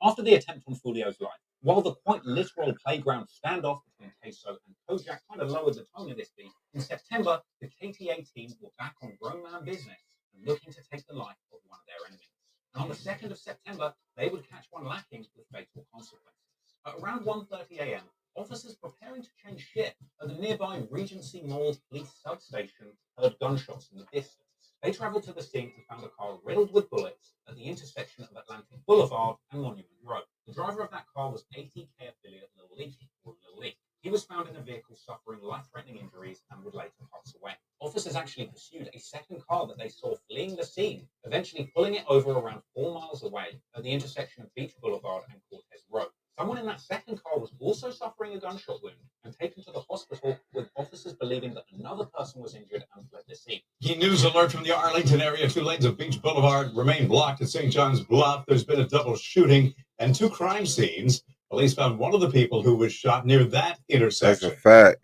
After the attempt on Fulio's life, while the quite literal playground standoff between Queso and Kojak kind of lowered the tone of this beat, in September, the KTA team were back on grown man business and looking to take the life of one of their enemies. And on the 2nd of September, they would catch one lacking with fatal consequences. At around 1:30 a.m., officers preparing to change shit at the nearby Regency Mall police substation heard gunshots in the distance. They traveled to the scene and found a car riddled with bullets at the intersection of Atlantic Boulevard and Monument Road. The driver of that car was ATK affiliate Lil Leaky, or Lil Leak. He was found in a vehicle suffering life-threatening injuries and would later pass away. Officers actually pursued a second car that they saw fleeing the scene, eventually pulling it over around 4 miles away at the intersection of Beach Boulevard and Cortez Road. Someone in that second car was also suffering a gunshot wound and taken to the hospital, with officers believing that another person was injured and fled the scene.
Key news alert from the Arlington area. 2 lanes of Beach Boulevard remain blocked at St. John's Bluff. There's been a double shooting and 2 crime scenes. Police found one of the people who was shot near that intersection.
That's a fact.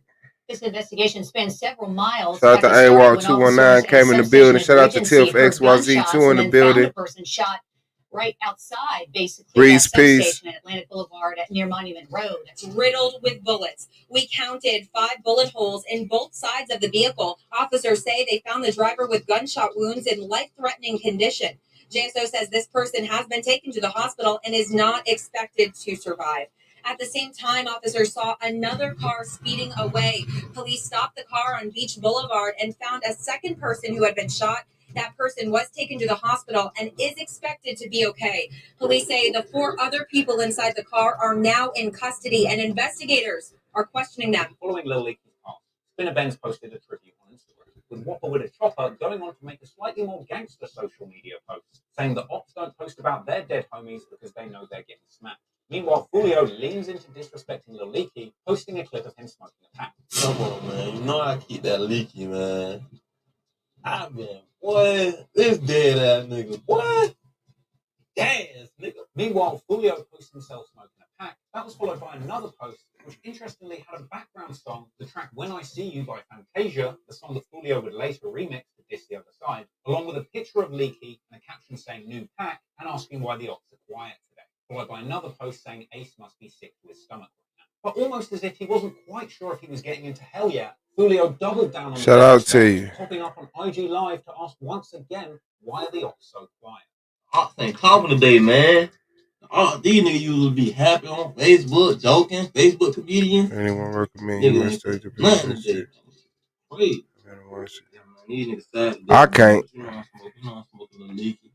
This investigation spans several miles.
Shout out to AWOL 219 came in the building. Shout out to Tiff XYZ2 in the building.
A person shot right outside, basically,
Breeze,
that
peace.
substation at Atlantic Boulevard near Monument Road.
It's riddled with bullets. We counted 5 bullet holes in both sides of the vehicle. Officers say they found the driver with gunshot wounds in life-threatening condition. JSO says this person has been taken to the hospital and is not expected to survive. At the same time, officers saw another car speeding away. Police stopped the car on Beach Boulevard and found a second person who had been shot. That person was taken to the hospital and is expected to be okay. Police say the 4 other people inside the car are now in custody, and investigators are questioning them.
Following Lil Leaky's pass, Spinner Benz posted a tribute on Instagram, with Whopper with a chopper going on to make a slightly more gangster social media post, saying that ops don't post about their dead homies because they know they're getting smacked. Meanwhile, Fulio leans into disrespecting Lil Leaky, posting a clip of him smoking a pack.
Come on, man. You know I keep that leaky, man. I been, boy, this dead ass nigga, what? Gas, nigga.
Meanwhile, Fulio posts himself smoking a pack. That was followed by another post, which interestingly had a background song, the track When I See You by Fantasia, the song that Fulio would later remix to Diss the Other Side, along with a picture of Leaky and a caption saying new pack and asking why the ops are quiet today, followed by another post saying Ace must be sick to his stomach right now. But almost as if he wasn't quite sure if he was getting into hell yet, Fulio doubled down on
Shout out to you.
popping up on IG Live to ask once again, why are the ops so quiet?
Ops ain't coughing today, man. All these niggas usually be happy on Facebook, joking, Facebook comedians.
Anyone recommend you
Niggas
must take the
ain't nothing
picture?
today. Wait. Yeah, man, these niggas sad today.
I can't.
You know I'm smoking a little leaky.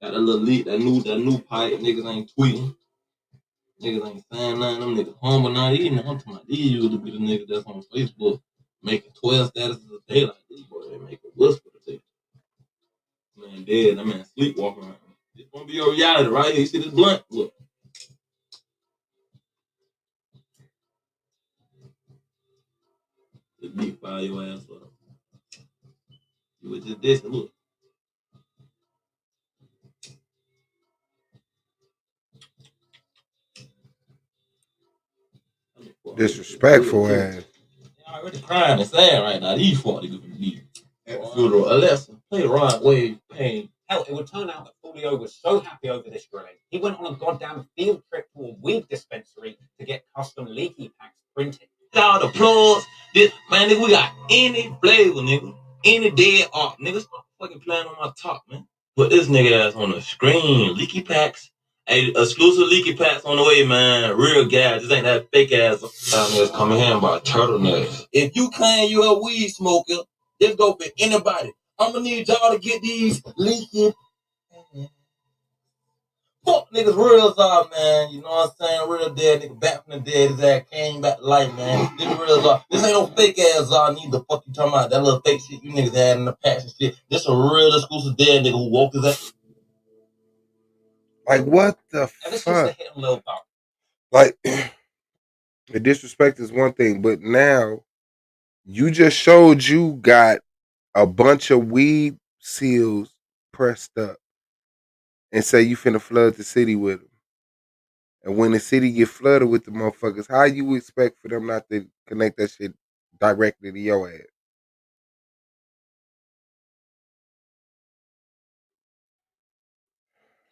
Got a little leak, that new pipe. Niggas ain't tweeting. Niggas ain't saying nothing. Them niggas humble now. I'm talking about these usually be the niggas that's on Facebook making 12 statuses a day like this, boy. They make a whisper today. Man, dead. That man sleepwalking around. It's gonna be your reality right here. You see this blunt? Look. The beat fire your ass up. You was just this. Look.
Disrespectful ass.
Y'all already crying and saying right now. These 40 niggas from the funeral. Alexa, play Rod Wave Pain.
Hell, it would turn out that Fulio was so happy over this drilling, he went on a goddamn field trip to a weed dispensary to get custom Leaky packs printed.
Y'all the plugs. This, man, nigga, we got any flavor, nigga. Any dead art. Nigga, stop fucking playing on my top, man. Put this nigga ass on the screen. Leaky packs. Hey, exclusive Leaky packs on the way, man. Real guys. This ain't that fake ass. Niggas coming here by turtlenecks. If you claim you a weed smoker, this go for anybody. I'm gonna need y'all to get these Leaky. Fuck niggas real are, man. You know what I'm saying? Real dead nigga back from the dead. His ass came back to life, man. This real are. This ain't no fake ass are. Neither. Fuck you talking about that little fake shit you niggas had in the past and shit. This a real exclusive dead nigga who woke his ass.
Like, what the fuck? Like, the disrespect is one thing, but now you just showed you got a bunch of weed seals pressed up and say you finna flood the city with them. And when the city get flooded with the motherfuckers, how you expect for them not to connect that shit directly to your ass?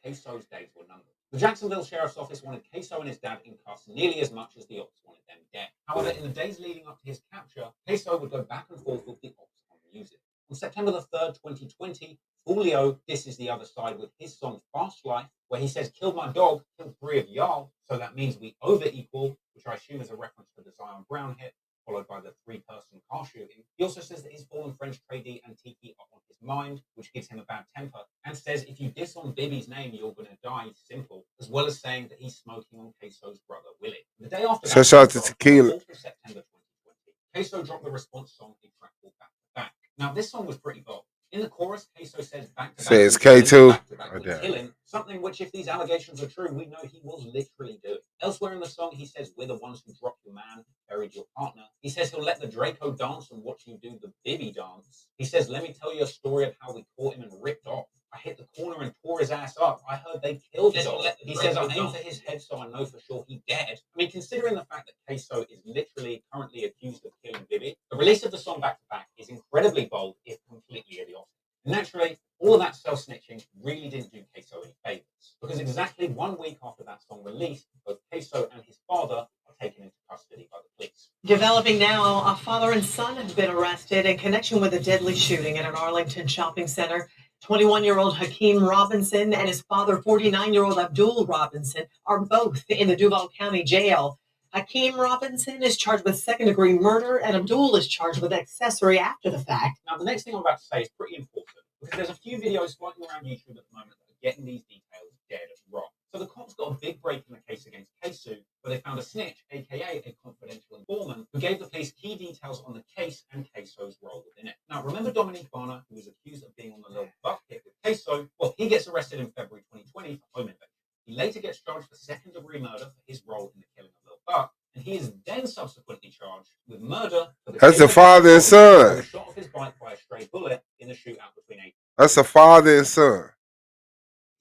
Queso's days were numbered. The Jacksonville Sheriff's Office wanted Queso and his dad in cuffs nearly as much as the ops wanted them dead. However, in the days leading up to his capture, Queso would go back and forth with the ops on music. On September the 3rd, 2020, Julio disses the other side with his song Fast Life, where he says, "Killed my dog, killed 3 of y'all, so that means we over equal," which I assume is a reference to the Zion Brown hit, followed by the 3-person car shooting. He also says that his fallen French tradee and Tiki are on his mind, which gives him a bad temper, and says if you diss on Bibby's name, you're going to die, simple, as well as saying that he's smoking on Queso's brother, Willie. The day after that,
Shout out to Tequila.
on 4th of September 2020, Queso dropped the response song, A Track Called Back to Back. Now, this song was pretty bold. In the chorus, Queso says back to back.
Says K2.
Back to back with killing, something which, if these allegations are true, we know he was literally doing. Elsewhere in the song, he says, "We're the ones who dropped your man, buried your partner." He says he'll let the Draco dance and watch you do the Bibby dance. He says, "Let me tell you a story of how we caught him and ripped off. I hit the corner and tore his ass up. I heard they killed him." He says, "I aimed for his head so I know for sure he dead." I mean, considering the fact that Queso is literally currently accused of killing Bibby, the release of the song Back to Back is incredibly bold, if completely idiotic. Naturally, all of that self-snitching really didn't do Queso any favors, because exactly 1 week after that song released, both Queso and his father are taken into custody by the police.
Developing now, a father and son have been arrested in connection with a deadly shooting at an Arlington shopping center. 21-year-old Hakeem Robinson and his father, 49-year-old Abdul Robinson, are both in the Duval County Jail. Hakeem Robinson is charged with second-degree murder, and Abdul is charged with accessory after the fact.
Now, the next thing I'm about to say is pretty important, because there's a few videos floating around YouTube at the moment that are getting these details dead wrong. So the cops got a big break in the case against Queso, where they found a snitch, aka a confidential informant, who gave the police key details on the case and Queso's role within it. Now, remember Dominique Varner, who was accused of being on the Lil Buck hit with Queso? Well, he gets arrested in February 2020 for home invasion. He later gets charged for second-degree murder for his role in the killing of Lil Buck, and he is then subsequently charged with murder for the
That's the father and son.
shot off his bike by a stray bullet in the shootout between ATA
That's a father and son.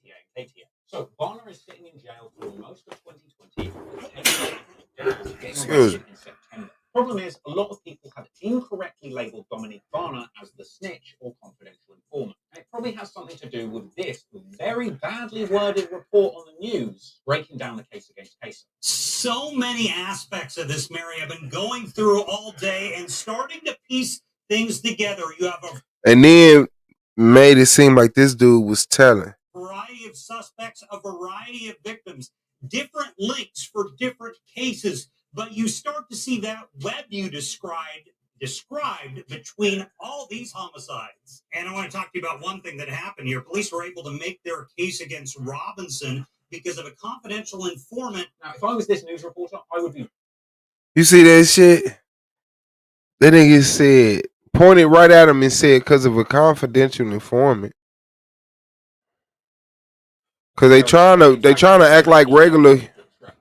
and KTM. So Varner is sitting in jail for most of 2020 for getting arrested in September. Problem is, a lot of people have incorrectly labeled Dominique Varner as the snitch or confidential informant. And it probably has something to do with this very badly worded report on the news breaking down the case against Queso.
So many aspects of this, Mary, I've been going through all day and starting to piece things together. You have a
And then made it seem like this dude was telling.
variety of suspects, a variety of victims, different links for different cases, but you start to see that web you described between all these homicides. And I want to talk to you about one thing that happened here. Police were able to make their case against Robinson because of a confidential informant.
Now, if I was this news reporter, I would be...
You see that shit? That nigga said, pointed right at him and said, because of a confidential informant. Because they trying to act like regular.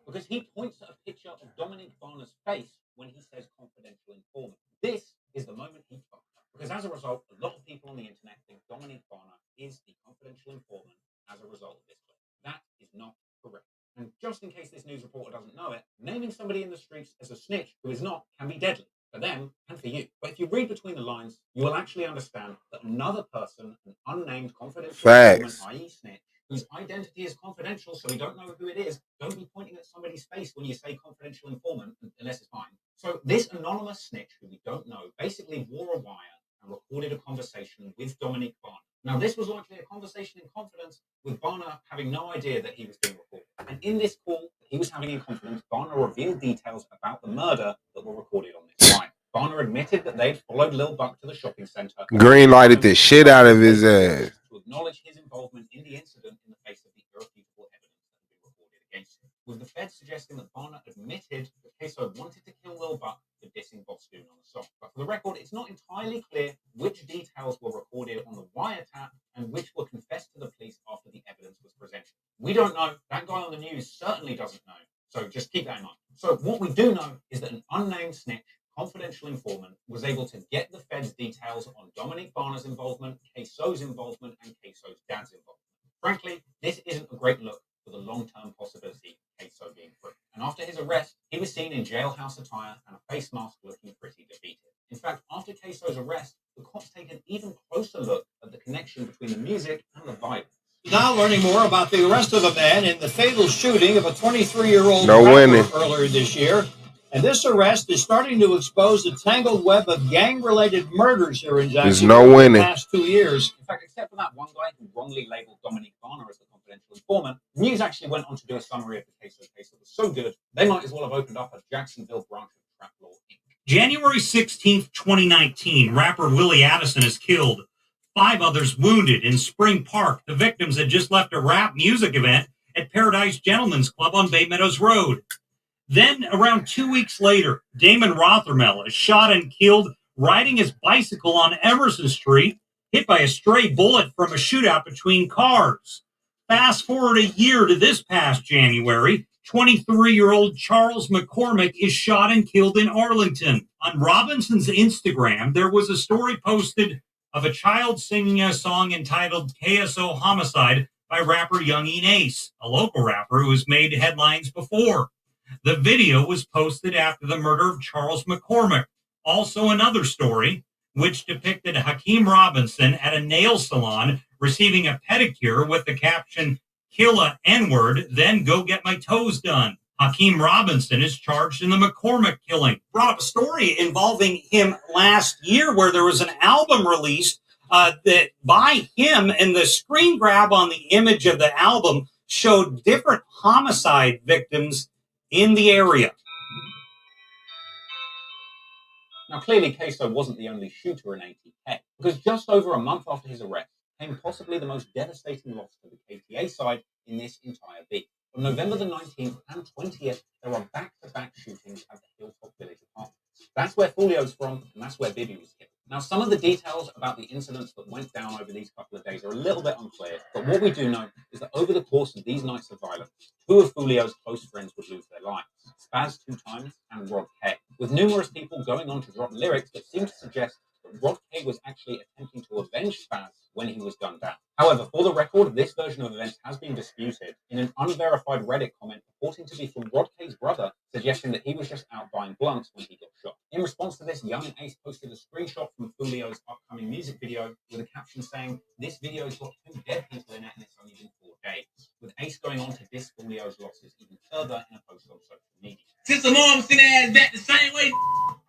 Because he points at a picture of Dominique Varner's face when he says confidential informant. This is the moment he fucked up. Because as a result, a lot of people on the internet think Dominique Varner is the confidential informant as a result of this clip. That is not correct. And just in case this news reporter doesn't know it, naming somebody in the streets as a snitch who is not can be deadly for them and for you. But if you read between the lines, you will actually understand that another person, an unnamed confidential informant, i.e. snitch, whose identity is confidential, so we don't know who it is, don't be pointing at somebody's face when you say confidential informant, unless it's mine. So this anonymous snitch, who we don't know, basically wore a wire and recorded a conversation with Dominique Varner. Now, this was likely a conversation in confidence, with Varner having no idea that he was being recorded. And in this call that he was having in confidence, Varner revealed details about the murder that were recorded on this line. Varner admitted that they'd followed Lil Buck to the shopping center.
Green lighted the shit out of his ass.
To acknowledge his involvement in the incident in the face of the irrefutable evidence that had been recorded against him. With the Fed suggesting that Varner admitted that Queso wanted to kill Lil Buck for dissing Boston on the song. But for the record, it's not entirely clear which details were recorded on the wiretap and which were confessed to the police after the evidence was presented. We don't know. That guy on the news certainly doesn't know. So just keep that in mind. So what we do know is that an unnamed snitch confidential informant was able to get the feds details on Dominique Barner's involvement, Queso's involvement, and Queso's dad's involvement. Frankly, this isn't a great look for the long-term possibility of Queso being free. And after his arrest, he was seen in jailhouse attire and a face mask looking pretty defeated. In fact, after Queso's arrest, the cops take an even closer look at the connection between the music and the violence.
Now learning more about the arrest of a man in the fatal shooting of a 23-year-old
No winning.
earlier this year. And this arrest is starting to expose the tangled web of gang-related murders here in
There's
Jacksonville
no
in
winning.
the past 2 years.
In fact, except for that one guy who wrongly labeled Dominique Barner as the confidential informant, the news actually went on to do a summary of the Queso case that was so good, they might as well have opened up a Jacksonville branch of Trap Law Inc.
January 16th, 2019, rapper Willie Addison is killed. 5 others wounded in Spring Park. The victims had just left a rap music event at Paradise Gentlemen's Club on Bay Meadows Road. Then, around 2 weeks later, Damon Rothermel is shot and killed riding his bicycle on Emerson Street, hit by a stray bullet from a shootout between cars. Fast forward a year to this past January, 23-year-old Charles McCormick is shot and killed in Arlington. On Robinson's Instagram, there was a story posted of a child singing a song entitled KSO Homicide by rapper Young E. Nace, a local rapper who has made headlines before. The video was posted after the murder of Charles McCormick. Also another story, which depicted Hakeem Robinson at a nail salon receiving a pedicure with the caption, "Kill a N-word, then go get my toes done." Hakeem Robinson is charged in the McCormick killing. Brought up a story involving him last year where there was an album released that by him, and the screen grab on the image of the album showed different homicide victims in the area.
Now, clearly, Queso wasn't the only shooter in ATK, because just over a month after his arrest came possibly the most devastating loss to the KTA side in this entire beat. On November the 19th and 20th, there are back-to-back shootings at the Hilltop Village Apartments. That's where Julio's from, and that's where Bibby was killed. Now, some of the details about the incidents that went down over these couple of days are a little bit unclear, but what we do know is that over the course of these nights of violence, 2 of Julio's close friends would lose their lives, Spaz 2 times and Rod K, with numerous people going on to drop lyrics that seem to suggest that Rod K was actually attempting to avenge Spaz when he was gunned down. However, for the record, this version of events has been disputed in an unverified Reddit comment purporting to be from Rod K's brother, suggesting that he was just out buying blunts when he got shot. In response to this, Young Ace posted a screenshot from Julio's upcoming music video with a caption saying, "This video's got 2 dead people in it and it's only been 4 days," with Ace going on to diss Julio's losses even further in a post on social media.
Since the mom sent their ass back the same way,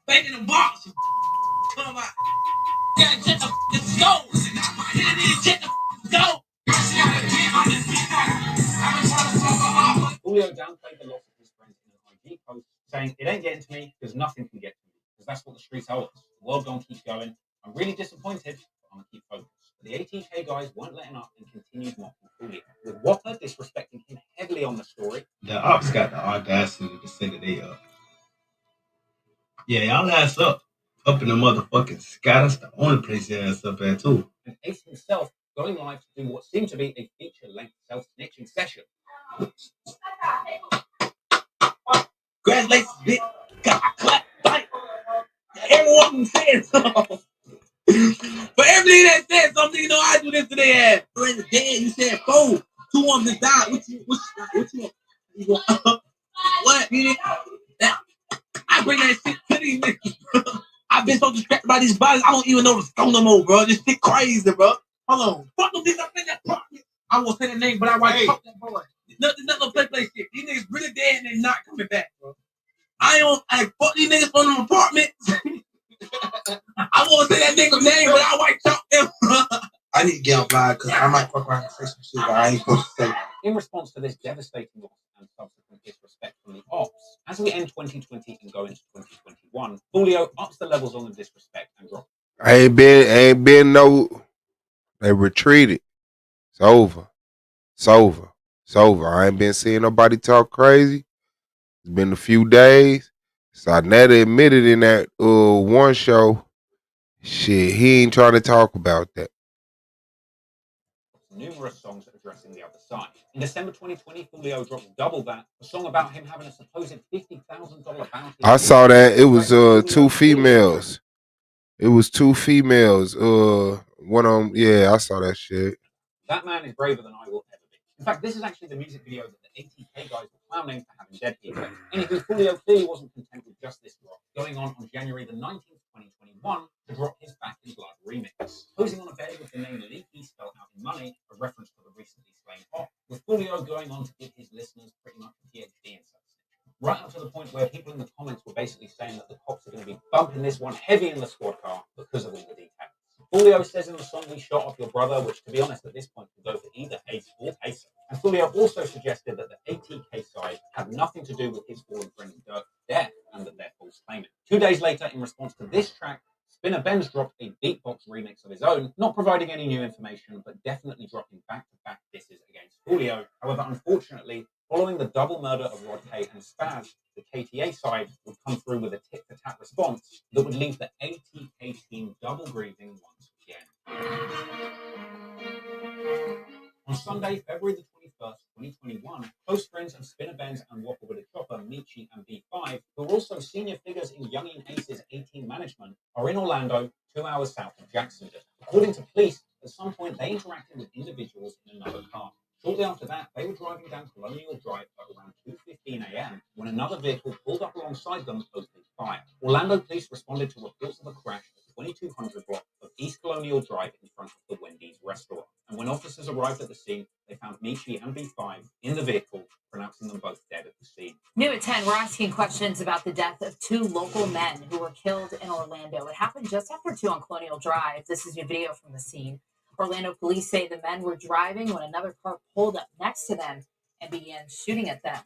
back in the box. Come out. Gotta check the scope. Check the scope.
Julio downplayed the loss of his friends in an IG post, saying, "It ain't getting to me because nothing can get to me, because that's what the streets owe us. The world don't keep going. I'm really disappointed, but I'm going to keep focused." But the ATK guys weren't letting up and continued mocking Julio, with Whopper disrespecting him heavily on the story.
The ops got the audacity to say that they up. Yeah, y'all ass up. Up in the motherfucking sky. That's the only place your ass up at, too.
And Ace himself going live to do what seemed to be a feature-length self-snitching session.
Congratulations, bitch. God, clap, fight. Everyone said something. But everything that said something, you know, I do this to their ass. You're in the dead, you said 4. 2 of them just died. What you want? What? Now, I bring that shit to these niggas, bro. I've been so distracted by these bodies, I don't even know the song no more, bro. This shit crazy, bro. Hold on. Fuck them niggas up in that apartment. I won't say the name, but I want fuck that boy. Nothing no play shit. These niggas really dead and they not coming back, bro. I fuck these niggas from them apartments. I won't say that nigga's name, but I white chalk them. I need to get on live because I might fuck around and say some shit that I ain't supposed to say.
In response to this devastating loss and subsequent disrespect from the ops, as we end 2020 and go into 2021, Julio ups the levels on the disrespect and drops.
Ain't been no. They retreated. It's over. It's over. It's over. I ain't been seeing nobody talk crazy. It's been a few days. Sarnetta admitted in that one show, shit, he ain't trying to talk about that.
Numerous songs addressing the other side. In December 2020, Julio dropped Double That, a song about him having a supposed $50,000 bounty.
I saw that. It was two females. It was two females. One of them. Yeah, I saw that shit.
That man is braver than I will ever be. In fact, this is actually the music video that the ATK guys were clowning for having dead people. Anywho, Julio clearly wasn't content with just this drop, going on January the 19th, 2021, to drop his Back in Blood remix. Posing on a bed with the name Leaky spelled out in money, a reference to the recently slain Pop, with Julio going on to give his listeners pretty much a PhD in such. Right up to the point where people in the comments were basically saying that the cops are going to be bumping this one heavy in the squad car because of all the details. Julio says in the song, "We shot off your brother," which, to be honest, at this point could go for either Ace or Queso. And Julio also suggested that the ATK side had nothing to do with his fallen friend's death and that they're false claiming. 2 days later, in response to this track, Spinner Benz dropped a beatbox remix of his own, not providing any new information, but definitely dropping back-to-back disses against Julio. However, unfortunately, following the double murder of Rod K and Spaz, the KTA side would come through with a tit-for-tat response that would leave the ATK team double grieving once again. On Sunday, February the 21st, 2021, close friends of Spinner Benz and Whopper with a Chopper, Michi and B5, who are also senior figures in Youngin Ace's 18 management, are in Orlando, 2 hours south of Jacksonville. According to police, at some point they interacted with individuals in another car. Shortly after that, they were driving down Colonial Drive at around 2:15 a.m. when another vehicle pulled up alongside them, opening fire. Orlando police responded to reports of a crash at 2200 block of East Colonial Drive in front of the Wendy's restaurant. And when officers arrived at the scene, they found Michi and B5 in the vehicle, pronouncing them both dead at the scene.
New at 10, we're asking questions about the death of two local men who were killed in Orlando. It happened just after 2 on Colonial Drive. This is new video from the scene. Orlando police say the men were driving when another car pulled up next to them and began shooting at them.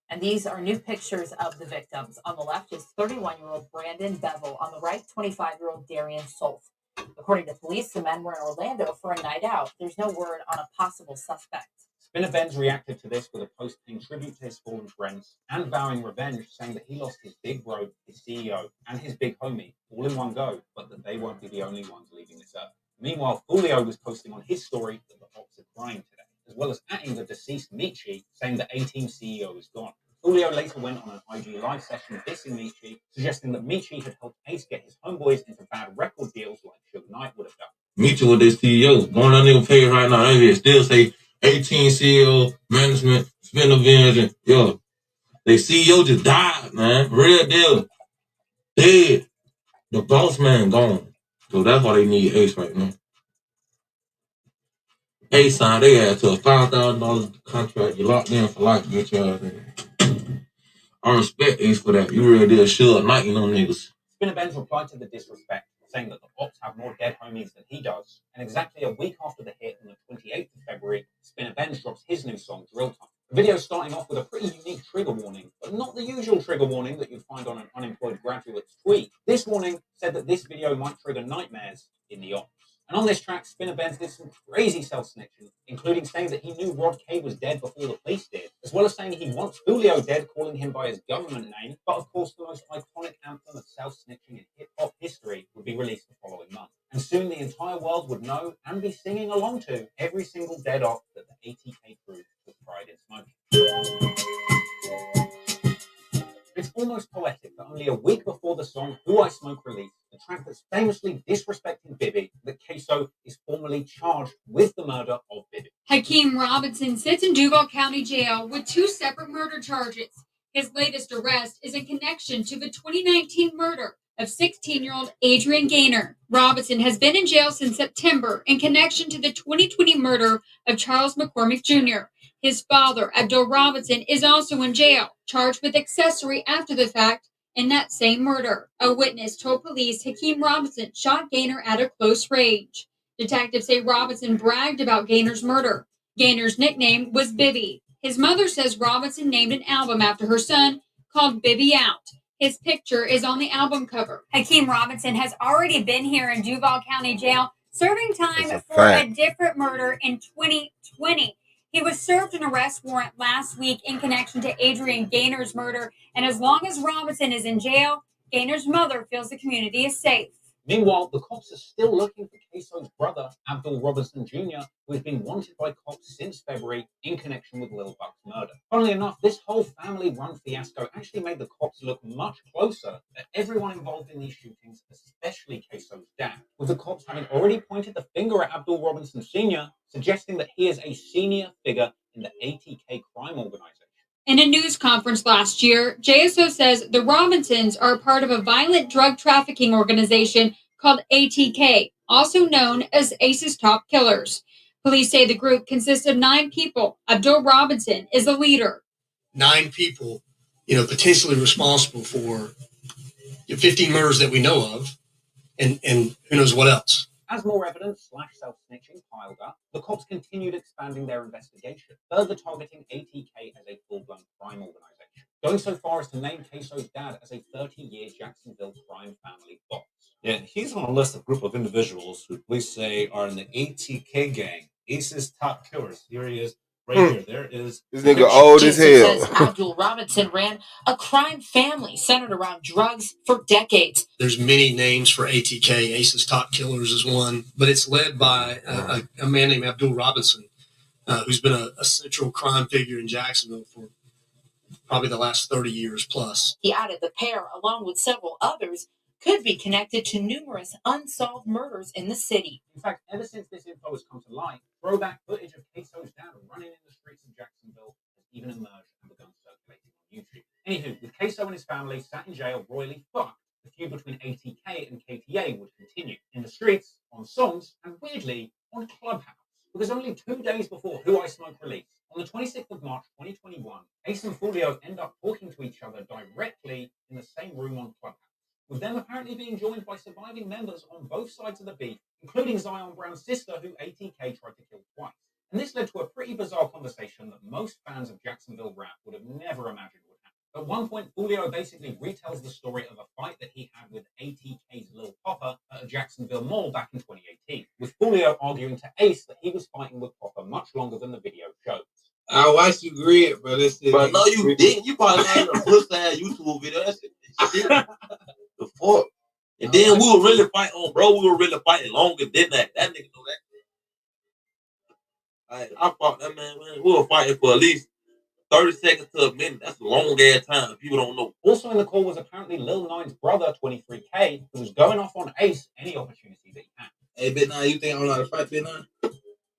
And these are new pictures of the victims. On the left is 31-year-old Brandon Bevel. On the right, 25-year-old Darian Solf. According to police, the men were in Orlando for a night out. There's no word on a possible suspect.
Spinner Benz reacted to this with a post paying tribute to his fallen friends and vowing revenge, saying that he lost his big bro, his CEO, and his big homie all in one go, but that they won't be the only ones leaving this earth. Meanwhile, Julio was posting on his story that the Ops are crying today, as well as atting the deceased Michi, saying the A-Team CEO is gone. Julio later went on an IG live session dissing Michi, suggesting that Michi had helped Ace get his homeboys into bad record deals like Suge Knight would have done.
Michi with this CEO. Going on nigga page right now, they still say 18 CEO, management, Spinner Benz, and yo, they CEO just died, man. Real deal. Dead. The boss man gone. So that's why they need Ace right now. Ace signed their ass to a $5,000 contract. You locked in for life, bitch ass. I respect Ace for that. You really did Suge Knight, you know, niggas.
Spinner Benz replied to the disrespect, saying that the Ops have more dead homies than he does. And exactly a week after the hit on the 28th of February, Spinner Benz drops his new song, Drill Time. The video starting off with a pretty unique trigger warning, but not the usual trigger warning that you'd find on an unemployed graduate's tweet. This warning said that this video might trigger nightmares in the Ops. And on this track, Spinner Benz did some crazy self-snitching, including saying that he knew Rod K was dead before the police did, as well as saying he wants Julio dead, calling him by his government name. But of course, the most iconic anthem of self-snitching in hip-hop history would be released the following month. And soon the entire world would know and be singing along to every single dead Op that the ATK crew took pride in smoking. It's almost poetic that only a week before the song Who I Smoke released, the track that's famously disrespecting Bibby, that Queso is formally charged with the murder of Bibby.
Hakeem Robinson sits in Duval County Jail with 2 separate murder charges. His latest arrest is in connection to the 2019 murder of 16-year-old Adrian Gaynor. Robinson has been in jail since September in connection to the 2020 murder of Charles McCormick Jr. His father, Abdul Robinson, is also in jail, charged with accessory after the fact in that same murder. A witness told police Hakeem Robinson shot Gaynor at a close range. Detectives say Robinson bragged about Gaynor's murder. Gaynor's nickname was Bibby. His mother says Robinson named an album after her son called Bibby Out. His picture is on the album cover.
Hakeem Robinson has already been here in Duval County Jail, serving time
That's a
for a
fact.
different murder in 2020. He was served an arrest warrant last week in connection to Adrian Gaynor's murder, and as long as Robinson is in jail, Gaynor's mother feels the community is safe.
Meanwhile, the cops are still looking for Queso's brother, Abdul Robinson Jr., who has been wanted by cops since February in connection with Lil Buck's murder. Funnily enough, this whole family-run fiasco actually made the cops look much closer at everyone involved in these shootings, especially Queso's dad, with the cops having already pointed the finger at Abdul Robinson Sr., suggesting that he is a senior figure in the ATK crime organization.
In a news conference last year, JSO says the Robinsons are part of a violent drug trafficking organization called ATK, also known as ACE's Top Killers. Police say the group consists of 9 people. Abdul Robinson is the leader.
9 people, potentially responsible for 15 murders that we know of, and who knows what else.
As more evidence / self-snitching piled up, the cops continued expanding their investigation, further targeting ATK as a full-blown crime organization, going so far as to name Queso's dad as a 30-year Jacksonville crime family boss.
Yeah, he's on a list of group of individuals who police say are in the ATK gang, ACE's Top Killers. Here he is, right here. There is
this nigga old as hell.
Says Abdul Robinson ran a crime family centered around drugs for decades.
There's many names for ATK. ACE's Top Killers is one, but it's led by a man named Abdul Robinson, who's been a central crime figure in Jacksonville for probably the last 30 years plus.
He added the pair, along with several others, could be connected to numerous unsolved murders in the city.
In fact, ever since this info has come to light, throwback footage of Queso's dad running in the streets of Jacksonville has even emerged and begun circulating on YouTube. Anywho, with Queso and his family sat in jail royally fucked, the feud between ATK and KTA would continue in the streets, on songs, and weirdly, on Clubhouse. Because only 2 days before Who I Smoke released, on the 26th of March 2021, Ace and Fulio end up talking to each other directly in the same room on Clubhouse, with them apparently being joined by surviving members on both sides of the beef, including Zion Brown's sister, who ATK tried to kill twice. And this led to a pretty bizarre conversation that most fans of Jacksonville rap would have never imagined would happen. At one point, Fulio basically retells the story of a fight that he had with ATK's Lil Popper at a Jacksonville mall back in 2018, with Fulio arguing to Ace that he was fighting with Popper much longer than the video shows.
I watched you grid, but this is.
But no, you didn't. You probably had a pussy-ass YouTube video. That's it. The fuck. And then we were really fighting on, bro. We were really fighting longer than that. That nigga know that. I fought that man. We were fighting for at least 30 seconds to a minute. That's a long ass time. People don't know.
Also in the call was apparently Lil Nine's brother, 23K, who was going off on Ace any opportunity that he had.
Hey, Bit Nine, you think I don't know how to fight, Bit Nine?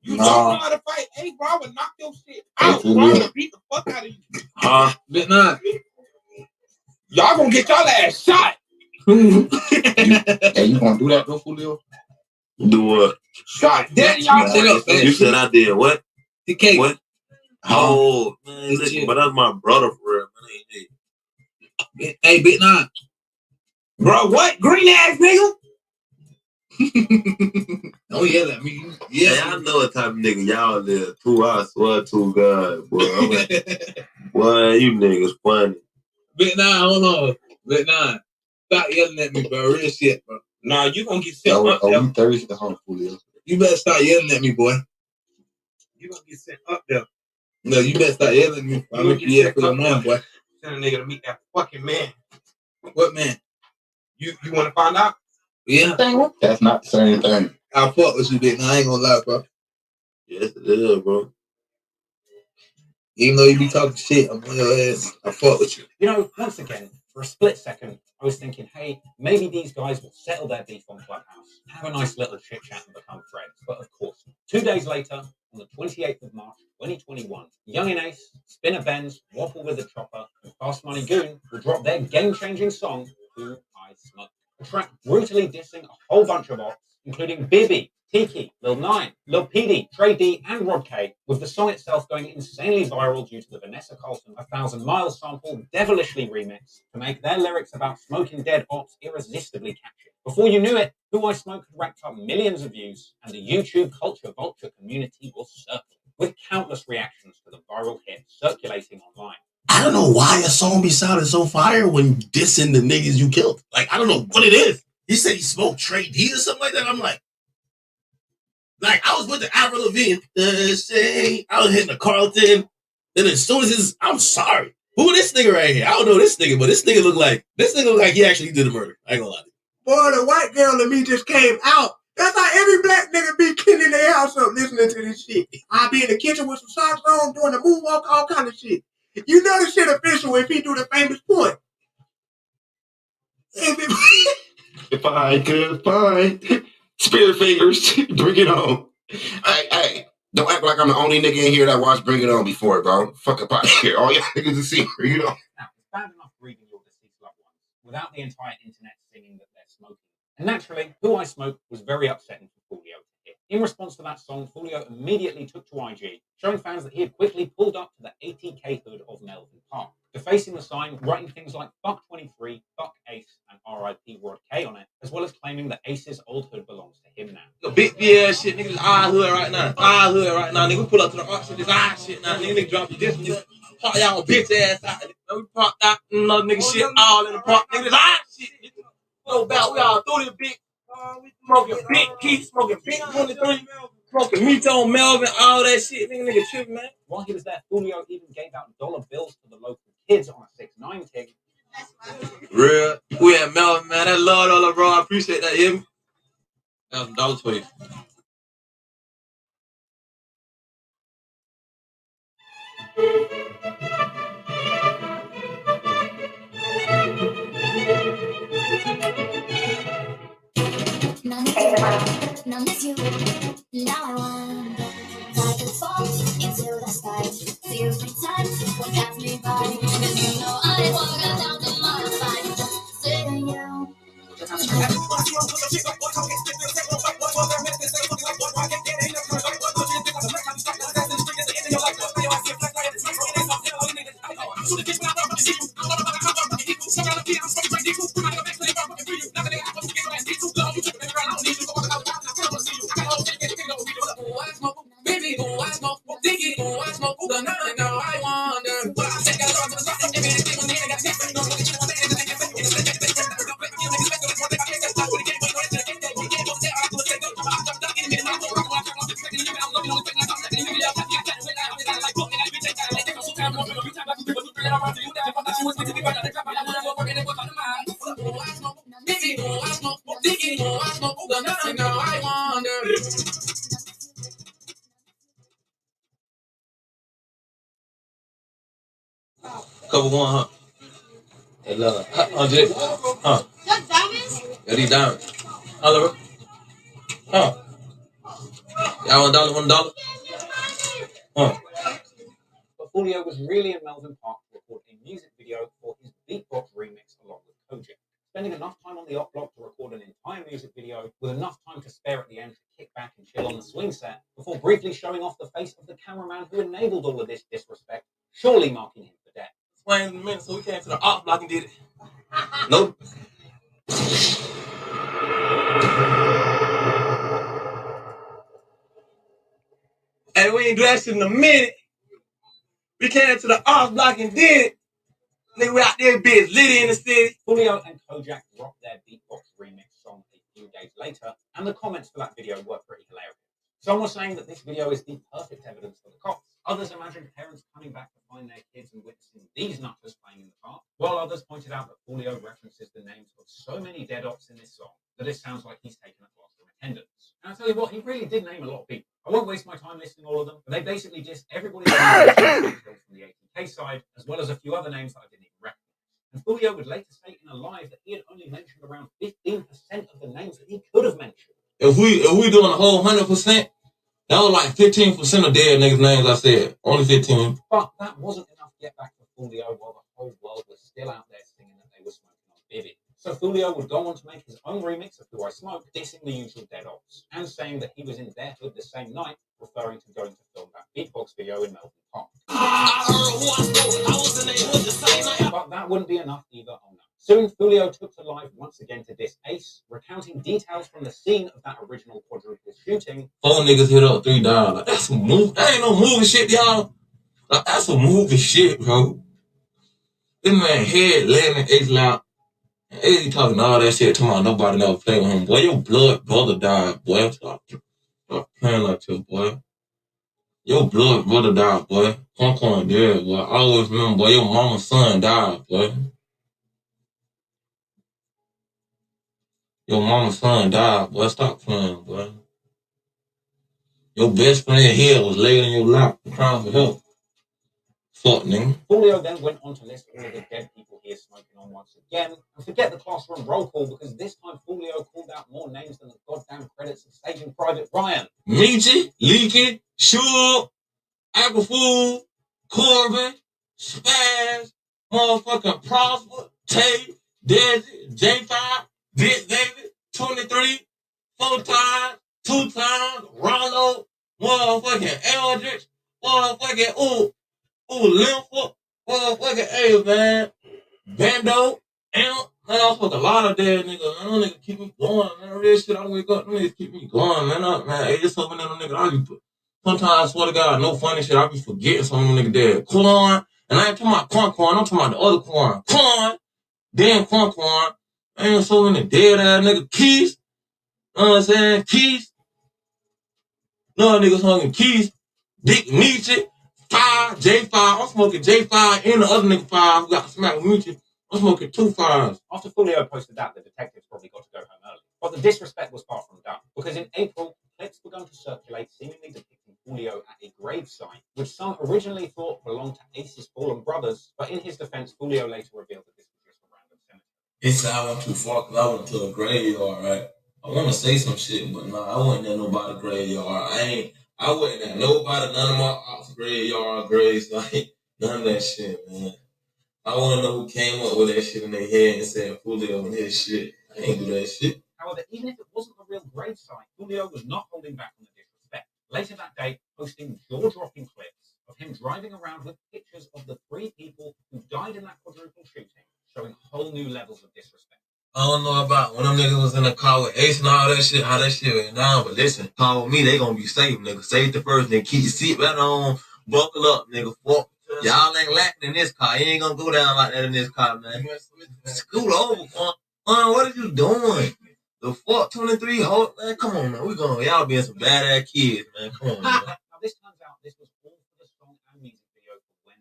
You
Nah.
don't know how to fight? Hey, bro, I would knock your shit out. Bro, I would beat the fuck out of you. Bit Nine. Y'all gonna get y'all ass shot.
Hey, you gonna do that though, Fulio? Do what?
Shot. Daddy, y'all sit up, man.
You said I did what?
TK.
What? Oh, man, listen, but that's my brother for real, man.
Hey, Bit Nine. Bro, what? Green ass nigga? Don't yell at me.
Yeah, I know what type of nigga y'all live. Too, I swear to God, boy. Boy, you niggas funny.
Bit Nine, hold on. Bit Nine. Stop yelling at me, bro. Real shit, bro. Nah, you gonna get sent up there.
You thirsty, huh, Fulio?
You better start yelling at me, boy. You gonna get sent up there. No, you better start yelling at me. I'm gonna get for the morning, boy.
Send a nigga to meet that fucking man.
What man?
You want to find out?
Yeah.
That's not the same thing.
I'll fuck with you, Bit Nine. I ain't gonna lie, bro.
Yes, it is, bro.
Even though you be talking shit, I'm on your ass. I fuck with you.
You know, once again, for a split second, I was thinking, hey, maybe these guys will settle their beef on Clubhouse, have a nice little chit-chat and become friends. But of course, 2 days later, on the 28th of March, 2021, Youngin Ace, Spinner Benz, Waffle with the Chopper, and Fast Money Goon will drop their game-changing song, Who I Smoke. A track brutally dissing a whole bunch of ops, including Bibby, Tiki, Lil Nine, Lil PD, Trey D, and Rod K, with the song itself going insanely viral due to the Vanessa Carlton 1,000 Miles sample devilishly remixed to make their lyrics about smoking dead ops irresistibly catchy. Before you knew it, Who I Smoke had racked up millions of views, and the YouTube culture vulture community was circling, with countless reactions to the viral hit circulating online.
I don't know why a song be sounding so fire when dissing the niggas you killed. Like, I don't know what it is. He said he smoked Trey D or something like that. I'm like, I was with the Avril Lavigne. I was hitting the Carlton. Then as soon as I'm sorry. Who this nigga right here? I don't know this nigga, but this nigga look like he actually did the murder. I ain't gonna lie to you. Boy, the white girl and me just came out. That's how every black nigga be cleaning their house up listening to this shit. I be in the kitchen with some socks on, doing the moonwalk, all kind of shit. You know the shit official if he do the famous point.
If I could find Spirit Fingers, bring it on. Hey, don't act like I'm the only nigga in here that watched Bring It On before, bro. Fuck up out of here. All y'all niggas have seen Bring It On.
Now, it's bad enough grieving your deceased loved ones without the entire internet singing that they're smoking. And naturally, Who I Smoke was very upsetting for Foolio to hear. In response to that song, Foolio immediately took to IG, showing fans that he had quickly pulled up to the ATK hood of Melvin Park, defacing the sign, writing things like fuck 23, fuck Ace, and RIP Rod K on it, as well as claiming that Ace's old hood belongs to him now.
The big BS shit, niggas our hood right now. Our hood right now. Nigga, we pull up to the auction, this our shit now. Nigga drop this, nigga. Pop y'all bitch ass out. We pop that another nigga shit all in the park. Nigga, this our shit. Nigga. No doubt, we all through this bitch. Smoking big Keith, smoking big 23, smoking Mito, Melvin, all that shit. Nigga tripping, man.
While he was there, Foolio even gave out dollar bills to the local kids on a 6ix9ine ticket.
Real. We at Melvin, man. That love dollar, bro. I appreciate that, you hear me? $1,000 for you.
None of you. Now I wonder if I could fall into the sky. See you 3 times, won't pass me by. Cause you know I walk 1,000 miles by just seeing you.
Cover one, huh? Hey, love. Jay. Huh?
That diamonds?
Yeah, these diamonds. Huh, huh? Y'all $1? Huh?
But Foolio was really in Melvin Park to record a music video for his beatbox remix along with Kojak. Spending enough time on the op block to record an entire music video with enough time to spare at the end to kick back and chill on the swing set before briefly showing off the face of the cameraman who enabled all of this disrespect, surely marking him for death.
Swing in a minute, so we came to the op block and did it. Nope. Hey, we ain't do that shit in a minute. We came to the op block and did it. Nigga, we out there, bitch, lit in the city.
Foolio and Kojak dropped their beatbox remix song a few days later, and the comments for that video were pretty hilarious. Some were saying that this video is the perfect evidence for the cops. Others imagined parents coming back to find their kids and witnessing these nutters playing in the park, while others pointed out that Foolio references the names of so many dead ops in this song that it sounds like he's taken a class from attendance. And I'll tell you what, he really did name a lot of people. I won't waste my time listing all of them, but they basically just everybody from the ATK side, as well as a few other names that I didn't even recognize. And Foolio would later say in a live that he had only mentioned around 15% of the names that he could have mentioned.
If we doing a whole 100%, that was like 15% of dead niggas' names I said. Only 15.
But that wasn't enough to get back to Foolio while the whole world was still out there singing that they were smoking on Vivid. So Foolio would go on to make his own remix of Who I Smoke, dissing the usual dead ops, and saying that he was in their hood the same night, referring to going to film that beatbox video in Melvin Park. But that wouldn't be enough either on that. Soon, Foolio took to live once again to diss Ace, recounting details from the scene of that original quadruple shooting.
4 niggas hit up, 3 died. Like, that's some movie. That ain't no movie shit, y'all. Like, that's some movie shit, bro. This man head landing Ace loud. Ace talking all that shit, talking about nobody never played with him. Boy, your blood brother died, boy. Stop playing like this, boy. Your blood brother died, boy. Punk dead, boy. I always remember, boy, your mama's son died, boy. Your mama's son died, boy. Stop playing, boy. Your best friend here was laying in your lap crying for help. Fuck, nigga.
Julio then went on to list all of the dead people he is smoking on once again. And forget the classroom roll call, because this time Julio called out more names than the goddamn credits of Saving Private Ryan.
Meechy, Leaky, Shug, Apple Fool, Corbin, Spaz, motherfucking Prosper, Tate, Desi, J5, Big David, 23, 4 times, 2 times, Rollo, motherfucking Eldridge, motherfucking Lympha, motherfucking A, man, Bando, Amp, man, I fuck a lot of dead niggas, man. Them niggas keep me going, man. Real shit, I wake up, them niggas keep me going, man. Hey, there's so many of them niggas, I be sometimes, I swear to God, no funny shit, I be forgetting some of them niggas dead. Corn, and I ain't talking about corn, I'm talking about the other corn. Corn, damn corn. Ain't so many dead ass niggas. Keys, you know what I'm saying? Keys. No niggas hungry. Keys, Dick Nietzsche, 5, J5. I'm smoking J5 and the other nigga 5 who got smacked with Nietzsche. I'm smoking 2 5s.
After Julio posted that, the detectives probably got to go home early. But the disrespect was far from done, because in April, clips began to circulate seemingly depicting Julio at a gravesite, which some originally thought belonged to Ace's fallen brothers, but in his defense, Julio later revealed that this was just a random cemetery.
He said I went too far because I went to a graveyard, right? I want to say some shit, but nah, I wasn't at nobody's graveyard. I wasn't at nobody, none of my ops graveyard graves, like, none of that shit, man. I want to know who came up with that shit in their head and said Julio and his shit. I ain't do that shit.
However, even if it wasn't a real gravesite, Julio was not holding back on the disrespect. Later that day, posting jaw-dropping clips of him driving around with pictures of the 3 people who died in that quadruple shooting, showing whole new levels of disrespect.
I don't know about when them niggas was in the car with Ace and all that shit, how that shit went down, but listen, call with me, they gonna be safe, nigga. Safety first, nigga. Keep your seatbelt on, buckle up, nigga. Fuck. Y'all ain't lacking in this car. You ain't gonna go down like that in this car, man. Scoot over, what are you doing? The fuck 23 hold, man. Come on, man. Y'all being some badass kids, man. Come on, man.
Now, this turns out this was all for the song and music video for When I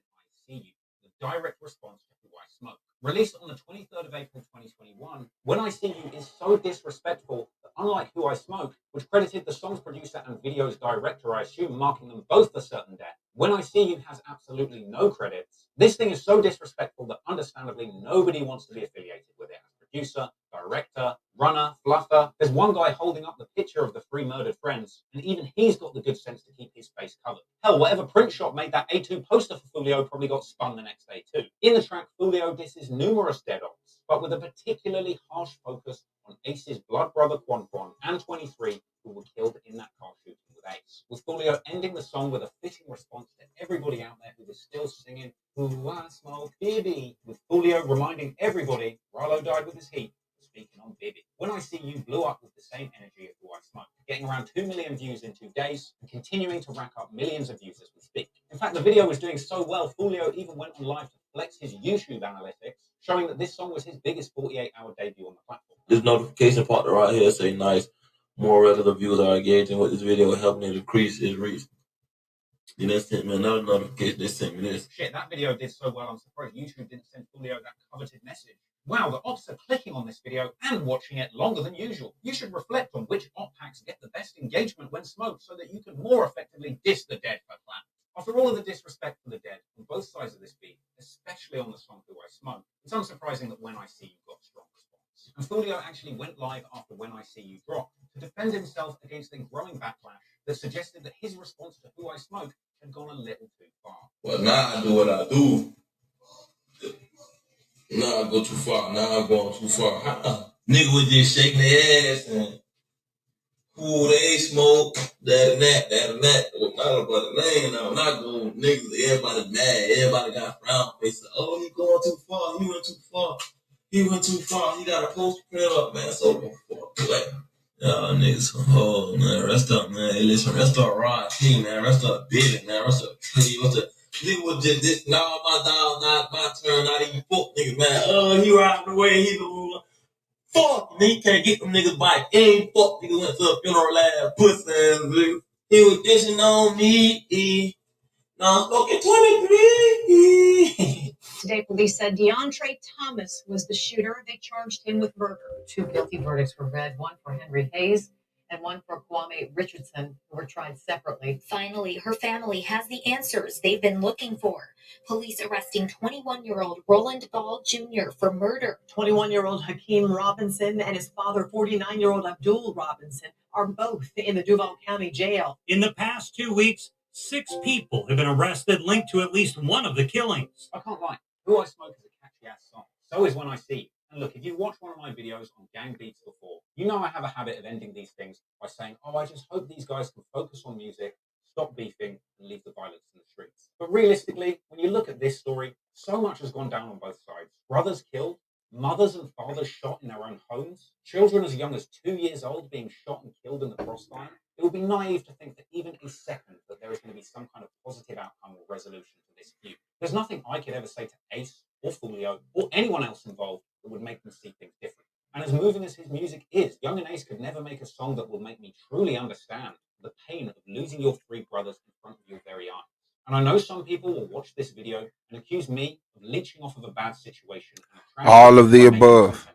See You, the direct response to Who I Smoke. Released on the 23rd of April 2021, When I See You is so disrespectful that unlike Who I Smoke, which credited the song's producer and video's director, I assume, marking them both for certain death, When I See You has absolutely no credits. This thing is so disrespectful that understandably nobody wants to be affiliated with it. Producer, director, runner, fluffer. There's one guy holding up the picture of the 3 murdered friends, and even he's got the good sense to keep his face covered. Hell, whatever print shop made that A2 poster for Julio probably got spun the next day too. In the track, Julio disses numerous dead ops, but with a particularly harsh focus on Ace's blood brother Quan and 23, who were killed in that car shooting with Ace. With Julio ending the song with a fitting response to everybody out there who was still singing Who I Smoke, Baby, with Julio reminding everybody Rollo died with his heat, speaking on Baby. When I See You blew up with the same energy of Who I Smoke, getting around 2 million views in 2 days and continuing to rack up millions of views as we speak. In fact, the video was doing so well, Julio even went on live to flex his YouTube analytics, showing that this song was his biggest 48-hour debut on the platform.
This notification part right here say nice. More regular viewers are engaging with this video, helping it increase its reach. Then they sent me another notification. They sent me this.
Shit, that video did so well, I'm surprised YouTube didn't send Julio that coveted message. Wow, the ops are clicking on this video and watching it longer than usual. You should reflect on which op packs get the best engagement when smoked so that you can more effectively diss the dead for clout. After all of the disrespect for the dead on both sides of this beat, especially on the song Who I Smoke, it's unsurprising that When I See You got a strong response. And Julio actually went live after When I See You dropped to defend himself against a growing backlash that suggested that his response to Who I Smoke had gone a little too far.
Well, now I do what I do. Now I go too far. Now I'm going too far. Nigga was just shaking their ass and who they smoke, that and that. It was not about the name. I'm not going niggas. Everybody mad. Everybody got frown faces. Oh, he going too far. He went too far. He got a poster print up, man. So like, y'all niggas. Oh man, rest up, man. Hey, listen, rest up, Rod T, man. Rest up, Billy, man. Rest up, Tree. Nigga was just this. Now my dog, not my turn. Not even fuck niggas, man. Oh, he riding away. He the fuck. And he can't get them niggas back. Ain't fuck niggas went to a funeral last pussy ass nigga. He was dishing on me. Now I'm smoking 23.
Today, police said DeAndre Thomas was the shooter. They charged him with murder.
2 guilty verdicts were read, one for Henry Hayes and one for Kwame Richardson, who were tried separately.
Finally, her family has the answers they've been looking for. Police arresting 21-year-old Roland Ball Jr. for murder.
21-year-old Hakeem Robinson and his father, 49-year-old Abdul Robinson, are both in the Duval County Jail.
In the past 2 weeks, 6 people have been arrested linked to at least one of the killings.
I can't lie. Who I Smoke is a catchy ass song. So is When I See You. And look, if you've watched one of my videos on gang beats before, you know I have a habit of ending these things by saying, oh, I just hope these guys can focus on music, stop beefing, and leave the violence in the streets. But realistically, when you look at this story, so much has gone down on both sides. Brothers killed, mothers and fathers shot in their own homes, children as young as 2 years old being shot and killed in the crossfire. It would be naive to think that even a second that there is going to be some kind of positive outcome or resolution to this feud. There's nothing I could ever say to Ace or Fulio or anyone else involved that would make them see things different. And as moving as his music is, Young and Ace could never make a song that will make me truly understand the pain of losing your 3 brothers in front of your very eyes. And I know some people will watch this video and accuse me of leeching off of a bad situation.
All of the above.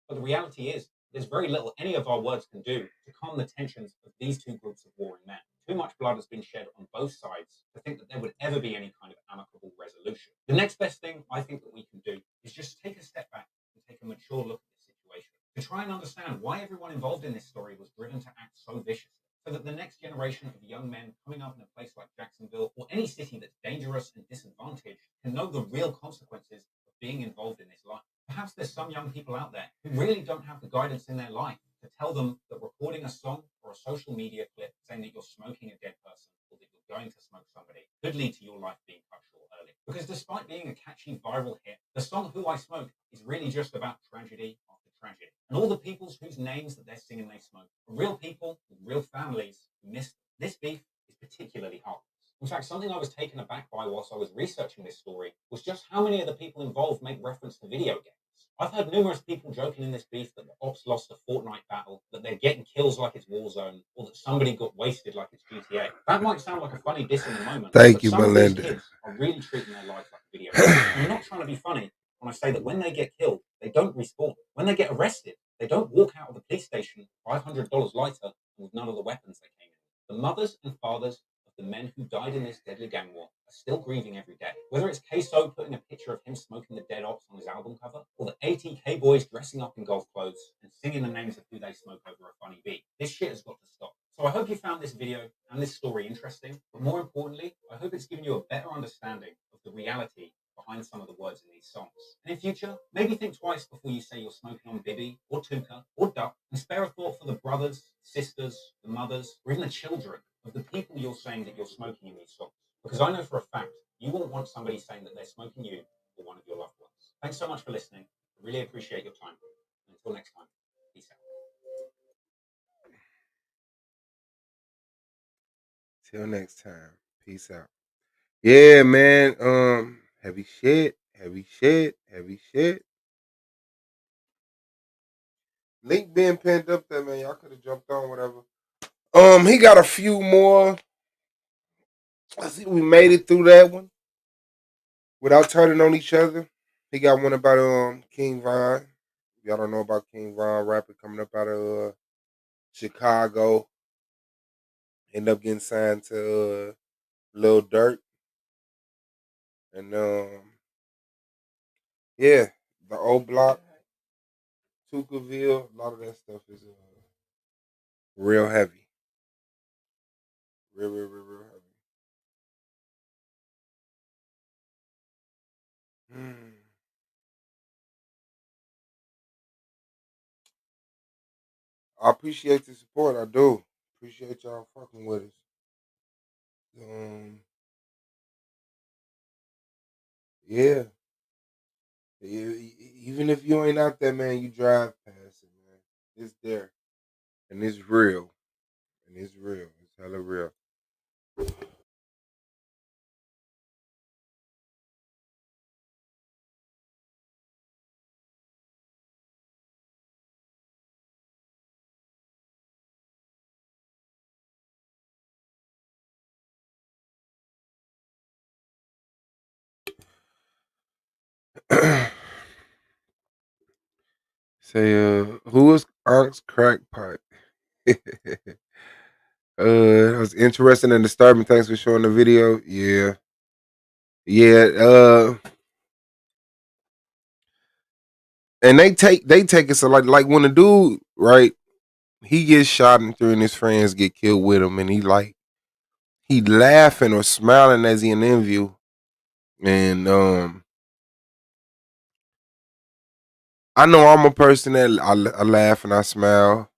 But the reality is, there's very little any of our words can do to calm the tensions of these 2 groups of warring men. Too much blood has been shed on both sides to think that there would ever be any kind of amicable resolution. The next best thing I think that we can do is just take a step back and take a mature look at the situation to try and understand why everyone involved in this story was driven to act so viciously, so that the next generation of young men coming up in a place like Jacksonville or any city that's dangerous and disadvantaged can know the real consequences of being involved in this life. Perhaps there's some young people out there who really don't have the guidance in their life to tell them that recording a song or a social media clip saying that you're smoking a dead person or that you're going to smoke somebody could lead to your life being cut short early. Because despite being a catchy viral hit, the song Who I Smoke is really just about tragedy after tragedy. And all the peoples whose names that they're singing they smoke are real people with real families who miss them. This beef is particularly heartless. In fact, something I was taken aback by whilst I was researching this story was just how many of the people involved make reference to video games. I've heard numerous people joking in this beef that the ops lost a Fortnite battle, that they're getting kills like it's Warzone, or that somebody got wasted like it's GTA. That might sound like a funny diss in the moment,
Thank
but
you,
some of these
Melinda.
kids are really treating their lives like a video game. I'm not trying to be funny when I say that when they get killed, they don't respawn. When they get arrested, they don't walk out of the police station $500 lighter with none of the weapons they came in. The mothers and fathers of the men who died in this deadly gang war are still grieving every day. Whether it's Queso putting a picture of him smoking the Dead Ops on his album cover, or the ATK boys dressing up in golf clothes and singing the names of who they smoke over a funny beat, this shit has got to stop. So I hope you found this video and this story interesting, but more importantly, I hope it's given you a better understanding of the reality behind some of the words in these songs. And in future, maybe think twice before you say you're smoking on Bibby or Tuka or Duck, and spare a thought for the brothers, sisters, the mothers, or even the children of the people you're saying that you're smoking in these songs. Because I know for a fact, you won't want somebody saying that they're smoking you or one of your loved ones. Thanks so much for listening. I really appreciate your time. And until next time, peace out.
Till next time. Peace out. Yeah, man. Heavy shit. Heavy shit. Heavy shit. Link being pinned up there, man. Y'all could have jumped on, whatever. He got a few more. I think we made it through that one without turning on each other. He got one about King Von. Y'all don't know about King Von, rapper coming up out of Chicago. End up getting signed to Lil Durk. And yeah, the old block, Tukaville, a lot of that stuff is real heavy. Real heavy. I appreciate the support. I do. Appreciate y'all fucking with us. Yeah. Even if you ain't out there, man, you drive past it, man. It's there. And it's real. It's hella real. Say, who was Onk's crackpot? That was interesting and disturbing. Thanks for showing the video. Yeah. And they take it so like when the dude, right, he gets shot and three of his friends get killed with him, and he laughing or smiling as he in the interview. And I know I'm a person that I laugh and I smile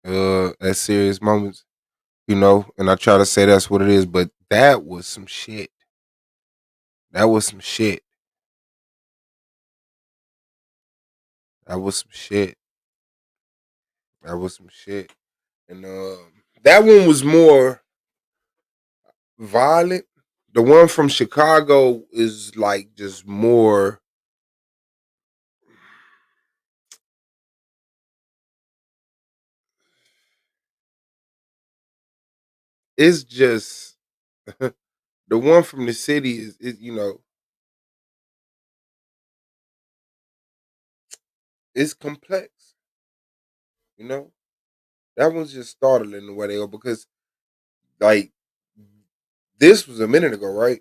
at serious moments, you know, and I try to say that's what it is, but that was some shit. That was some shit. That was some shit. That was some shit. And that one was more violent. The one from Chicago is like just more. It's just the one from the city is you know, it's complex. You know, that one's just startling the way they go because like this was a minute ago, right?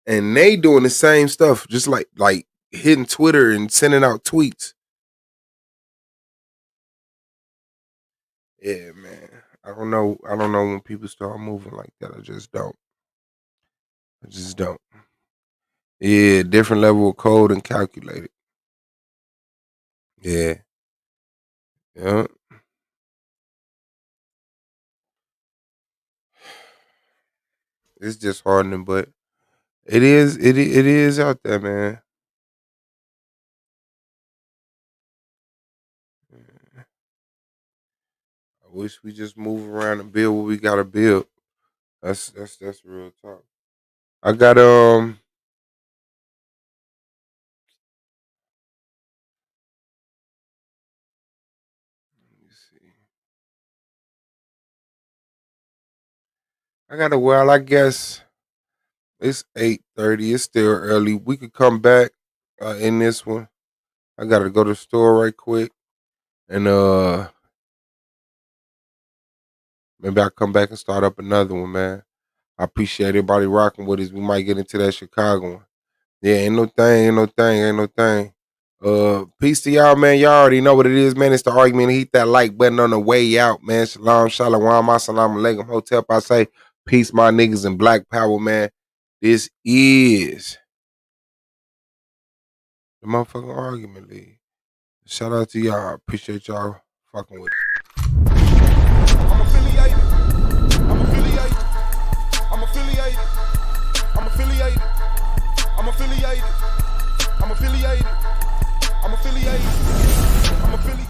And they doing the same stuff, just like hitting Twitter and sending out tweets. Yeah, man. I don't know when people start moving like that. I just don't. Yeah, different level of code and calculated. Yeah. Yeah. It's just hardening, but it is out there, man. I wish we just move around and build what we gotta build. That's real talk. I got I guess it's 8:30. It's still early. We could come back in this one. I gotta go to the store right quick. And maybe I'll come back and start up another one, man. I appreciate everybody rocking with us. We might get into that Chicago one. Yeah, ain't no thing. Peace to y'all, man. Y'all already know what it is, man. It's the argument. Hit that like button on the way out, man. Shalom, shalom, assalamu alaikum. Hotep, I say peace, my niggas, and Black Power, man. This is the motherfucking argument league. Shout out to y'all. Appreciate y'all fucking with it.
I'm affiliated.